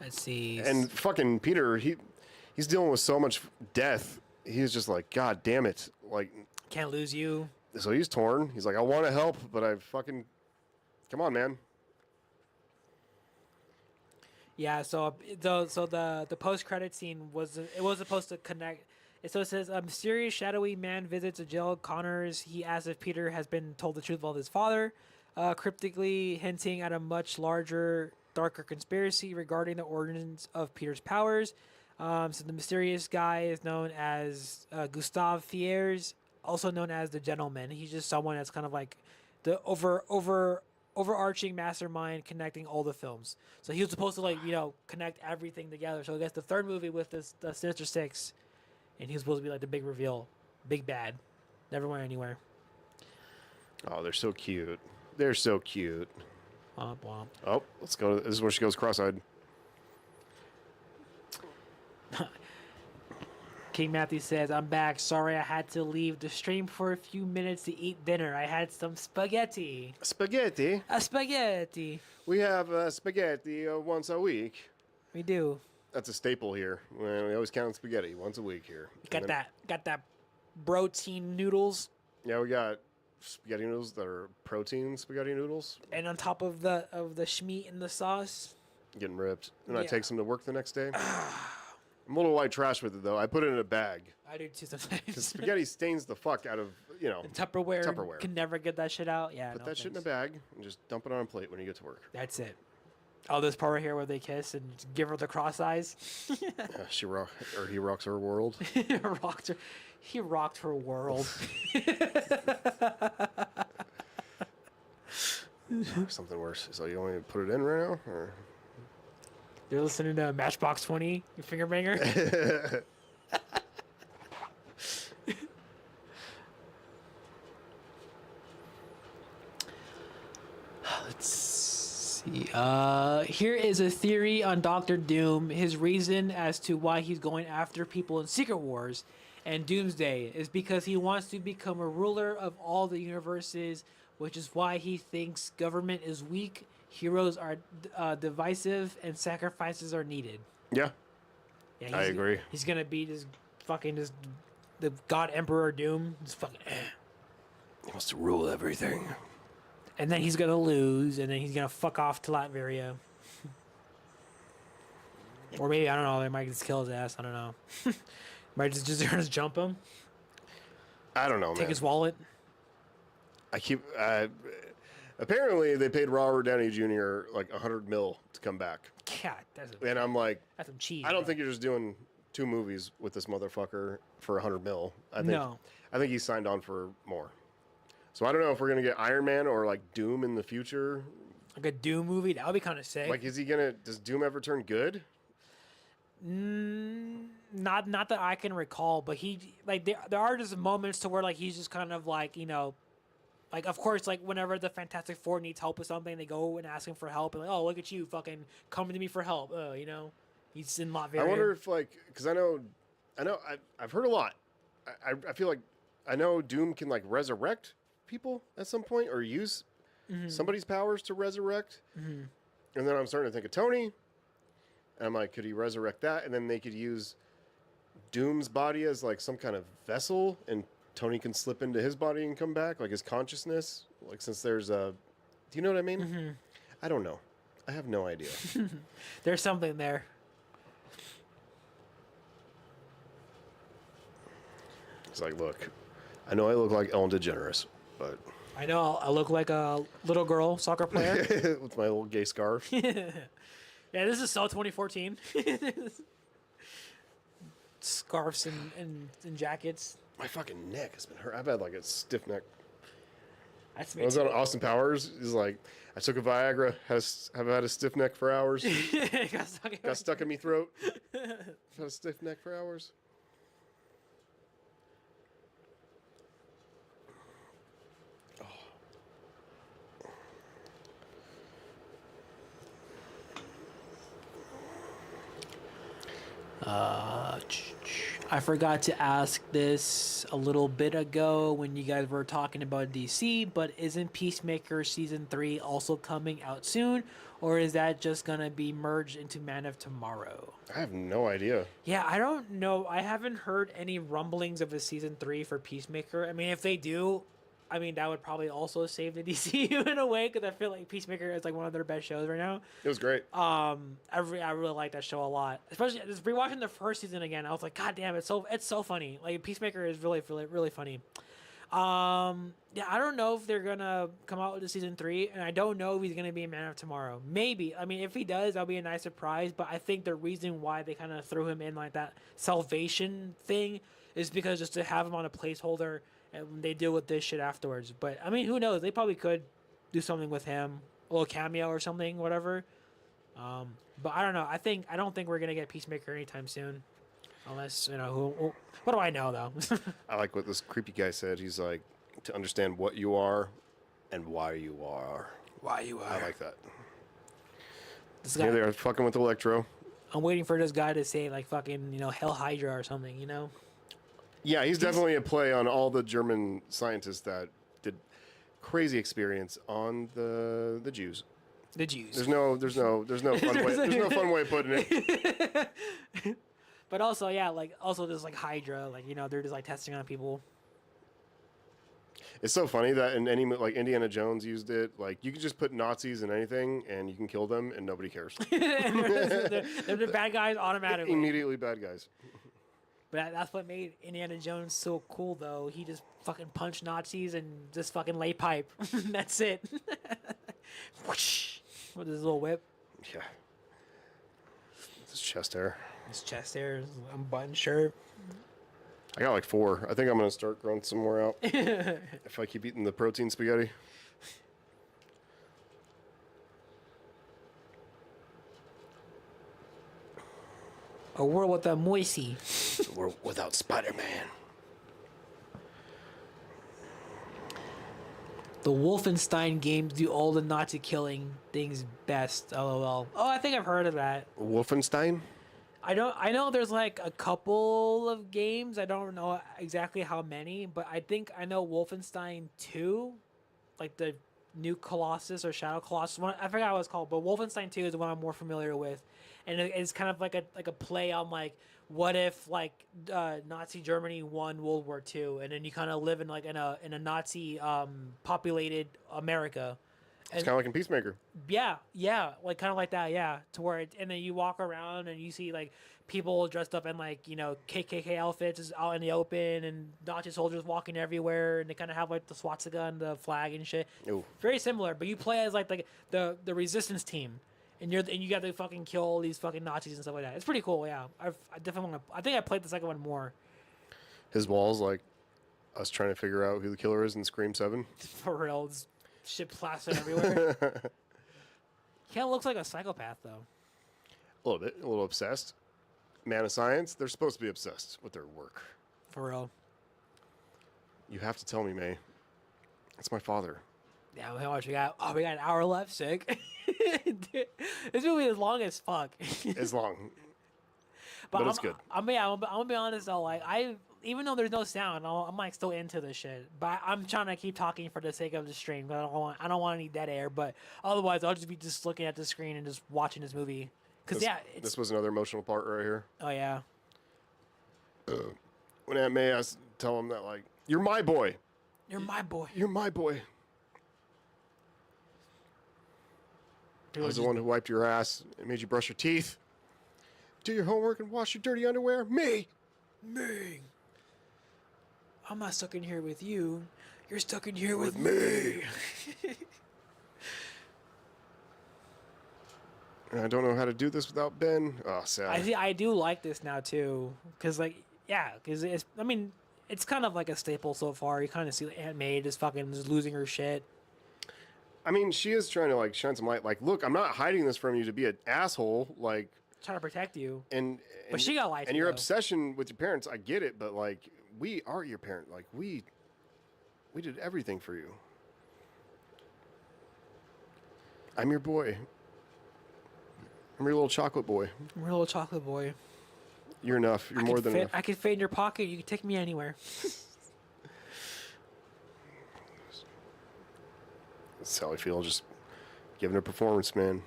Let's see. And fucking Peter, he's dealing with so much death. He's just like, God damn it. Like, can't lose you. So he's torn. He's like, I want to help, but I fucking... Come on, man. Yeah, so the post-credit scene was supposed to connect. So it says, a mysterious shadowy man visits a jail Connors. He asks if Peter has been told the truth about his father, cryptically hinting at a much larger, darker conspiracy regarding the origins of Peter's powers. So the mysterious guy is known as Gustave Fiers, also known as the Gentleman. He's just someone that's kind of like the overarching mastermind connecting all the films. So he was supposed to like connect everything together. So I guess the third movie with the Sinister Six, and he was supposed to be like the big reveal, big bad, never went anywhere. Oh, they're so cute. They're so cute. Womp womp. Oh, let's go. This is where she goes cross-eyed. King Matthew says, I'm back. Sorry I had to leave the stream for a few minutes to eat dinner. I had some spaghetti. Spaghetti? A spaghetti. We have spaghetti once a week. We do. That's a staple here. We always count spaghetti once a week here. Got that protein noodles. Yeah, we got spaghetti noodles that are protein spaghetti noodles. And on top of the schmeat and the sauce. Getting ripped. And I take some to work the next day. I'm a little white trash with it, though. I put it in a bag. I do, too, sometimes. Because spaghetti stains the fuck out of, And Tupperware. Can never get that shit out. Yeah, Put that shit in a bag and just dump it on a plate when you get to work. That's it. Oh, this part right here where they kiss and give her the cross eyes. He rocks her world. He rocked her world. Something worse. So you want me to put it in right now? Or? You're listening to Matchbox 20, your finger banger? Let's see. Here is a theory on Doctor Doom. His reason as to why he's going after people in Secret Wars and Doomsday is because he wants to become a ruler of all the universes, which is why he thinks government is weak, heroes are divisive, and sacrifices are needed. Yeah, I agree. He's going to be just the God Emperor Doom. Just fucking... He wants to rule everything. And then he's going to lose, and then he's going to fuck off to Latveria. Or maybe, I don't know, they might just kill his ass. I don't know. Might just jump him. I don't know, Take man. his wallet. Apparently, they paid Robert Downey Jr. like $100 million to come back. God, and I'm like, that's some cheese. I don't think you're just doing 2 movies with this motherfucker for $100 million. I think he signed on for more. So I don't know if we're gonna get Iron Man or like Doom in the future. Like a Doom movie, that would be kind of sick. Like, does Doom ever turn good? Not that I can recall, but there are just moments to where like he's just kind of like, you know, like of course like whenever the Fantastic Four needs help with something, they go and ask him for help, and like, oh, look at you, fucking coming to me for help. You know, he's in Latveria. I wonder if like, because I've heard a lot. I feel like I know Doom can like resurrect people at some point or use somebody's powers to resurrect. And then I'm starting to think of Tony. And I'm like, could he resurrect that? And then they could use Doom's body as like some kind of vessel, and Tony can slip into his body and come back, like his consciousness. Like, since there's a, do you know what I mean? I don't know. I have no idea. There's something there. It's like, look, I know I look like Ellen DeGeneres, but I know I look like a little girl soccer player with my little gay scarf. Yeah, this is so 2014. Scarves and jackets. My fucking neck has been hurt. I've had like a stiff neck. That's I was on Austin Powers. He's like, I took a Viagra, have had a stiff neck for hours. Got stuck in my throat. Had a stiff neck for hours. I forgot to ask this a little bit ago when you guys were talking about DC, but isn't Peacemaker Season 3 also coming out soon? Or is that just going to be merged into Man of Tomorrow? I have no idea. Yeah, I don't know. I haven't heard any rumblings of a Season 3 for Peacemaker. I mean, if they do, I mean, that would probably also save the DCU in a way, because I feel like Peacemaker is like one of their best shows right now. It was great. I really like that show a lot. Especially just rewatching the first season again, I was like, God damn, it's so funny. Like, Peacemaker is really funny. Yeah, I don't know if they're gonna come out with a season 3, and I don't know if he's gonna be a Man of Tomorrow. Maybe. I mean, if he does, that'll be a nice surprise. But I think the reason why they kind of threw him in like that salvation thing is because just to have him on a placeholder, and they deal with this shit afterwards. But I mean, who knows? They probably could do something with him, a little cameo or something, whatever. But I don't know. I don't think we're gonna get Peacemaker anytime soon, unless who. What do I know though? I like what this creepy guy said. He's like, to understand what you are and why you are. Why you are? I like that. This guy, Here they are fucking with Electro. I'm waiting for this guy to say like fucking Hell Hydra or something. Yeah, he's definitely a play on all the German scientists that did crazy experience on the Jews. The Jews. There's no fun way. There's no fun way of putting it. But also, yeah, also there's like Hydra, they're just like testing on people. It's so funny that in any like Indiana Jones used it. Like, you can just put Nazis in anything and you can kill them and nobody cares. they're the bad guys automatically. Immediately bad guys. But that's what made Indiana Jones so cool, though. He just fucking punched Nazis and just fucking lay pipe. That's it. Whoosh, with his little whip. Yeah. His chest hair. His chest hair, his unbuttoned shirt. I got like 4. I think I'm going to start growing some more out. If I keep eating the protein spaghetti. A world without Moisey. A world without Spider-Man. The Wolfenstein games do all the Nazi killing things best. LOL. Oh, I think I've heard of that. Wolfenstein? I know there's like a couple of games. I don't know exactly how many, but I think I know Wolfenstein 2, like the new Colossus or Shadow Colossus one. I forgot what it's called, but Wolfenstein 2 is the one I'm more familiar with. And it's kind of like a play on like, what if like Nazi Germany won World War II, and then you kind of live in a Nazi populated America, It's kind of like in Peacemaker. Yeah, like kind of like that, yeah. To where, and then you walk around and you see like people dressed up in like KKK outfits is out in the open, and Nazi soldiers walking everywhere, and they kind of have like the swastika and the flag and shit. Ooh. Very similar, but you play as like the resistance team, and you got to fucking kill all these fucking Nazis and stuff like that. It's pretty cool, yeah. I definitely want to. I think I played the second one more. His walls like us trying to figure out who the killer is in Scream 7. For real, it's shit plastered everywhere. Kind of looks like a psychopath though. A little bit, a little obsessed. Man of science, they're supposed to be obsessed with their work. For real. You have to tell me, May. That's my father. Yeah, how much we got? Oh, we got an hour left, sick. Dude, this movie is long as fuck. It's long. But it's good. I'm gonna be honest though, like even though there's no sound, I'm like still into this shit. But I'm trying to keep talking for the sake of the stream. I don't want any dead air. But otherwise, I'll just be looking at the screen and just watching this movie. Cause this was another emotional part right here. Oh yeah. When Aunt May, I tell him that like, you're my boy. You're my boy. You're my boy. I was the one who wiped your ass and made you brush your teeth, do your homework, and wash your dirty underwear. Me. I'm not stuck in here with you. You're stuck in here with me. I don't know how to do this without Ben. Oh, sad. I do like this now too, because like because it's kind of like a staple so far. You kind of see Aunt May just fucking losing her shit. I mean, she is trying to like shine some light. Like, look, I'm not hiding this from you to be an asshole. Like, trying to protect you. But she got life. And your obsession with your parents, I get it. But like, we are your parent. Like, we did everything for you. I'm your boy. I'm your little chocolate boy. I'm your little chocolate boy. You're enough. You're more than enough. I can fit in your pocket. You can take me anywhere. Sally Field just giving a performance, man.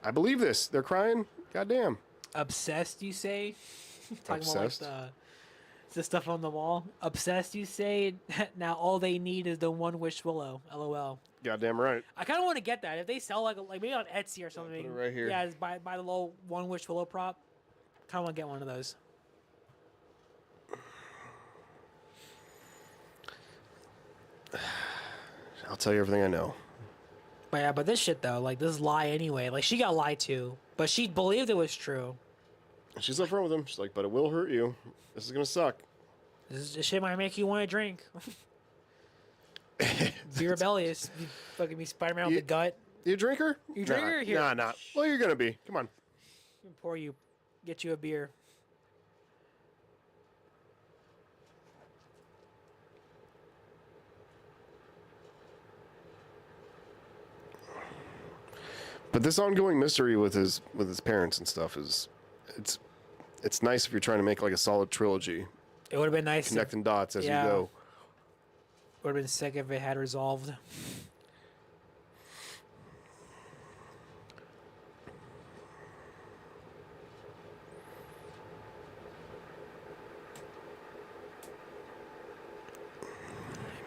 I believe this. They're crying. Goddamn. Obsessed, you say? Talking Obsessed? about like the stuff on the wall. Obsessed, you say? Now all they need is the one wish willow. LOL. Goddamn right. I kind of want to get that. If they sell like maybe on Etsy or something. Put it right here. Yeah, just buy the little one wish willow prop. Kind of want to get one of those. I'll tell you everything I know. But yeah, but this shit though, like this lie anyway. Like she got lied to, but she believed it was true. She's upfront with him. She's like, but it will hurt you. This is gonna suck. This shit might make you want to drink. Be rebellious. You fucking be Spider-Man with the gut. You a drinker? You a drinker? Here. Nah, nah. Well, you're gonna be. Come on. Get you a beer. But this ongoing mystery with his parents and stuff it's nice if you're trying to make like a solid trilogy. It would have been nice. Connecting dots as you go. Would have been sick if it had resolved.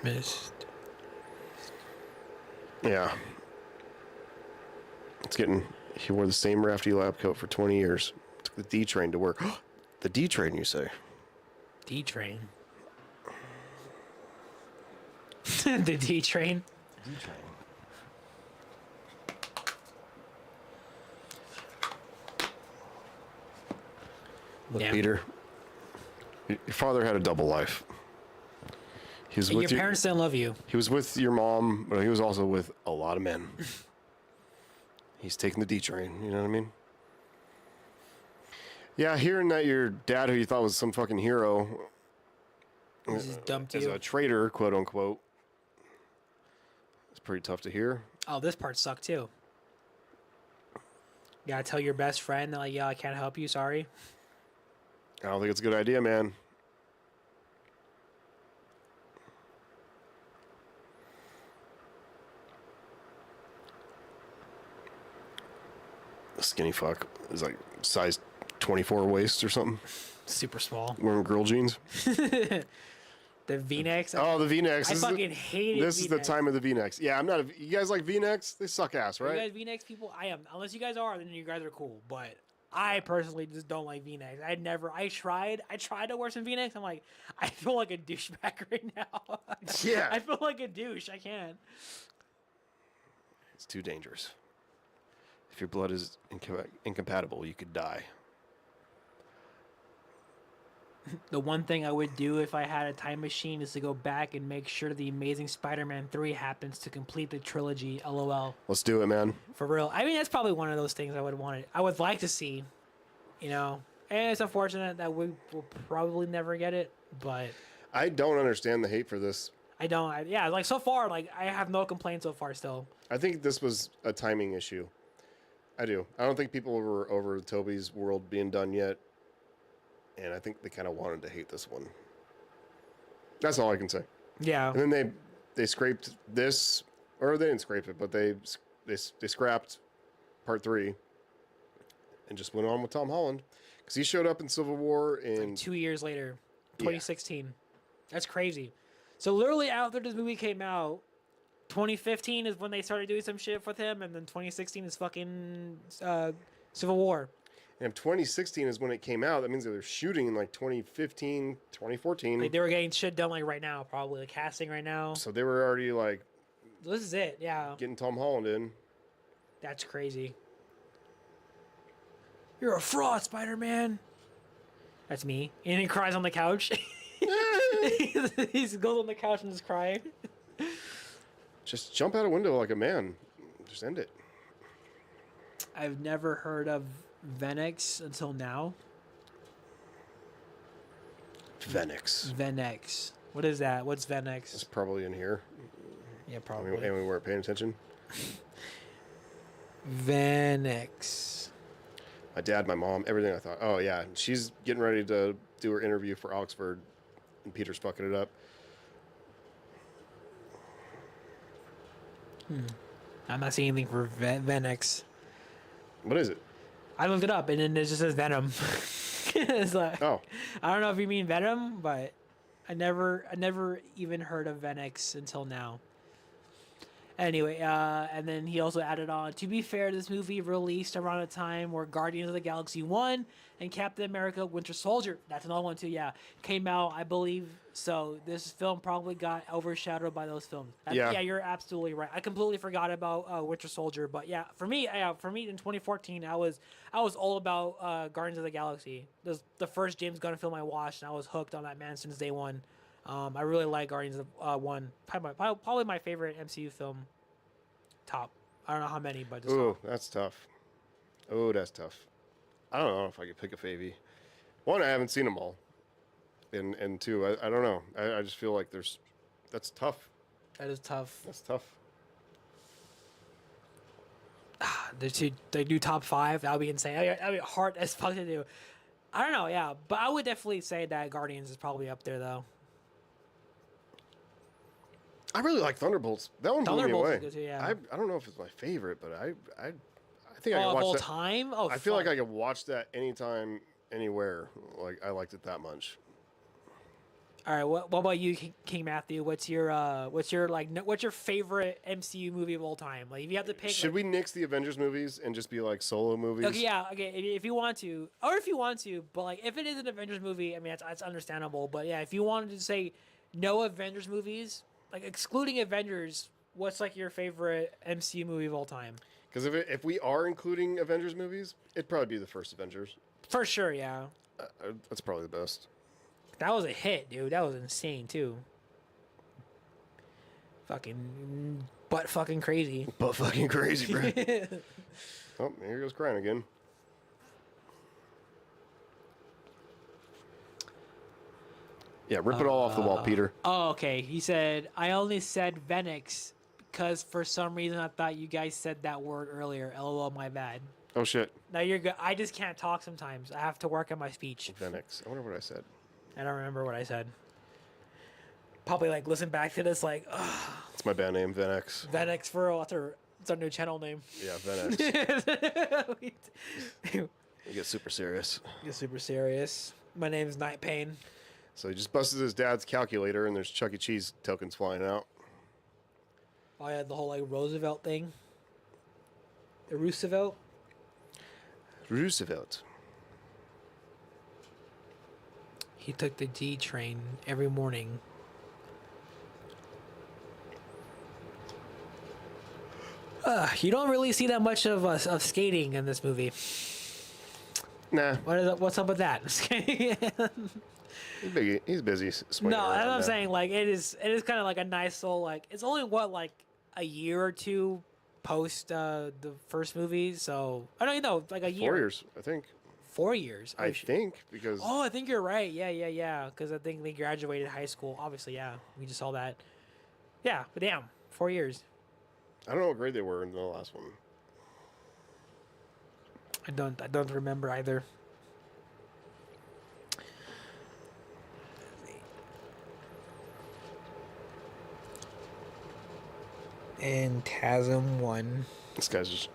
Missed. Yeah. It's getting. He wore the same rafty lab coat for 20 years. Took the D train to work. The D train, you say? D train. The D train. D train. Look, Yeah. Peter. Your father had a double life. He was with Your parents didn't love you. He was with your mom, but he was also with a lot of men. He's taking the D train, you know what I mean? Yeah, hearing that your dad, who you thought was some fucking hero, Just dumped is you. a traitor, quote unquote, it's pretty tough to hear. Oh, this part sucked too. You gotta tell your best friend that, like, yeah, I can't help you, sorry. I don't think it's a good idea, man. Skinny fuck is like size 24 waist or something. Super small. Wearing girl jeans. The V-necks. Oh, the V-necks. I fucking hated This is the time of the V-necks. Yeah, I'm not a... You guys like V-necks? They suck ass, right? You guys V-necks people? I am. Unless you guys are, then you guys are cool. But I personally just don't like V-necks. I tried to wear some V-necks. I'm like, I feel like a douchebag right now. Yeah. I feel like a douche. I can't. It's too dangerous. If your blood is incompatible, you could die. The one thing I would do if I had a time machine is to go back and make sure the Amazing Spider-Man 3 happens to complete the trilogy. LOL. Let's do it, man. For real. I mean, that's probably one of those things I would like to see, And it's unfortunate that we will probably never get it, but I don't understand the hate for this. I don't. Like so far, like I have no complaints so far still. I think this was a timing issue. I do. I don't think people were over Tobey's world being done yet. And I think they kind of wanted to hate this one. That's all I can say. Yeah. And then they scraped this, or they didn't scrape it, but they scrapped part 3 and just went on with Tom Holland because he showed up in Civil War in like 2 years later, 2016. Yeah. That's crazy. So literally after this movie came out, 2015 is when they started doing some shit with him, and then 2016 is fucking Civil War. And if 2016 is when it came out, that means they were shooting in like 2015, 2014. Like they were getting shit done like right now, probably like casting right now. So they were already like, this is it, yeah. Getting Tom Holland in. That's crazy. You're a fraud, Spider-Man. That's me. And he cries on the couch. He goes on the couch and is crying. Just jump out a window like a man. Just end it. I've never heard of Venex until now. Venex. What is that? What's Venex? It's probably in here. Yeah, probably. And we weren't paying attention. Venex. My dad, my mom, everything. I thought, oh yeah, she's getting ready to do her interview for Oxford, and Peter's fucking it up. I'm not seeing anything for Venex. What is it? I looked it up, and then it just says Venom. It's like, oh, I don't know if you mean Venom, but I never even heard of Venex until now. Anyway, and then he also added on, to be fair, this movie released around a time where Guardians of the Galaxy 1 and Captain America Winter Soldier, that's another one too, yeah, came out, I believe. So this film probably got overshadowed by those films. Yeah, you're absolutely right. I completely forgot about Winter Soldier, but yeah, for me in 2014, I was all about Guardians of the Galaxy. This was the first James Gunn film I watched, and I was hooked on that man since day one. I really like Guardians of 1. Probably my favorite MCU film. Top. I don't know how many, but just ooh, that's tough. Oh, that's tough. I don't know if I could pick a favy. 1, I haven't seen them all. And 2, I don't know. I just feel like that's tough. That is tough. That's tough. They do top 5. That would be insane. That'd be hard as fuck to do. I don't know, yeah. But I would definitely say that Guardians is probably up there, though. I really like Thunderbolts. That one blew me away. Is good too, yeah. I don't know if it's my favorite, but I think I can watch of all that. Time? Oh, I feel like I could watch that anytime, anywhere. Like I liked it that much. All right, what about you, King Matthew? What's your favorite MCU movie of all time? Like, if you have to pick, should we nix the Avengers movies and just be like solo movies? Okay, yeah, okay. If you want to, but like, if it is an Avengers movie, I mean, that's understandable. But yeah, if you wanted to say no Avengers movies, like excluding Avengers, what's like your favorite MCU movie of all time? Because if we are including Avengers movies, it'd probably be the first Avengers. For sure, yeah. That's probably the best. That was a hit, dude. That was insane too. Fucking butt fucking crazy. Butt fucking crazy, bro. Oh, here goes crying again. Yeah, rip it all off the wall, Peter. Oh, okay. He said, I only said Venex because for some reason I thought you guys said that word earlier. LOL, my bad. Oh, shit. No, you're good. I just can't talk sometimes. I have to work on my speech. Venex. I wonder what I said. I don't remember what I said. Probably like listen back to this like, ugh. It's my band name, Venex. Venex for real. It's our new channel name. Yeah, Venex. You get super serious. Get super serious. My name's Night Pain. So he just busted his dad's calculator, and there's Chuck E. Cheese tokens flying out. Oh yeah, the whole like Roosevelt thing. The Roosevelt. Roosevelt. He took the G train every morning. You don't really see that much of skating in this movie. Nah. What's up with that? He's busy swinging No, that's around what I'm now. saying. Like it is kind of like a nice little like. It's only like a year or two post the first movie, so I don't know, like a year. 4 years, I think. 4 years. I think because. Oh, I think you're right. Yeah. Because I think they graduated high school. Obviously, yeah. We just saw that. Yeah, but damn, 4 years. I don't know what grade they were in the last one. I don't remember either. And Tasm won. This guy's just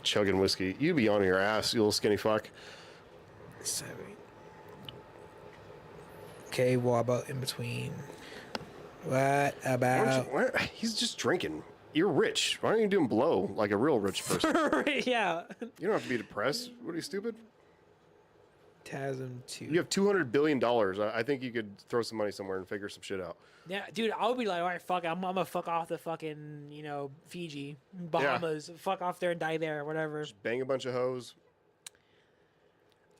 chugging whiskey. You be on your ass, you little skinny fuck. Sorry. Okay, what about in between? What about? He's just drinking. You're rich. Why don't you do him blow like a real rich person? Yeah. You don't have to be depressed. What are you, stupid? Tasm 2. You have $200 billion. I think you could throw some money somewhere and figure some shit out. Yeah, dude, I would be like, all right, fuck it. I'm gonna fuck off the fucking, Fiji, Bahamas. Yeah. Fuck off there and die there, whatever. Just bang a bunch of hoes.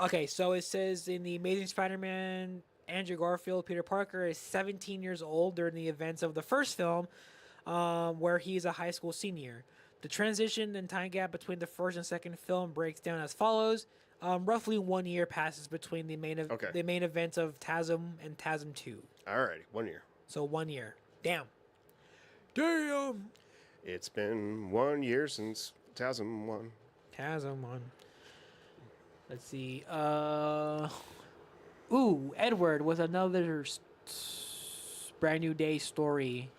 Okay, so it says in the Amazing Spider-Man, Andrew Garfield, Peter Parker, is 17 years old during the events of the first film, where he's a high school senior. The transition and time gap between the first and second film breaks down as follows. Roughly 1 year passes between the main events of TASM and TASM 2. Alrighty, 1 year. So 1 year. Damn. It's been 1 year since TASM 1. TASM 1. Let's see. Edward with another brand new day story.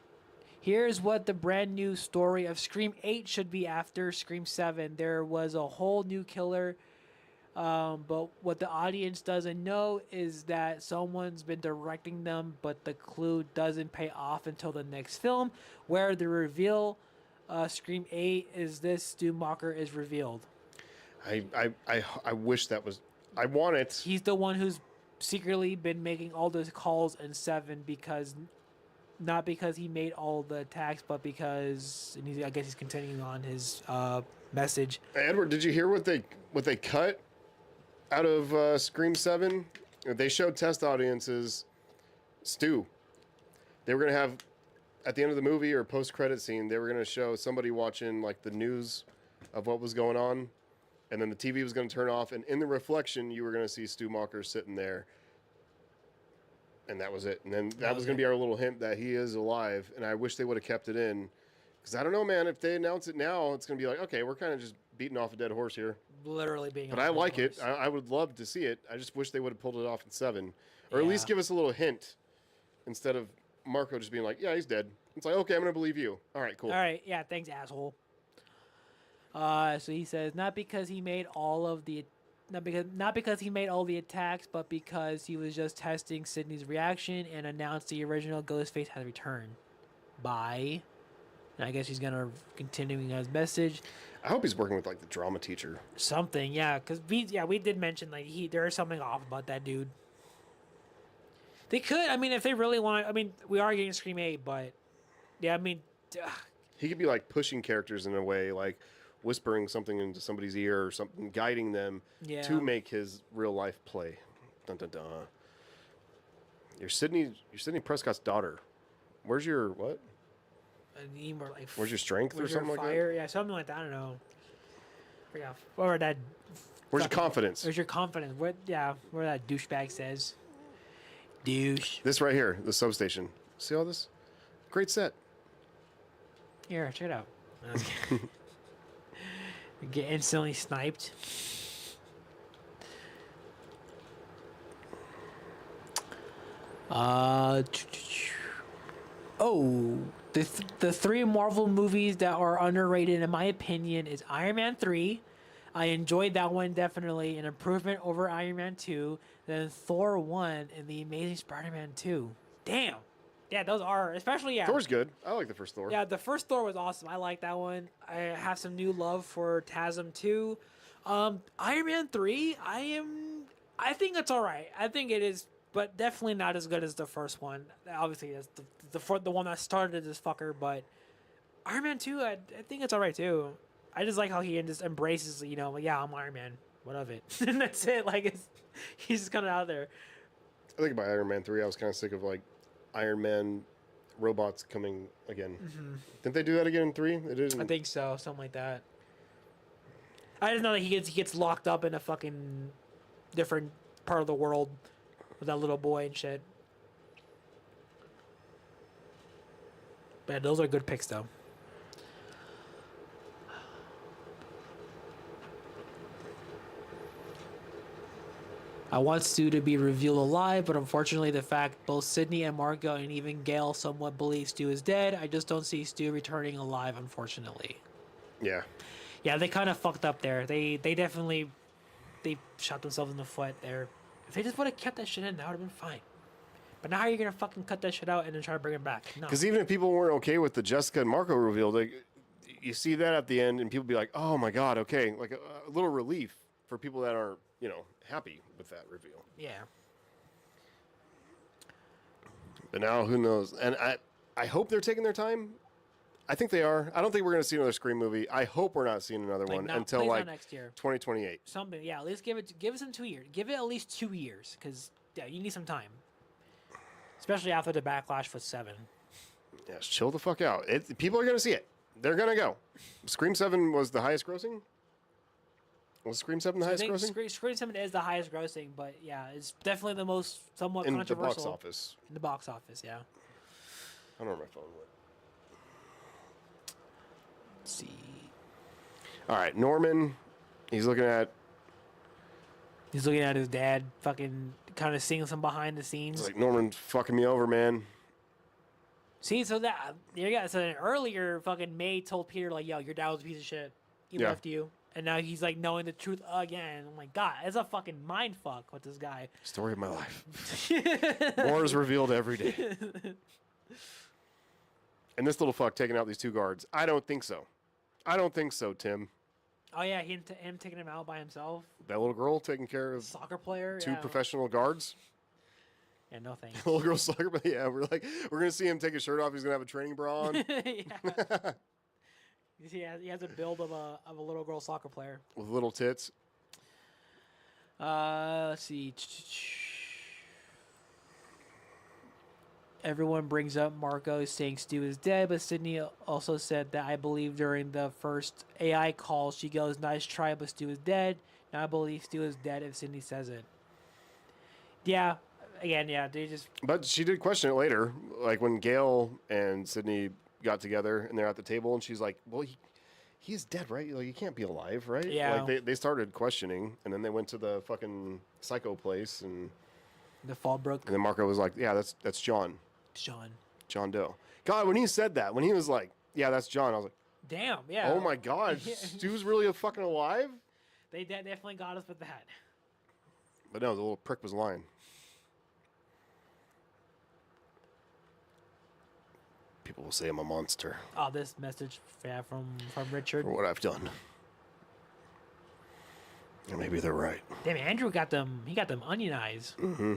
Here's what the brand new story of Scream 8 should be after Scream 7. There was a whole new killer. But what the audience doesn't know is that someone's been directing them, but the clue doesn't pay off until the next film, where the reveal, Scream 8, is this Stu Macher is revealed. I wish that was. I want it. He's the one who's secretly been making all those calls in 7 because, not because he made all the attacks, but because I guess he's continuing on his message. Edward, did you hear what they cut out of Scream 7? They showed test audiences Stu. They were going to have, at the end of the movie or post-credit scene, they were going to show somebody watching like the news of what was going on, and then the TV was going to turn off, and in the reflection, you were going to see Stu Macher sitting there, and that was it. And then that was going to be our little hint that he is alive, and I wish they would have kept it in, because I don't know, man, if they announce it now, it's going to be like, okay, we're kind of just beating off a dead horse here. Literally being. But I like it. I would love to see it. I just wish they would have pulled it off in 7, or at least give us a little hint instead of Marco just being like, "Yeah, he's dead." It's like, okay, I'm gonna believe you. All right, cool. All right, yeah, thanks, asshole. So he says not because he made all the attacks, but because he was just testing Sydney's reaction and announced the original Ghostface has returned. Bye. And I guess he's gonna continuing his message. I hope he's working with like the drama teacher. Something, yeah, because we did mention like there is something off about that dude. They could, I mean, if they really want. I mean, we are getting Scream 8, but yeah, I mean, he could be like pushing characters in a way, like whispering something into somebody's ear or something, guiding them to make his real life play. Dun dun dun. You're Sydney Prescott's daughter. Where's your what? Like, where's your strength or something like that? Yeah, something like that. I don't know. Or that. Where's your confidence? Where's your confidence? Where that douchebag says. Douche. This right here, the substation. See all this? Great set. Here, check it out. Get instantly sniped. The three Marvel movies that are underrated, in my opinion, is Iron Man 3, I enjoyed that one, definitely an improvement over Iron Man 2. Then Thor 1 and the Amazing Spider-Man 2. Damn. Yeah, those are, especially, yeah. Thor's good. I like the first Thor. Yeah, the first Thor was awesome. I like that one. I have some new love for TASM 2. Iron Man 3, I think it's all right. I think it is, but definitely not as good as the first one. Obviously, that's the one that started this fucker, but Iron Man 2, I think it's all right too. I just like how he just embraces, like, yeah, I'm Iron Man. What of it? And that's it. Like, he's just kind of out there. I think about Iron Man 3, I was kind of sick of, like, Iron Man robots coming again. Mm-hmm. Didn't they do that again in 3? It didn't. I think so. Something like that. I just know that he gets locked up in a fucking different part of the world with that little boy and shit. Man, those are good picks, though. I want Stu to be revealed alive, but unfortunately the fact both Sydney and Marco and even Gale somewhat believe Stu is dead, I just don't see Stu returning alive, unfortunately. Yeah. Yeah, they kind of fucked up there. They definitely shot themselves in the foot there. If they just would have kept that shit in, that would have been fine. But now how are you going to fucking cut that shit out and then try to bring it back? No. Because even if people weren't okay with the Jessica and Marco reveal, you see that at the end and people be like, oh my God, okay. Like a little relief for people that aren't, happy with that reveal. Yeah. But now, who knows? And I hope they're taking their time. I think they are. I don't think we're going to see another Scream movie. I hope we're not seeing another one until like next year. 2028. Something, yeah. At least give us some 2 years. Give it at least 2 years, because you need some time, especially after the backlash for 7. Yeah, chill the fuck out. People are going to see it. They're going to go. Scream 7 was the highest grossing. Was Scream 7 the highest grossing? Scream 7 is the highest grossing, but yeah, it's definitely the most somewhat in controversial. the box office. In the box office, yeah. I don't know where my phone went. Let's see. All right, Norman. He's looking at his dad, fucking kind of seeing some behind the scenes. It's like, Norman's fucking me over, man. See, so that there you go. So an earlier fucking May told Peter like, "Yo, your dad was a piece of shit. He left you." And now he's like knowing the truth again. I'm like, God, it's a fucking mind fuck with this guy. Story of my life. More is revealed every day. And this little fuck taking out these 2 guards. I don't think so. Tim. Oh yeah, him taking him out by himself. That little girl taking care of soccer player. 2 professional guards. Yeah, no thanks. Little girl soccer player. Yeah, we're gonna see him take his shirt off. He's gonna have a training bra on. Yeah. He has a build of a little girl soccer player with little tits. Let's see. Everyone brings up Marco saying Stu is dead, but Sydney also said that I believe during the first AI call, she goes, "Nice try, but Stu is dead." Now I believe Stu is dead if Sydney says it. Yeah. Again, yeah, they just. But she did question it later, like when Gale and Sydney got together and they're at the table, and she's like, "Well, he's dead, right? Like, he can't be alive, right?" Yeah. Like they started questioning, and then they went to the fucking psycho place and the Fallbrook. And then Marco was like, "Yeah, that's John. John Doe." God, when he said that, when he was like, "Yeah, that's John," I was like, "Damn, yeah." Oh my God, Stu's really fucking alive. They definitely got us with that. But no, the little prick was lying. People will say I'm a monster. Oh, this message from Richard. For what I've done. And maybe they're right. Damn, Andrew got them. He got them onion eyes. Mm-hmm.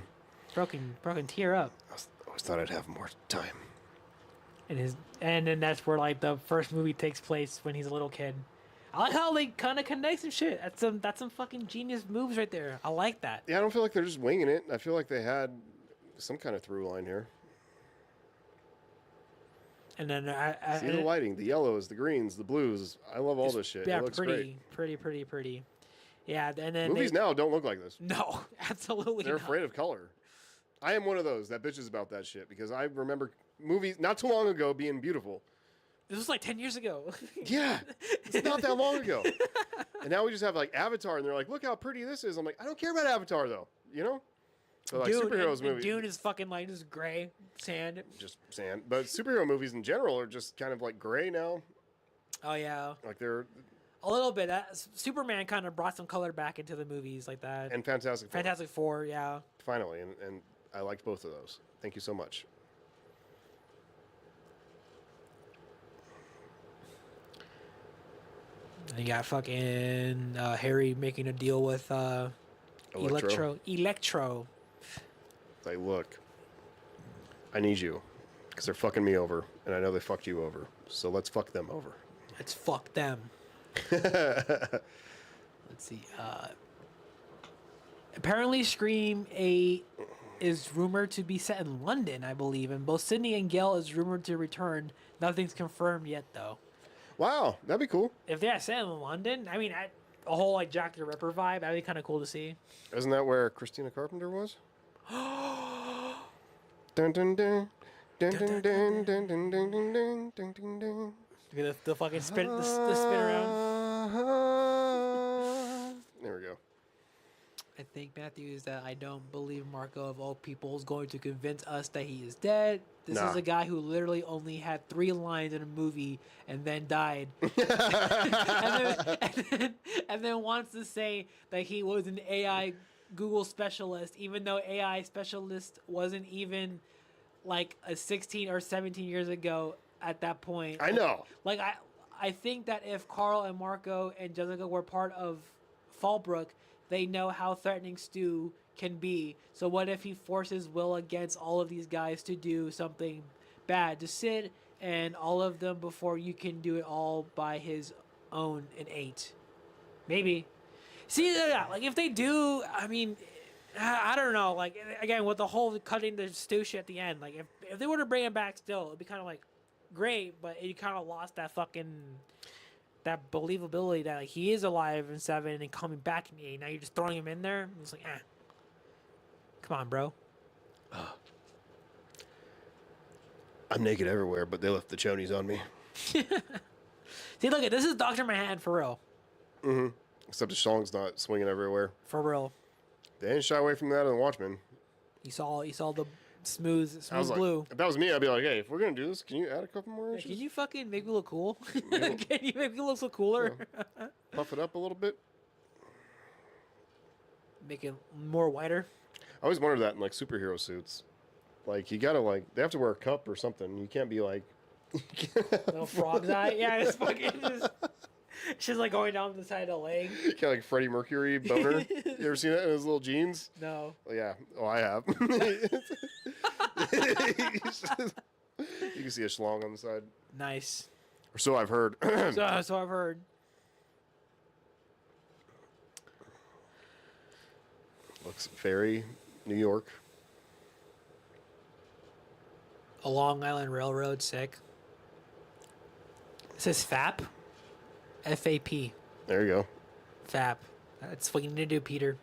Broken tear up. I always thought I'd have more time. And then that's where like the first movie takes place when he's a little kid. I like how they kind of connect some shit. That's some fucking genius moves right there. I like that. Yeah, I don't feel like they're just winging it. I feel like they had some kind of through line here. And then see the lighting, the yellows, the greens, the blues. I love all this shit. Yeah, it looks pretty. Yeah, and then movies now don't look like this. No, absolutely. They're afraid of color. I am one of those that bitches about that shit because I remember movies not too long ago being beautiful. This was like 10 years ago. Yeah, it's not that long ago. And now we just have like Avatar, and they're like, "Look how pretty this is." I'm like, I don't care about Avatar though, you know. So like superheroes movies. Dune is fucking like just gray sand. Just sand. But superhero movies in general are just kind of like gray now. Oh yeah. Like they're. A little bit. Superman kind of brought some color back into the movies like that. And Fantastic Four. Fantastic Four, yeah. Finally, and I liked both of those. Thank you so much. And you got fucking Harry making a deal with Electro. It's like, look, I need you because they're fucking me over, and I know they fucked you over. So let's fuck them over. Let's fuck them. Let's see. Apparently, Scream 8 is rumored to be set in London, I believe, and both Sydney and Gail is rumored to return. Nothing's confirmed yet, though. Wow, that'd be cool. If they're set in London, I mean, a whole like Jack the Ripper vibe, that'd be kind of cool to see. Isn't that where Christina Carpenter was? Dun dun dun. Dun, dun, dun, dun, dun, dun, dun, dun, dun, dun, dun. Look at the fucking spin, the spin around. There we go. I think, Matthew, is that I don't believe Marco of all people is going to convince us that he is dead. This is a guy who literally only had 3 lines in a movie and then died. and then wants to say that he was an AI Google specialist, even though AI specialist wasn't even like a 16 or 17 years ago at that point. I know. Like, I think that if Carl and Marco and Jessica were part of Fallbrook, they know how threatening Stu can be. So what if he forces Will against all of these guys to do something bad to Sid and all of them before you can do it all by his own in 8? Maybe. See, yeah, like if they do, I mean, I don't know. Like, again, with the whole cutting the Stu shit at the end, like if they were to bring him back still, it'd be kind of like great, but you kind of lost that fucking... that believability that like he is alive in 7 and coming back in 8. Now you're just throwing him in there. It's like, come on, bro. I'm naked everywhere, but they left the chonies on me. See, look at this is Dr. Manhattan for real. Mm-hmm. Except the song's not swinging everywhere. For real. They didn't shy away from that in Watchmen. You saw the smooth Like, blue. if that was me, I'd be like, hey, if we're gonna do this, can you add a couple more inches? Can you fucking make me look cool? Can you make me look so cooler? Yeah. Puff it up a little bit. Make it more whiter. I always wondered that in like superhero suits. Like you gotta they have to wear a cup or something. You can't be like little frog's eye. Yeah, it's fucking just like going down the side of the leg. Kind of like Freddie Mercury boner. You ever seen that in his little jeans? No. Well, yeah. Oh, I have. You can see a schlong on the side. Nice. Or so I've heard. So I've heard. Looks very New York. A Long Island Railroad, sick. It says FAP. FAP. There you go. FAP. That's what you need to do, Peter.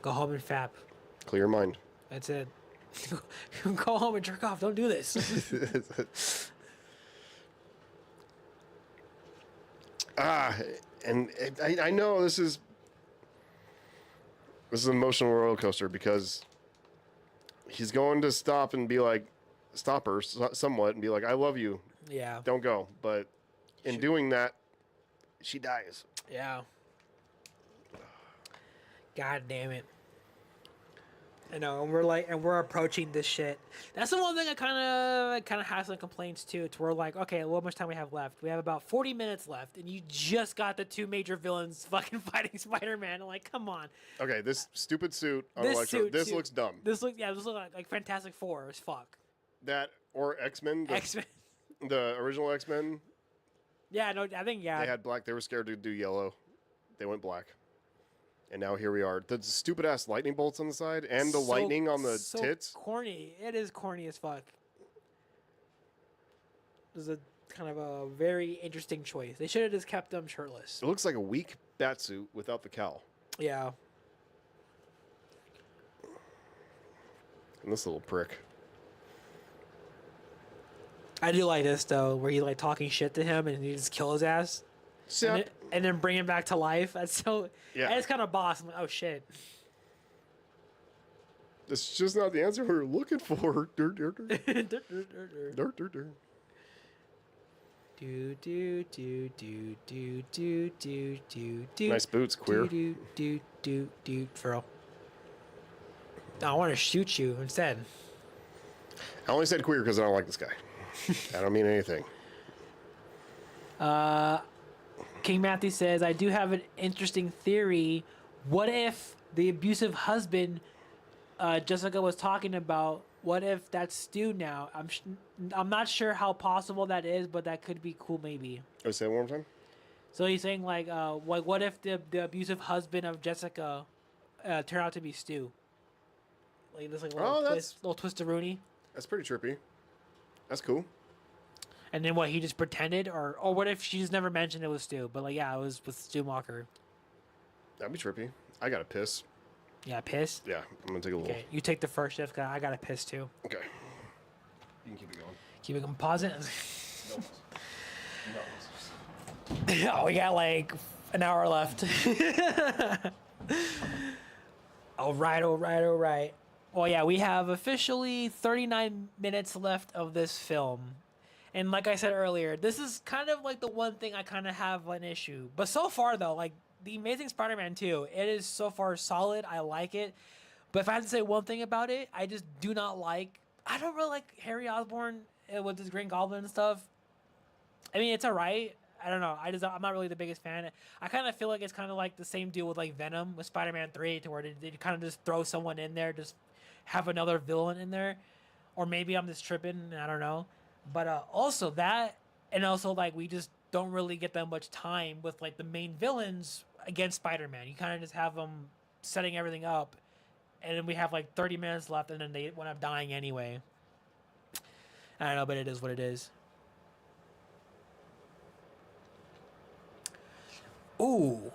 Go home and FAP. Clear your mind. That's it. Go home and jerk off. Don't do this. And I know this is an emotional roller coaster because he's going to stop and be like, stop her somewhat and be like, I love you. Yeah. Don't go. But in doing that, she dies. Yeah. God damn it. I know, and we're approaching this shit. That's the one thing I kind of have some complaints too. It's we're like, okay, how much time we have left? We have about 40 minutes left, and you just got the 2 major villains fucking fighting Spider-Man. I'm like, come on. Okay, this stupid suit on This Electro. suit, This too. looks dumb. This looks like Fantastic Four as fuck. That or X-Men. X-Men. The original X-Men. Yeah, no, I think They had black. They were scared to do yellow. They went black. And now here we are. The stupid ass lightning bolts on the side and the lightning on the tits. Corny. It is corny as fuck. It was a kind of a very interesting choice. They should have just kept them shirtless. It looks like a weak batsuit without the cowl. Yeah. And this little prick. I do like this though, where he like talking shit to him and he just kill his ass. And then bring him back to life. That's so. Yeah. It's kind of boss. I'm like, oh shit. This is just not the answer we were looking for. Dirt, dirt, dirt. Dirt, dirt, dirt. Do do do do do do do do do. Nice boots, queer. Do do do do. Furl. I want to shoot you instead. I only said queer because I don't like this guy. I don't mean anything. King Matthew says, I do have an interesting theory. What if the abusive husband Jessica was talking about, what if that's Stu now? I'm not sure how possible that is, but that could be cool maybe. Oh, say it one more time? So he's saying like what if the abusive husband of Jessica turned out to be Stu? Like this like little twist-a-rooney. That's pretty trippy. That's cool. And then what, he just pretended? Or what if she just never mentioned it was Stu? But like, yeah, it was with Stu Walker. That'd be trippy. I gotta piss. Yeah, piss? Yeah, I'm gonna take a little. Okay, you take the first shift, cause I gotta piss too. Okay. You can keep it going. Keep it going. Pause it. No. Oh, we got like an hour left. All right. Well, yeah, we have officially 39 minutes left of this film. And like I said earlier, this is kind of like the one thing I kind of have an issue. But so far, though, like The Amazing Spider-Man 2, it is so far solid. I like it. But if I had to say one thing about it, I just do not like... I don't really like Harry Osborn with his Green Goblin and stuff. I mean, it's alright. I don't know. I'm not really the biggest fan. I kind of feel like it's kind of like the same deal with like Venom with Spider-Man 3, to where they kind of just throw someone in there, just have another villain in there. Or maybe I'm just tripping. I don't know. But also that, and also like we just don't really get that much time with like the main villains against Spider-Man. You kind of just have them setting everything up, and then we have like 30 minutes left, and then they end up dying anyway. I don't know, but it is what it is. Ooh,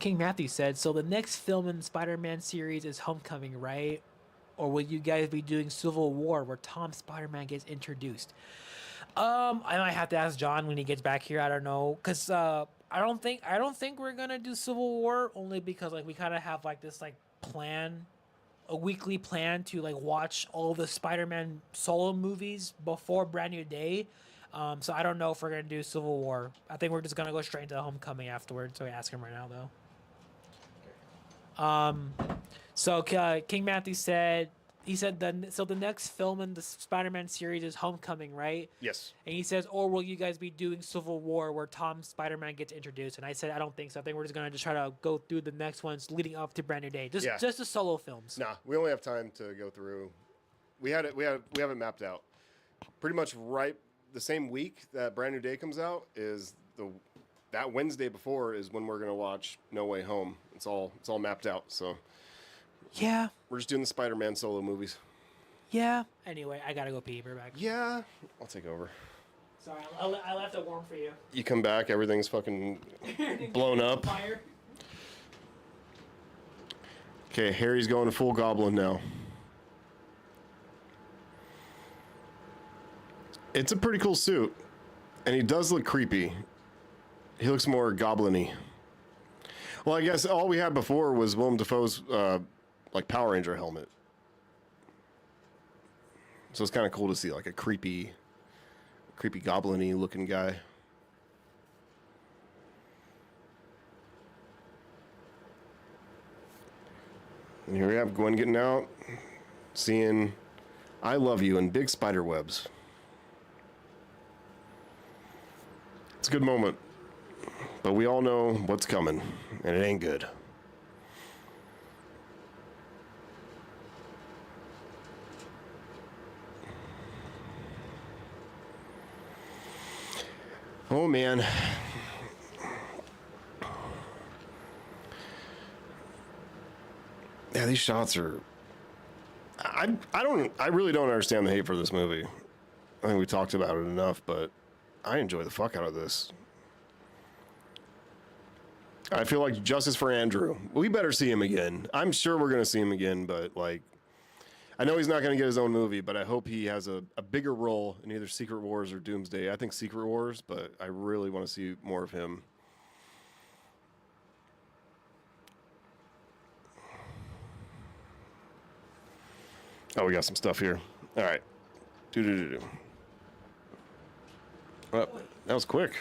King Matthew said, so the next film in the Spider-Man series is Homecoming, right? Or will you guys be doing Civil War, where Tom Spider-Man gets introduced? I might have to ask John when he gets back here. I don't know, cause I don't think we're gonna do Civil War, only because like we kind of have like this like plan, a weekly plan to like watch all the Spider-Man solo movies before Brand New Day. So I don't know if we're gonna do Civil War. I think we're just gonna go straight into Homecoming afterwards. So we ask him right now though. So King Matthew said, the next film in the Spider-Man series is Homecoming, right? Yes. And he says, or will you guys be doing Civil War, where Tom Spider-Man gets introduced? And I said, I don't think so. I think we're just gonna just try to go through the next ones leading up to Brand New Day, just the solo films. Nah, we only have time to go through. We have it mapped out. Pretty much right the same week that Brand New Day comes out is that Wednesday before is when we're gonna watch No Way Home. It's all mapped out. So yeah, we're just doing the Spider-Man solo movies. Yeah. Anyway, I gotta go pee. We're back. Yeah, I'll take over. Sorry, I left it warm for you. You come back, everything's fucking blown up. Fire. Okay, Harry's going to full goblin now. It's a pretty cool suit, and he does look creepy. He looks more goblin-y. Well, I guess all we had before was Willem Dafoe's like Power Ranger helmet. So it's kind of cool to see like a creepy goblin-y looking guy. And here we have Gwen getting out, seeing I love you in big spider webs. It's a good moment, but we all know what's coming, and it ain't good. Oh man. Yeah, these shots are. I really don't understand the hate for this movie. I think we talked about it enough, but I enjoy the fuck out of this. I feel like justice for Andrew. We better see him again. I'm sure we're gonna see him again, but like, I know he's not gonna get his own movie, but I hope he has a bigger role in either Secret Wars or Doomsday. I think Secret Wars, but I really want to see more of him. Oh, we got some stuff here. All right. Well, that was quick.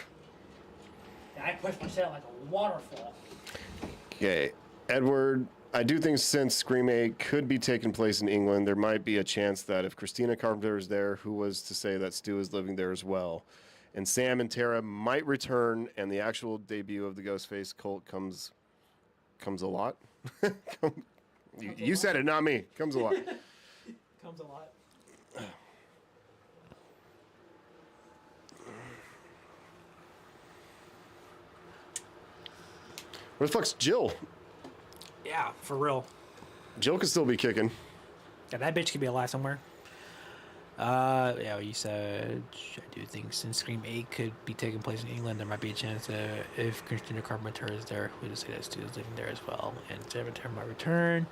Yeah, I pushed my shit like a waterfall. Okay, Edward. I do think since Scream 8 could be taking place in England, there might be a chance that if Christina Carpenter is there, who was to say that Stu is living there as well, and Sam and Tara might return, and the actual debut of the Ghostface cult comes a lot. You said it, not me. Comes a lot. Comes a lot. Where the fuck's Jill? Yeah, for real. Jill could still be kicking. Yeah, that bitch could be alive somewhere. Yeah, you said I do think since Scream 8 could be taking place in England, there might be a chance that if Christina Carpenter is there, we just say that Stu is living there as well, and Sam and Tara might return.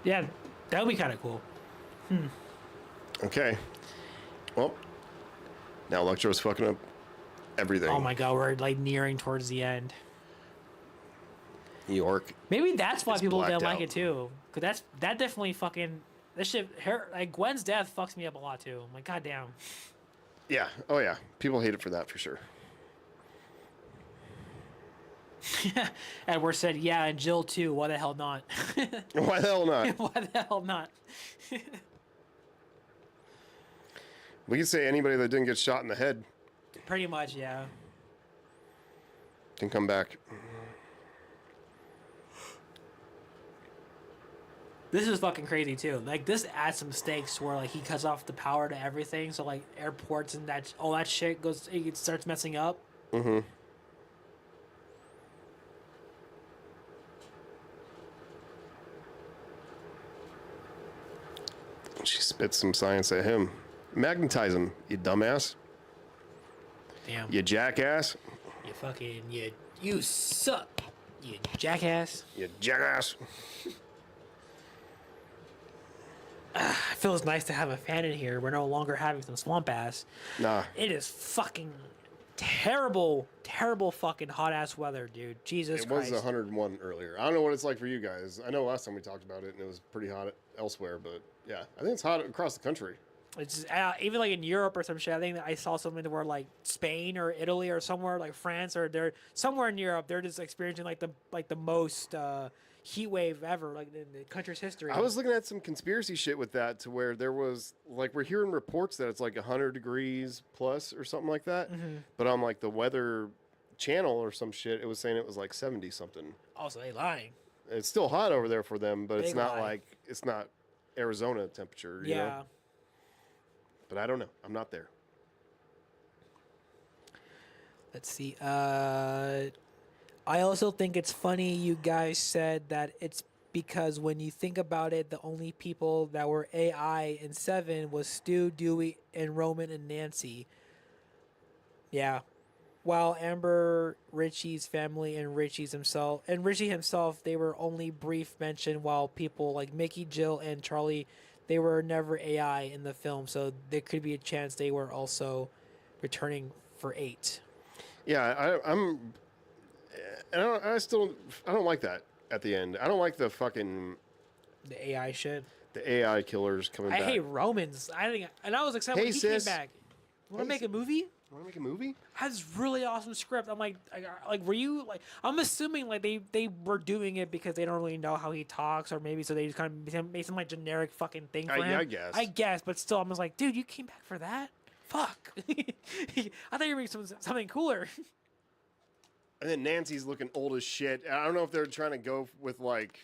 Yeah, that would be kind of cool. Okay. Well, now Electro's fucking up everything. Oh my god, we're like nearing towards the end. New York. Maybe that's why It's people didn't blacked like out. it too. Cause that definitely fucking this shit. Her like Gwen's death fucks me up a lot too. I'm like, goddamn. Yeah. Oh yeah. People hate it for that for sure. Edward said, yeah, and Jill too. Why the hell not? Why the hell not? Why the hell not? We can say anybody that didn't get shot in the head Pretty much, yeah. can come back. This is fucking crazy too. Like this adds some stakes where like he cuts off the power to everything, so like airports and that all that shit goes, it starts messing up. Mm-hmm. She spits some science at him. Magnetize him, you dumbass. Damn. You jackass. You fucking you suck. You jackass. You jackass. It feels nice to have a fan in here. We're no longer having some swamp ass. Nah. It is fucking terrible, terrible fucking hot ass weather, dude. Jesus It was Christ. 101 earlier. I don't know what it's like for you guys. I know last time we talked about it and it was pretty hot elsewhere, but yeah, I think it's hot across the country. It's even like in Europe or some shit. I think that I saw something where like Spain or Italy or somewhere like France or they're somewhere in Europe. They're just experiencing like the most heat wave ever, like in the country's history. I was looking at some conspiracy shit with that to where there was like we're hearing reports that it's like 100 degrees plus or something like that, but on like the weather channel or some shit, it was saying it was like 70 something. Also, they lying. It's still hot over there for them, but it's Big not lie. like it's not Arizona temperature. You Yeah. know? But I don't know. I'm not there. Let's see. I also think it's funny you guys said that it's because when you think about it, the only people that were AI in 7 was Stu, Dewey, and Roman and Nancy. Yeah. While Amber, Richie's family, and Richie himself, they were only brief mention, while people like Mickey, Jill, and Charlie, they were never AI in the film, so there could be a chance they were also returning for 8. Yeah, I don't like that at the end. I don't like the fucking The AI shit. the AI killers coming I back. hate Romans. I was excited Hey, when he sis. came back. Want to Hey, make a movie? Want to make a movie? Has really awesome script. I'm like, were you like? I'm assuming like they were doing it because they don't really know how he talks, or maybe so they just kind of made some like generic fucking thing for him. I guess. But still, I'm just like, dude, you came back for that? Fuck. I thought you were making something cooler. And then Nancy's looking old as shit. I don't know if they're trying to go with like,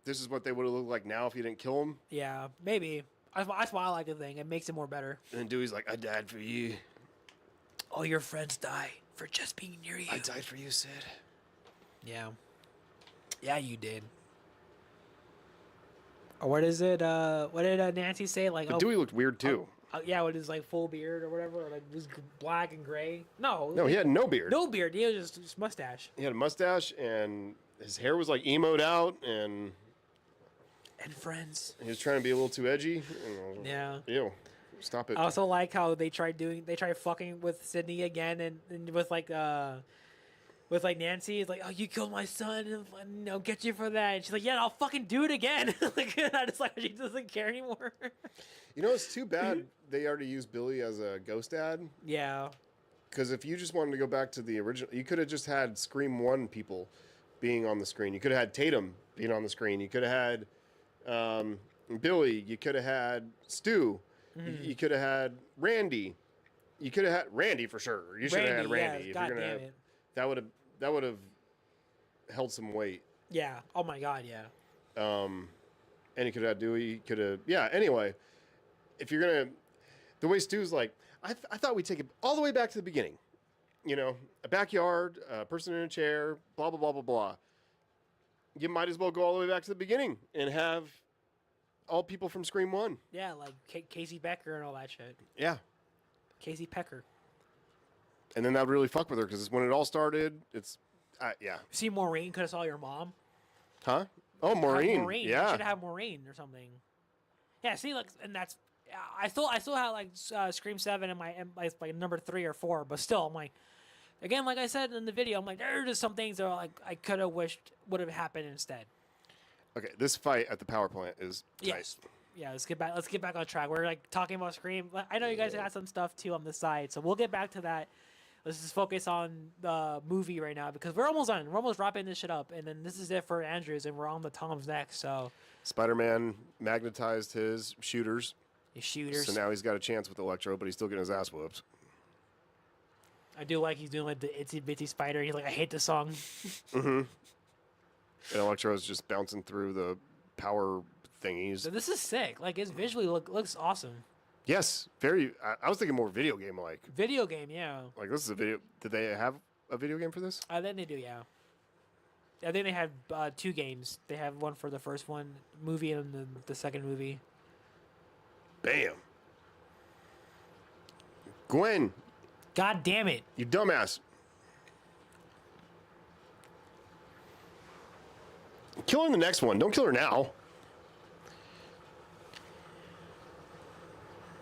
this is what they would have looked like now if you didn't kill him. Yeah, maybe. That's why I like the thing. It makes it more better. And then Dewey's like, I died for you. All your friends die for just being near you. I died for you, Sid. Yeah. Yeah, you did. Or what is it? What did Nancy say? Like, But Dewey looked weird too. Yeah, with his like full beard or whatever, or like was black and gray. No, No, he had no beard. no beard. He was just mustache He had a mustache and his hair was like emoed out and and friends. he was trying to be a little too edgy. Yeah. Ew. Stop it. I also like how they tried fucking with Sydney again and with like with like Nancy. It's like, oh, you killed my son, and I'll get you for that. And she's like, yeah, I'll fucking do it again. Like, I just like she doesn't care anymore. You know, it's too bad they already used Billy as a ghost ad. Yeah. Because if you just wanted to go back to the original, you could have just had Scream 1 people being on the screen. You could have had Tatum being on the screen. You could have had Billy. You could have had Stu. You could have had Randy. You could have had Randy for sure. You should have had Randy. Yeah, God damn it. That would have held some weight. Yeah. Oh my God. Yeah. And you could have had Dewey. You could have Anyway, if you're gonna, the way Stu's like, I thought we'd take it all the way back to the beginning. You know, a backyard, a person in a chair, blah blah blah blah blah. You might as well go all the way back to the beginning and have all people from Scream 1. Yeah, like Casey Becker and all that shit. Yeah. Casey Pecker. And then that would really fuck with her because when it all started, it's, yeah. See, Maureen could have saw your mom. Huh? Oh, Maureen. Maureen. Yeah. Should have Maureen or something. Yeah. See, like, and that's. I still have like Scream 7 in my like number 3 or 4, but still, I'm like, again, like I said in the video, I'm like, there are just some things that are like I could have wished would have happened instead. Okay, this fight at the power plant is nice. Yeah, let's get back on track. We're like talking about Scream. I know you guys had some stuff too on the side, so we'll get back to that. Let's just focus on the movie right now because we're almost done. We're almost wrapping this shit up, and then this is it for Andrews, and we're on the Tom's next. So Spider-Man magnetized his shooters. his shooters. So now he's got a chance with Electro, but he's still getting his ass whooped. I do like he's doing like the itsy bitsy spider. He's like, I hate the song. Mm-hmm. And Electro is just bouncing through the power thingies. So this is sick. Like, it's visually looks awesome. Yes, very. I was thinking more video game like. Video game, yeah. Like this is a video. Did they have a video game for this? I think they do, yeah. I think they had 2 games. They have one for the first one movie and the second movie. Bam. Gwen, God damn it. you dumbass. Kill her in the next one. Don't kill her now.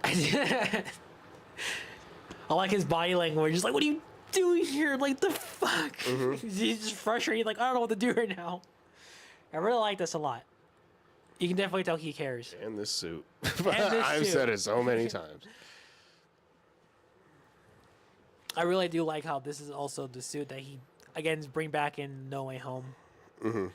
I like his body language. He's like, what are you doing here? Like, the fuck? Mm-hmm. He's just frustrated. Like, I don't know what to do right now. I really like this a lot. You can definitely tell he cares. And this suit. this I've suit. said it so many times. I really do like how this is also the suit that he, again, bring back in No Way Home. Mm-hmm.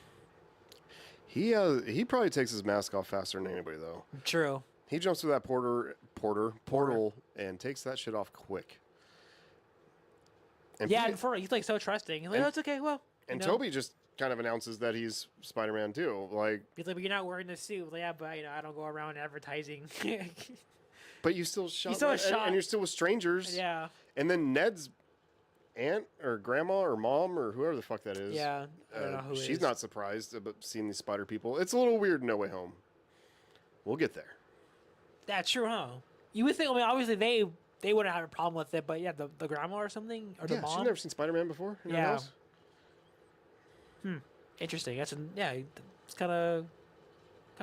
He probably takes his mask off faster than anybody, though. True. He jumps through that portal and takes that shit off quick. And Yeah, and he's like so trusting. He's like, oh, it's okay. Well, and Toby just kind of announces that he's Spider-Man too. Like, he's like, but you're not wearing the suit. Like, yeah, but I don't go around advertising. but you still shot. You still shot. And you're still with strangers. Yeah. And then Ned's aunt or grandma or mom or whoever the fuck that is. Yeah. I don't know who she's it is. not surprised about seeing these spider people. It's a little weird in No Way Home. We'll get there. That's true, huh? You would think. I mean, obviously they wouldn't have a problem with it, but yeah, the grandma or something or the Yeah, mom. she's never seen Spider-Man before in her house. Interesting. It's kind of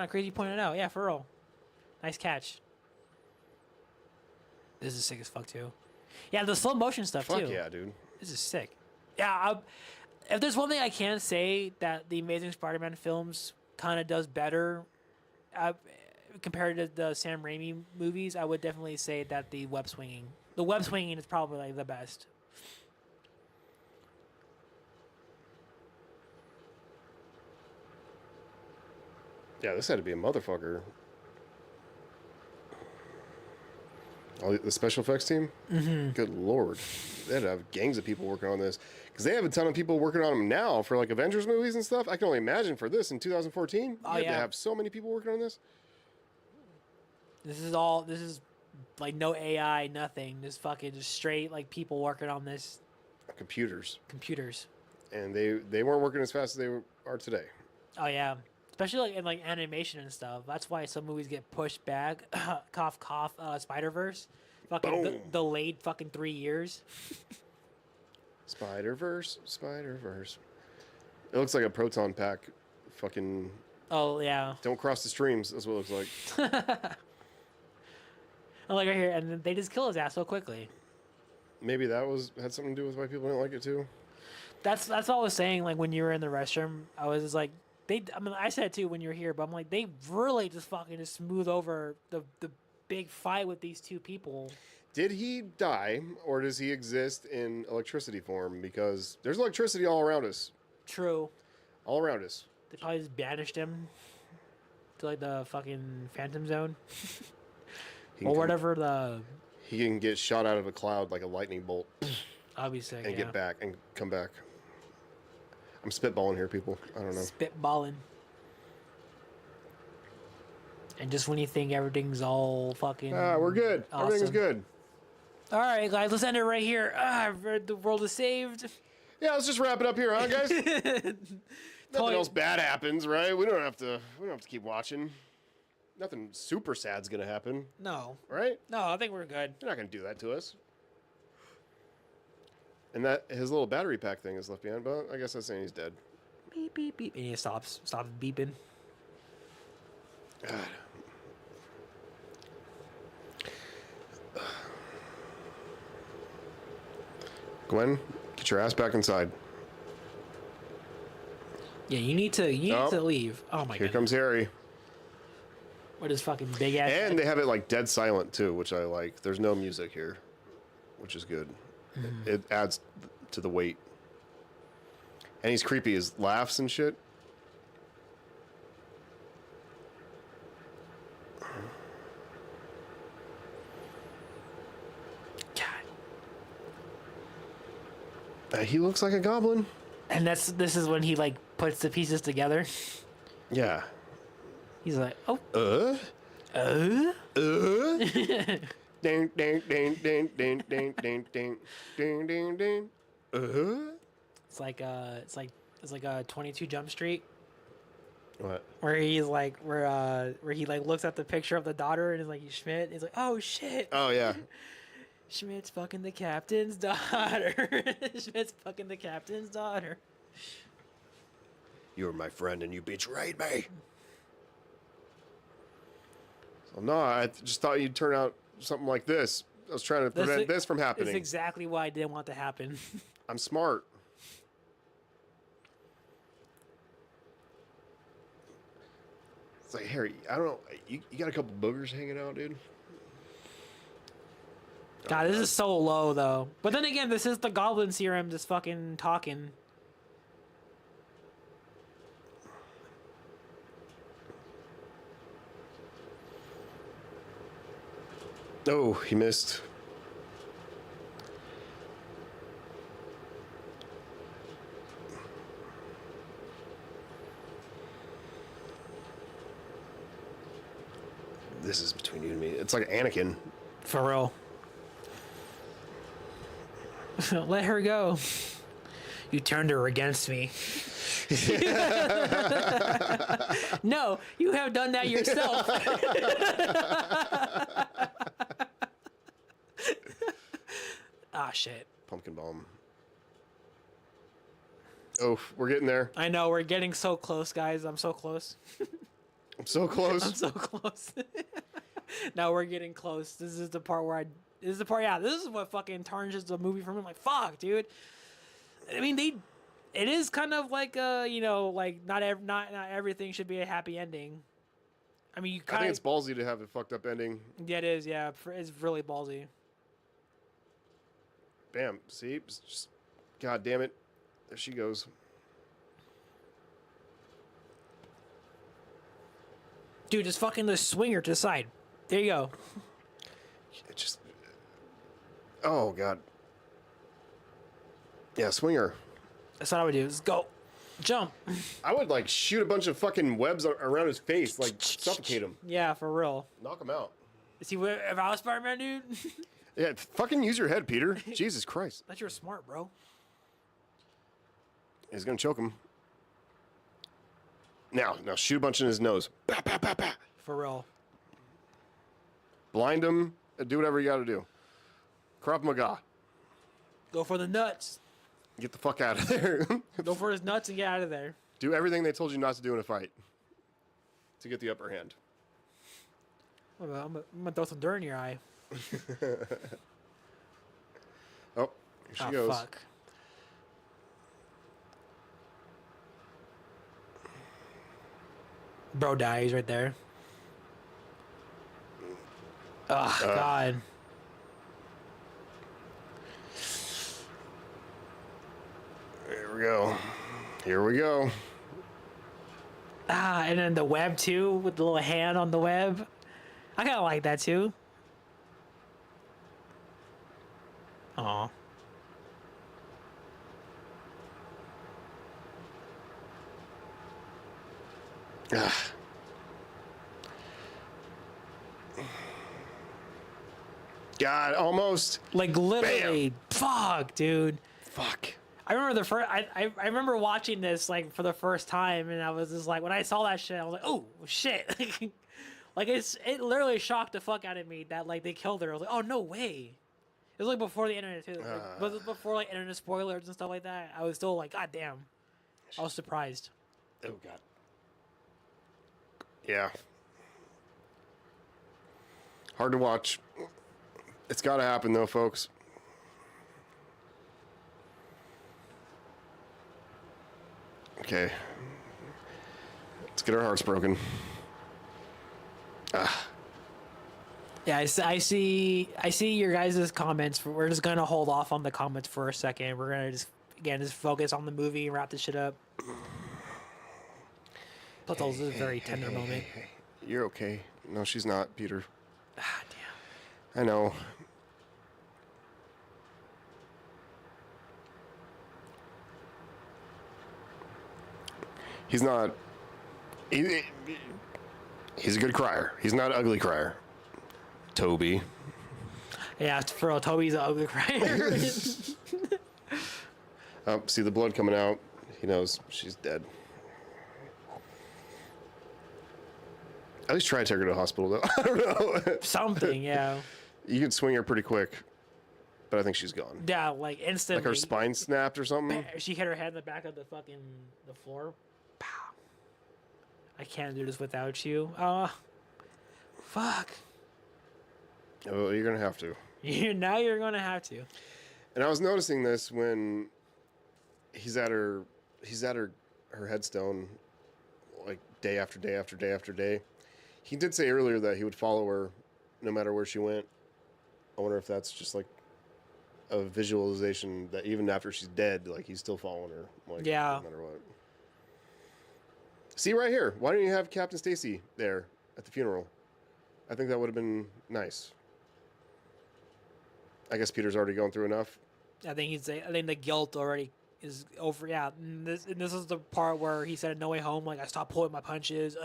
crazy pointing it out. Yeah, for real. Nice catch. This is sick as fuck too. Yeah, the slow motion stuff too. Fuck yeah, dude. This is sick. Yeah, if there's one thing I can say that the Amazing Spider-Man films kind of does better compared to the Sam Raimi movies, I would definitely say that the web swinging is probably like the best. Yeah, this had to be a motherfucker. All the special effects team? Mm-hmm. Good lord. They had to have gangs of people working on this. Because they have a ton of people working on them now for like Avengers movies and stuff. I can only imagine for this in 2014. You had to have so many people working on this. This is like no AI, nothing. Just fucking just straight like people working on this. Computers. And they weren't working as fast as they are today. Oh yeah. Especially like in like animation and stuff. That's why some movies get pushed back. Cough, cough. Spider-Verse, fucking delayed fucking 3 years. Spider-Verse. It looks like a proton pack. Fucking. Oh yeah. Don't cross the streams. That's what it looks like. I like right here, and then they just kill his ass so quickly. Maybe that had something to do with why people didn't like it too. That's all I was saying. Like when you were in the restroom, I was just like, I mean, I said it too when you were here, but I'm like, they really just fucking just smooth over the big fight with these two people. Did he die, or does he exist in electricity form? Because there's electricity all around us. True. All around us. They probably just banished him to like the fucking Phantom Zone, or whatever the. He can get shot out of a cloud like a lightning bolt. I'll be sick. And get back and come back. I'm spitballing here, people. I don't know. Spitballing. And just when you think everything's all fucking... we're good. Awesome. Everything's good. All right, guys, let's end it right here. The world is saved. Yeah, let's just wrap it up here, huh, guys? Nothing else bad happens, right? We don't have to keep watching. Nothing super sad's gonna happen. No. Right? No, I think we're good. They're not gonna do that to us. And that his little battery pack thing is left behind, but I guess that's saying he's dead. Beep beep beep. And he stops beeping. God. Gwen, get your ass back inside. Yeah, you need to leave. Oh my god. Here comes Harry. What is fucking big ass? And they have it like dead silent too, which I like. There's no music here, which is good. It adds to the weight. And he's creepy. His laughs and shit. God. He looks like a goblin. And this is when he like puts the pieces together. Yeah. He's like, oh. Ding ding ding ding ding ding ding ding ding ding ding. It's like a 22 Jump Street. What? Where he's like where he like looks at the picture of the daughter and is like, he's Schmidt. He's like, oh shit. Oh yeah. Schmidt's fucking the captain's daughter. Schmidt's fucking the captain's daughter. You were my friend and you betrayed me. So no, I just thought you'd turn out something like this. I was trying to prevent this from happening. That's exactly why I didn't want to happen. I'm smart. It's like, Harry, I don't know. You got a couple boogers hanging out, dude? God, this is so low, though. But then again, this is the goblin serum just fucking talking. Oh, he missed. This is between you and me. It's like Anakin. For real. Let her go. You turned her against me. No, you have done that yourself. Ah, shit. Pumpkin bomb. Oh, we're getting there. I know, we're getting so close, guys. I'm so close. I'm so close. I'm so close. Now we're getting close. This is the part where this is what fucking tarnishes the movie for me. I'm like, fuck, dude. I mean, it is kind of like like not everything should be a happy ending. I mean, I think it's ballsy to have a fucked up ending. Yeah, it is. Yeah, it's really ballsy. Bam. See? It's just, God damn it. There she goes. Dude, just fucking the swinger to the side. There you go. It just... Oh, God. Yeah, swinger. That's what I would do. Just go. Jump. I would, like, shoot a bunch of fucking webs around his face. Like, suffocate him. Yeah, for real. Knock him out. Is he if I was Spider-Man, dude? Yeah, fucking use your head, Peter. Jesus Christ. That you're smart, bro. He's gonna choke him. Now shoot a bunch in his nose. Bah, bah, bah, bah. For real. Blind him. Do whatever you gotta do. Krav Maga. Go for the nuts. Get the fuck out of there. Go for his nuts and get out of there. Do everything they told you not to do in a fight to get the upper hand. I'm gonna throw some dirt in your eye. Oh, here she goes. Fuck. Bro dies right there. Oh, God. Here we go. Here we go. And then the web, too, with the little hand on the web. I kind of like that, too. Aw. God, almost. Like, literally. Bam. Fuck, dude. Fuck. I remember the first. I remember watching this like for the first time, and I was just like, when I saw that shit, I was like, oh shit! Like it literally shocked the fuck out of me that like they killed her. I was like, oh no way! It was like before the internet too. Like, before like internet spoilers and stuff like that. I was still like, god damn! I was surprised. Oh god. Yeah. Hard to watch. It's got to happen though, folks. Okay. Let's get our hearts broken. Yeah, I see your guys' comments. We're just gonna hold off on the comments for a second. We're gonna just focus on the movie and wrap this shit up. Plus, this is a very tender moment. Hey. You're okay. No, she's not, Peter. Ah, damn. I know. He's not. He's a good crier. He's not an ugly crier. Toby. Yeah, for real, Toby's an ugly crier. See the blood coming out. He knows she's dead. At least try to take her to the hospital, though. I don't know. Something, yeah. You could swing her pretty quick, but I think she's gone. Yeah, like instantly. Like her spine snapped or something. She hit her head in the back of the floor. Pow. I can't do this without you. Fuck. Oh, you're gonna have to. Now you're gonna have to. And I was noticing this when he's at her headstone, like day after day after day after day. He did say earlier that he would follow her no matter where she went. I wonder if that's just like a visualization that even after she's dead, like he's still following her. Like, yeah. No matter what. See right here. Why don't you have Captain Stacy there at the funeral? I think that would have been nice. I guess Peter's already going through enough. I think the guilt already is over. Yeah, and this is the part where he said, "No Way Home." Like, I stopped pulling my punches.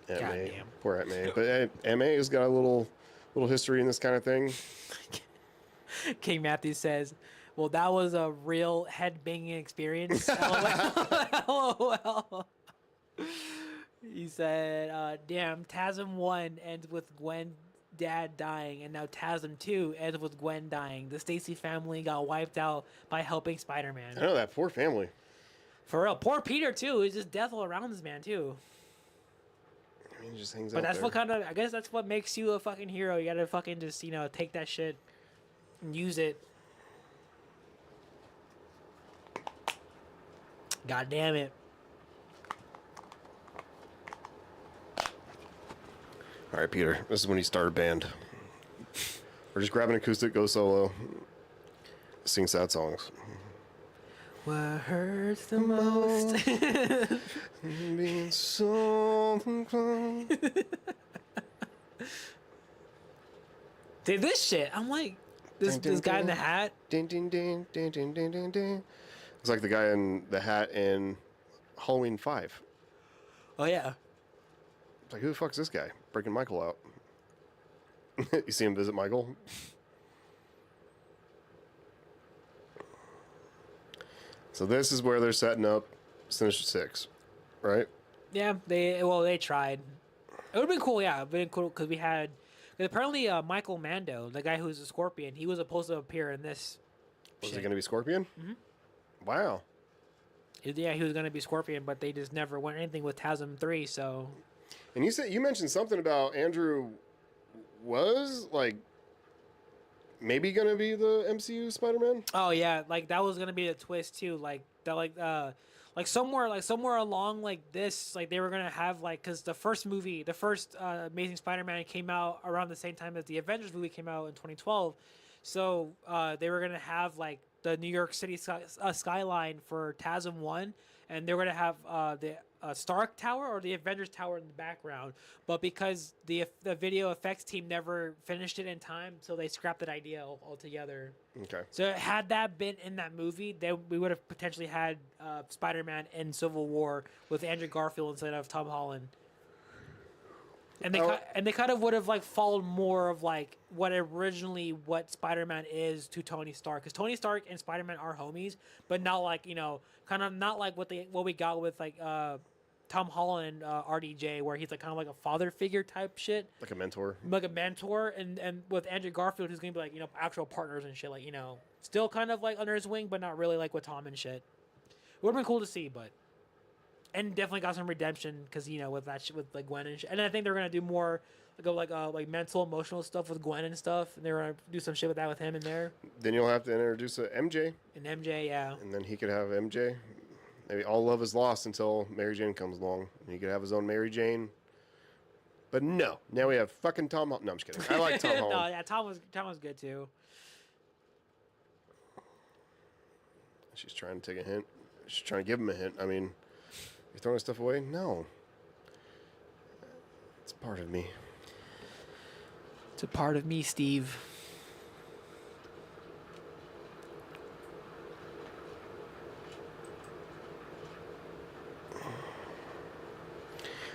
Aunt God May. damn. Poor Aunt May. But Aunt May has got a little history in this kind of thing. King Matthew says, well, that was a real head-banging experience. LOL. He said, damn, TASM 1 ends with Gwen's dad dying, and now TASM 2 ends with Gwen dying. The Stacy family got wiped out by helping Spider-Man. I know, that poor family. For real. Poor Peter, too. It's just death all around this man, too. He just hangs but out that's there. what kind of, I guess that's what makes you a fucking hero. You gotta fucking just, take that shit and use it. God damn it. All right, Peter, this is when you start a band. Or just grab an acoustic, go solo, sing sad songs. What hurts the most? Being so close. Dude, this shit, I'm like, this guy in the hat. Ding, ding, ding, ding, ding, ding, ding, ding. It's like the guy in the hat in Halloween 5. Oh, yeah. It's like, who the fuck's this guy? Breaking Michael out. You see him visit Michael? So this is where they're setting up Sinister Six, right? Yeah, they tried. It would have been cool, yeah. It would have been cool because we had... Cause apparently, Michael Mando, the guy who's a Scorpion, he was supposed to appear in this. Was he going to be Scorpion? Mm-hmm. Wow. Yeah, he was going to be Scorpion, but they just never went anything with TASM 3, so... And you mentioned something about Andrew was, like, maybe gonna be the MCU Spider-Man. Oh yeah, like that was gonna be a twist too. Like that, like somewhere along like this, like they were gonna have like because the first movie, the first Amazing Spider-Man came out around the same time as the Avengers movie came out in 2012, so they were gonna have like the New York City skyline for TASM 1, and they were gonna have the Stark Tower or the Avengers Tower in the background. But because the video effects team never finished it in time, so they scrapped that idea altogether. Okay. So had that been in that movie, we would have potentially had Spider-Man in Civil War with Andrew Garfield instead of Tom Holland. And they kind of would have like followed more of like what Spider-Man is to Tony Stark, because Tony Stark and Spider-Man are homies, but not like kind of not like what we got with like Tom Holland RDJ, where he's like kind of like a father figure type shit, Like a mentor. And with Andrew Garfield, who's gonna be like actual partners and shit, like still kind of like under his wing, but not really like with Tom and shit. Would have been cool to see, but. And definitely got some redemption because with that shit with like Gwen and shit. And I think they're gonna do more like mental, emotional stuff with Gwen and stuff. And they're gonna do some shit with that with him in there. Then you'll have to introduce a MJ. And MJ, yeah. And then he could have MJ. Maybe all love is lost until Mary Jane comes along. And he could have his own Mary Jane. But no, now we have fucking Tom. No, I'm just kidding. I like Tom Holland. No, yeah, Tom was good too. She's trying to take a hint. She's trying to give him a hint. I mean. You're throwing stuff away? No. It's part of me. It's a part of me, Steve.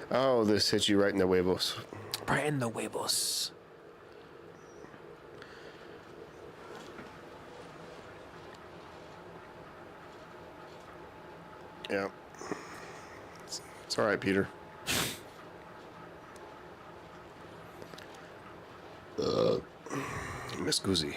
Oh, this hits you right in the huevos. Right in the huevos. Yeah. It's all right, Peter. Miss Guzzi.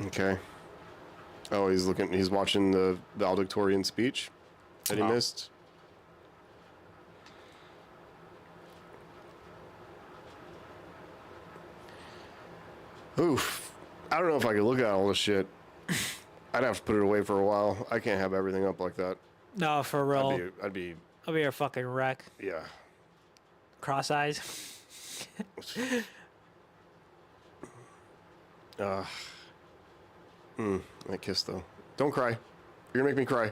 Okay. Oh, he's watching the valedictorian speech that he missed. Oof. I don't know if I could look at all this shit. I'd have to put it away for a while. I can't have everything up like that. No, for real. I'd be a fucking wreck. Yeah. Cross eyes. That kiss though. Don't cry. You're gonna make me cry.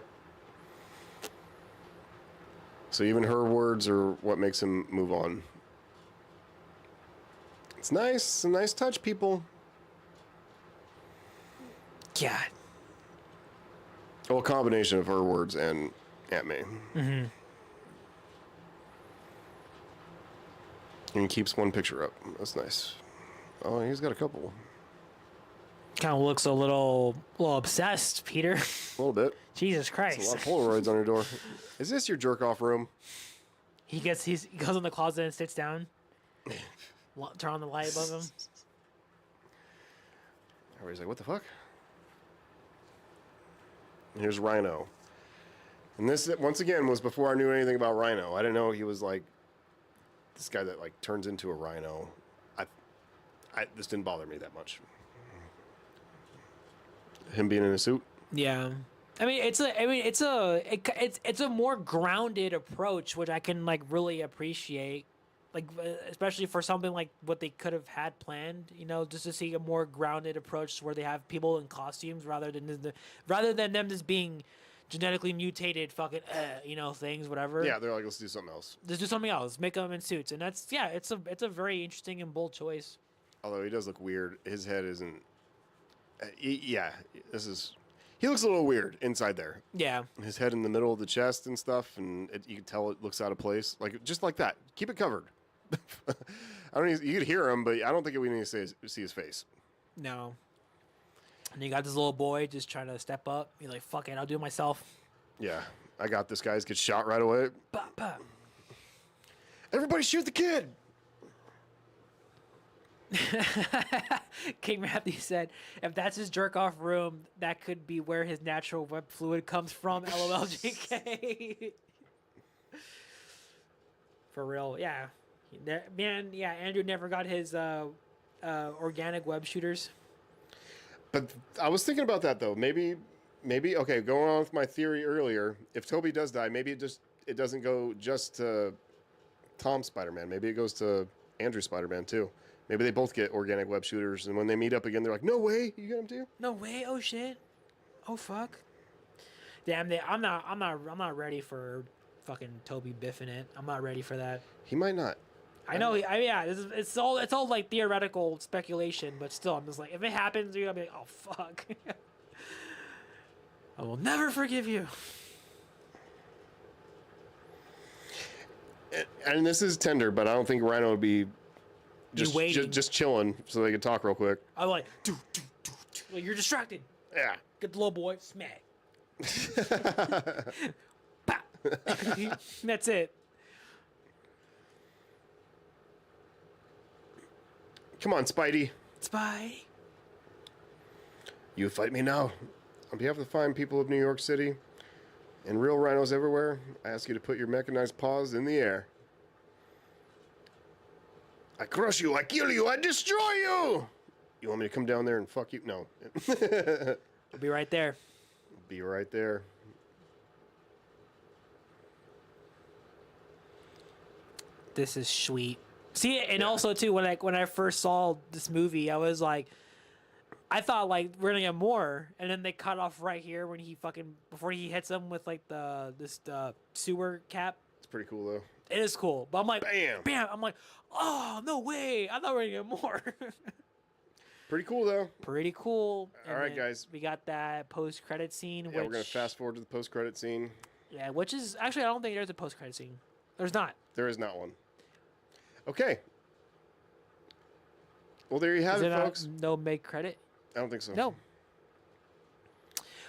So even her words are what makes him move on. It's nice. A nice touch, people. God. Well, a combination of her words and Aunt May. Mm-hmm. And he keeps one picture up. That's nice. Oh, he's got a couple. Kind of looks a little obsessed, Peter. A little bit. Jesus Christ. There's a lot of Polaroids on your door. Is this your jerk-off room? He goes in the closet and sits down. Turn on the light above him. Everybody's like, what the fuck? And here's Rhino. And this, once again, was before I knew anything about Rhino. I didn't know he was like this guy that like turns into a rhino. This didn't bother me that much. Him being in a suit. Yeah. It's a more grounded approach, which I can like really appreciate, like especially for something like what they could have had planned. Just to see a more grounded approach where they have people in costumes rather than them just being genetically mutated fucking things, whatever. Yeah, they're like, let's do something else. Let's do something else. Make them in suits, and it's a very interesting and bold choice. Although he does look weird, his head isn't. He looks a little weird inside there. Yeah. His head in the middle of the chest and stuff, and you can tell it looks out of place. Like just like that. Keep it covered. You could hear him, but I don't think we need to see his face. No. And you got this little boy just trying to step up. You're like, fuck it, I'll do it myself. Yeah, I got this. Guys get shot right away. Bah, bah. Everybody shoot the kid. King Matthew said, if that's his jerk off room, that could be where his natural web fluid comes from. LOLJK. For real, yeah. Man, yeah, Andrew never got his organic web shooters. But I was thinking about that though. Maybe okay, going on with my theory earlier, if Toby does die, maybe it doesn't go just to Tom Spider-Man. Maybe it goes to Andrew Spider-Man too. Maybe they both get organic web shooters, and when they meet up again, they're like, "No way, you get them too." No way! Oh shit! Oh fuck! Damn, I'm not ready for fucking Toby biffing it. I'm not ready for that. He might not. I know. Yeah, it's all like theoretical speculation, but still, I'm just like, if it happens, you're gonna be like, oh fuck. I will never forgive you. And this is tender, but I don't think Rhino would be just chilling so they could talk real quick. I'm like, like, you're distracted. Yeah. Get the little boy, smack. That's it. Come on, Spidey. Spidey. You fight me now. On behalf of the fine people of New York City and real rhinos everywhere, I ask you to put your mechanized paws in the air. I crush you, I kill you, I destroy you! You want me to come down there and fuck you? No. I'll be right there. Be right there. This is sweet. See, and also too, when I first saw this movie, I was like, I thought like we're gonna get more, and then they cut off right here when he before he hits him with like the sewer cap. It's pretty cool though. It is cool, but I'm like, bam! I'm like, oh no way! I thought we were gonna get more. Pretty cool though. Pretty cool. All right, guys. We got that post-credit scene. Yeah, we're gonna fast forward to the post-credit scene. Yeah, which is actually I don't think there's a post-credit scene. There's not. There is not one. Okay. Well, there you have it, folks. No mid-credit. I don't think so. No.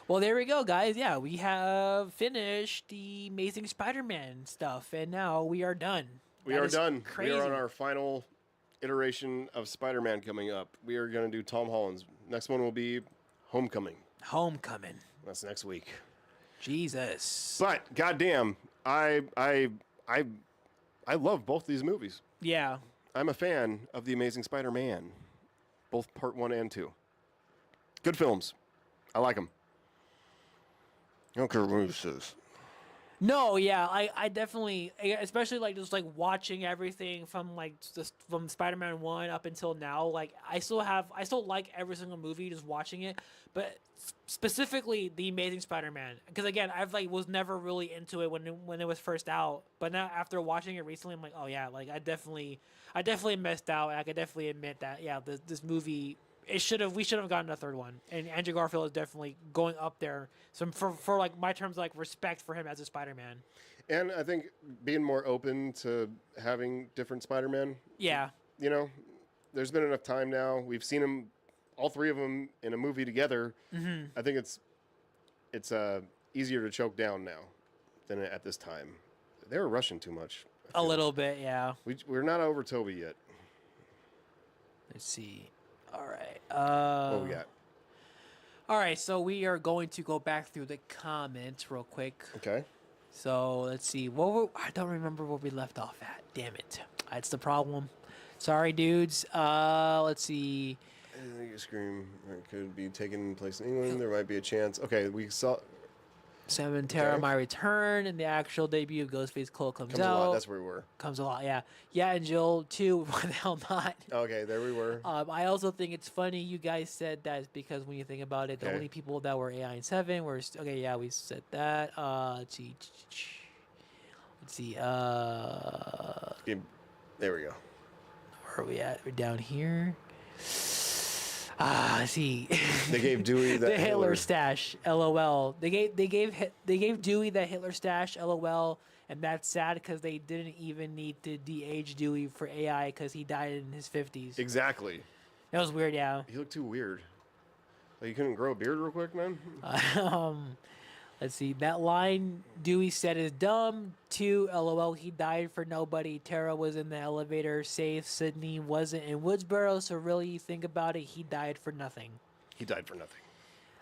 Well, there we go, guys. Yeah, we have finished the Amazing Spider-Man stuff, and now we are done. We are done. Crazy. We are on our final iteration of Spider-Man coming up. We are going to do Tom Holland's. Next one will be Homecoming. Homecoming. That's next week. Jesus. But goddamn, I love both these movies. Yeah. I'm a fan of The Amazing Spider-Man, both part 1 and 2. Good films. I like them. I don't care what it says. No, yeah, I definitely, especially like just like watching everything from like just from Spider-Man 1 up until now. Like I still like every single movie, just watching it, but specifically the Amazing Spider-Man, because again, I've like was never really into it when it was first out, but now after watching it recently, I'm like, oh yeah, like I definitely missed out. I could definitely admit that, yeah, this movie. We should have gotten a third one, and Andrew Garfield is definitely going up there. So for like my terms, like respect for him as a Spider-Man. And I think being more open to having different Spider-Man. Yeah. You know, there's been enough time now. We've seen them, all three of them, in a movie together. Mm-hmm. I think it's easier to choke down now than at this time. They were rushing too much. A little bit, yeah. We're not over Toby yet. Let's see. All right. What we got? All right, so we are going to go back through the comments real quick. Okay. So let's see. I don't remember where we left off at. Damn it. That's the problem. Sorry, dudes. Let's see. I think a Scream could be taking place in England. There might be a chance. Okay, we saw. Seven Terra, My Return, and the actual debut of Ghostface Cole comes out. A lot. That's where we were. Comes a lot, yeah. Yeah, and Jill, too. Why the hell not? Okay, there we were. I also think it's funny you guys said that because when you think about it, the only people that were AI in 7 were... Okay, yeah, we said that. Let's see. There we go. Where are we at? We're down here. See. They gave Dewey the Hitler stash. LOL. They gave Dewey that Hitler stash. LOL. And that's sad because they didn't even need to de-age Dewey for AI because he died in his 50s. Exactly. That was weird, yeah. He looked too weird. Like, you couldn't grow a beard real quick, man? Let's see. That line Dewey said is dumb. 2, LOL, he died for nobody. Tara was in the elevator safe. Sydney wasn't in Woodsboro, so really you think about it, he died for nothing. He died for nothing.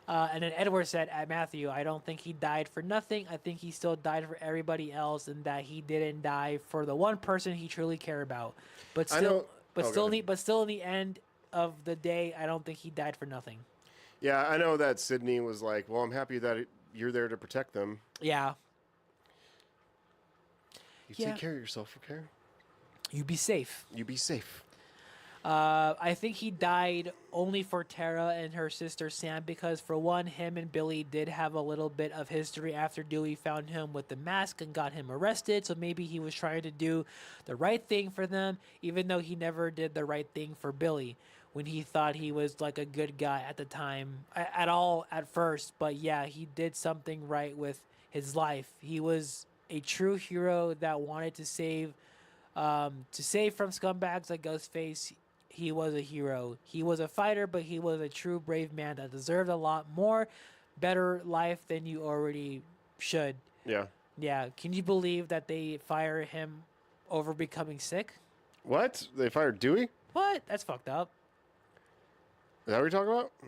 And then Edward said, at Matthew, I don't think he died for nothing. I think he still died for everybody else, and that he didn't die for the one person he truly cared about. But still, still, in the end of the day, I don't think he died for nothing. Yeah, I know that Sydney was like, well, I'm happy that you're there to protect them. Yeah. You take care of yourself, okay? You be safe. You be safe. I think he died only for Tara and her sister Sam because, for one, him and Billy did have a little bit of history after Dewey found him with the mask and got him arrested, so maybe he was trying to do the right thing for them, even though he never did the right thing for Billy when he thought he was like a good guy at the time at first. But yeah, he did something right with his life. He was a true hero that wanted to save from scumbags like Ghostface. He was a hero. He was a fighter, but he was a true brave man that deserved a lot more better life than you already should. Yeah. Yeah. Can you believe that they fired him over becoming sick? What? They fired Dewey? What? That's fucked up. Is that what you're talking about? I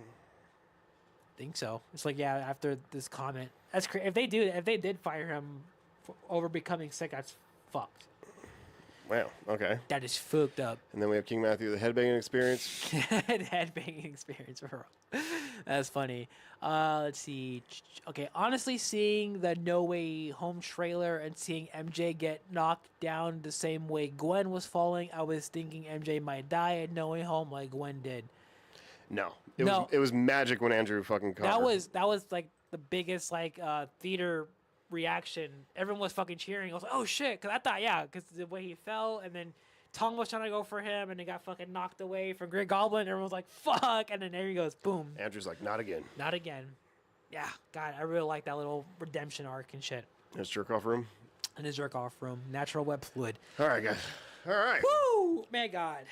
think so. It's like, yeah, after this comment. That's crazy. If they did fire him over becoming sick, that's fucked. Wow, okay. That is fucked up. And then we have King Matthew, the headbanging experience. Headbanging experience. That's funny. Let's see. Okay, honestly, seeing the No Way Home trailer and seeing MJ get knocked down the same way Gwen was falling, I was thinking MJ might die at No Way Home like Gwen did. No. It was magic when Andrew fucking caught her. That was like the biggest theater reaction. Everyone was fucking cheering. I was like, oh shit, because I thought, because the way he fell, and then Tong was trying to go for him, and he got fucking knocked away from Green Goblin. Everyone was like, fuck, and then there he goes, boom. Andrew's like, not again. Not again. Yeah, God, I really like that little redemption arc and shit. In his jerk-off room? In his jerk-off room. Natural web fluid. All right, guys. All right. Woo! Man, God.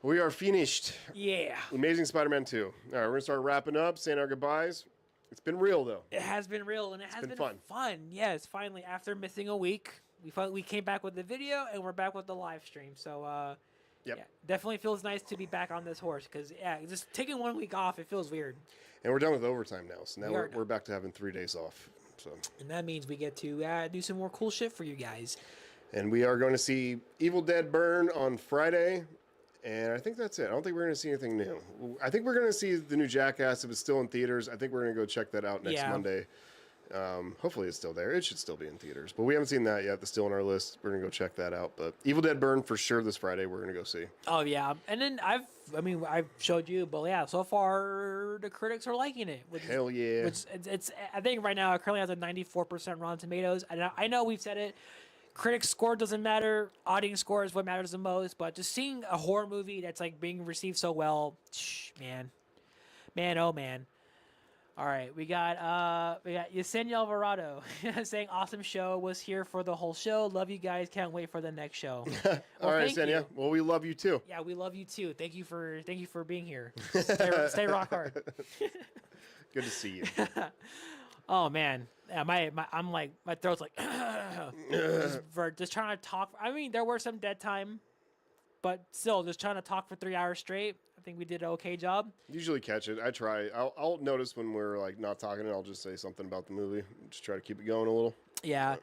We are finished. Yeah. Amazing Spider-Man 2. All right, we're going to start wrapping up, saying our goodbyes. It's been real, though. It has been real, and it has been fun. Yes, finally, after missing a week, we came back with the video, and we're back with the live stream. So, yep. Yeah, definitely feels nice to be back on this horse, because, just taking 1 week off, it feels weird. And we're done with overtime now, so now we're back to having 3 days off. So. And that means we get to do some more cool shit for you guys. And we are going to see Evil Dead Burn on Friday. And I think that's it. I don't think we're going to see anything new. I think we're going to see the new Jackass if it's still in theaters. I think we're going to go check that out next Monday. Hopefully it's still there. It should still be in theaters. But we haven't seen that yet. That's still on our list. We're going to go check that out. But Evil Dead Burn for sure this Friday we're going to go see. Oh, yeah. And then I've showed you, but yeah, so far the critics are liking it. Hell yeah. Which it's I think right now it currently has a 94% Rotten Tomatoes. And I know we've said it. Critics' score doesn't matter. Audience score is what matters the most. But just seeing a horror movie that's like being received so well, man, oh man. All right, we got Yesenia Alvarado saying awesome show, was here for the whole show. Love you guys. Can't wait for the next show. All right, Yesenia. Well, we love you too. Yeah, we love you too. Thank you for being here. Stay rock hard. Good to see you. Oh man, yeah, I'm like my throat's like just trying to talk. I mean, there were some dead time, but still, just trying to talk for 3 hours straight. I think we did an okay job. Usually catch it. I try. I'll notice when we're like not talking, and I'll just say something about the movie. Just try to keep it going a little. Yeah.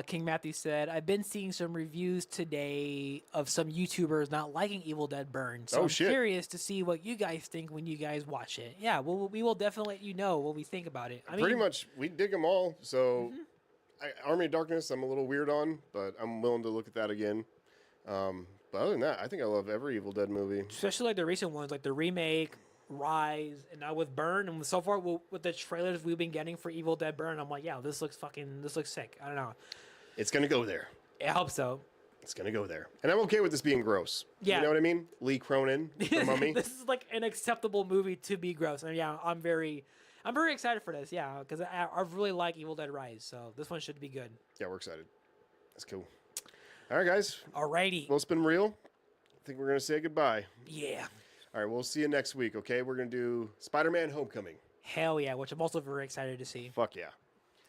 King Matthew said, I've been seeing some reviews today of some YouTubers not liking Evil Dead Burn. So I'm curious to see what you guys think when you guys watch it. Yeah, we will definitely let you know what we think about it. Pretty much, we dig them all. So Army of Darkness, I'm a little weird on, but I'm willing to look at that again. But other than that, I think I love every Evil Dead movie. Especially like the recent ones, like the remake, Rise, and now with Burn, and so far with the trailers we've been getting for Evil Dead Burn, I'm like, yeah, this looks sick. I don't know. It's gonna go there. I hope so. It's gonna go there, and I'm okay with this being gross. Yeah, you know what I mean? Lee Cronin, the Mummy. This is like an acceptable movie to be gross, and yeah, I'm very excited for this. Yeah, because I really like Evil Dead Rise, so this one should be good. Yeah, we're excited. That's cool. All right, guys. Alrighty. Well, it's been real. I think we're gonna say goodbye. Yeah. All right, we'll see you next week, okay? We're going to do Spider-Man Homecoming. Hell yeah, which I'm also very excited to see. Fuck yeah.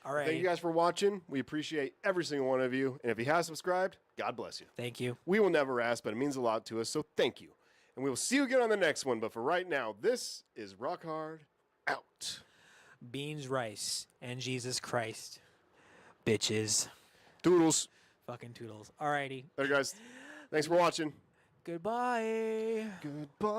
All right. Thank you guys for watching. We appreciate every single one of you. And if you have subscribed, God bless you. Thank you. We will never ask, but it means a lot to us, so thank you. And we will see you again on the next one. But for right now, this is Rock Hard out. Beans, rice, and Jesus Christ. Bitches. Toodles. Fucking toodles. Alrighty. Later, guys. Thanks for watching. Goodbye. Goodbye.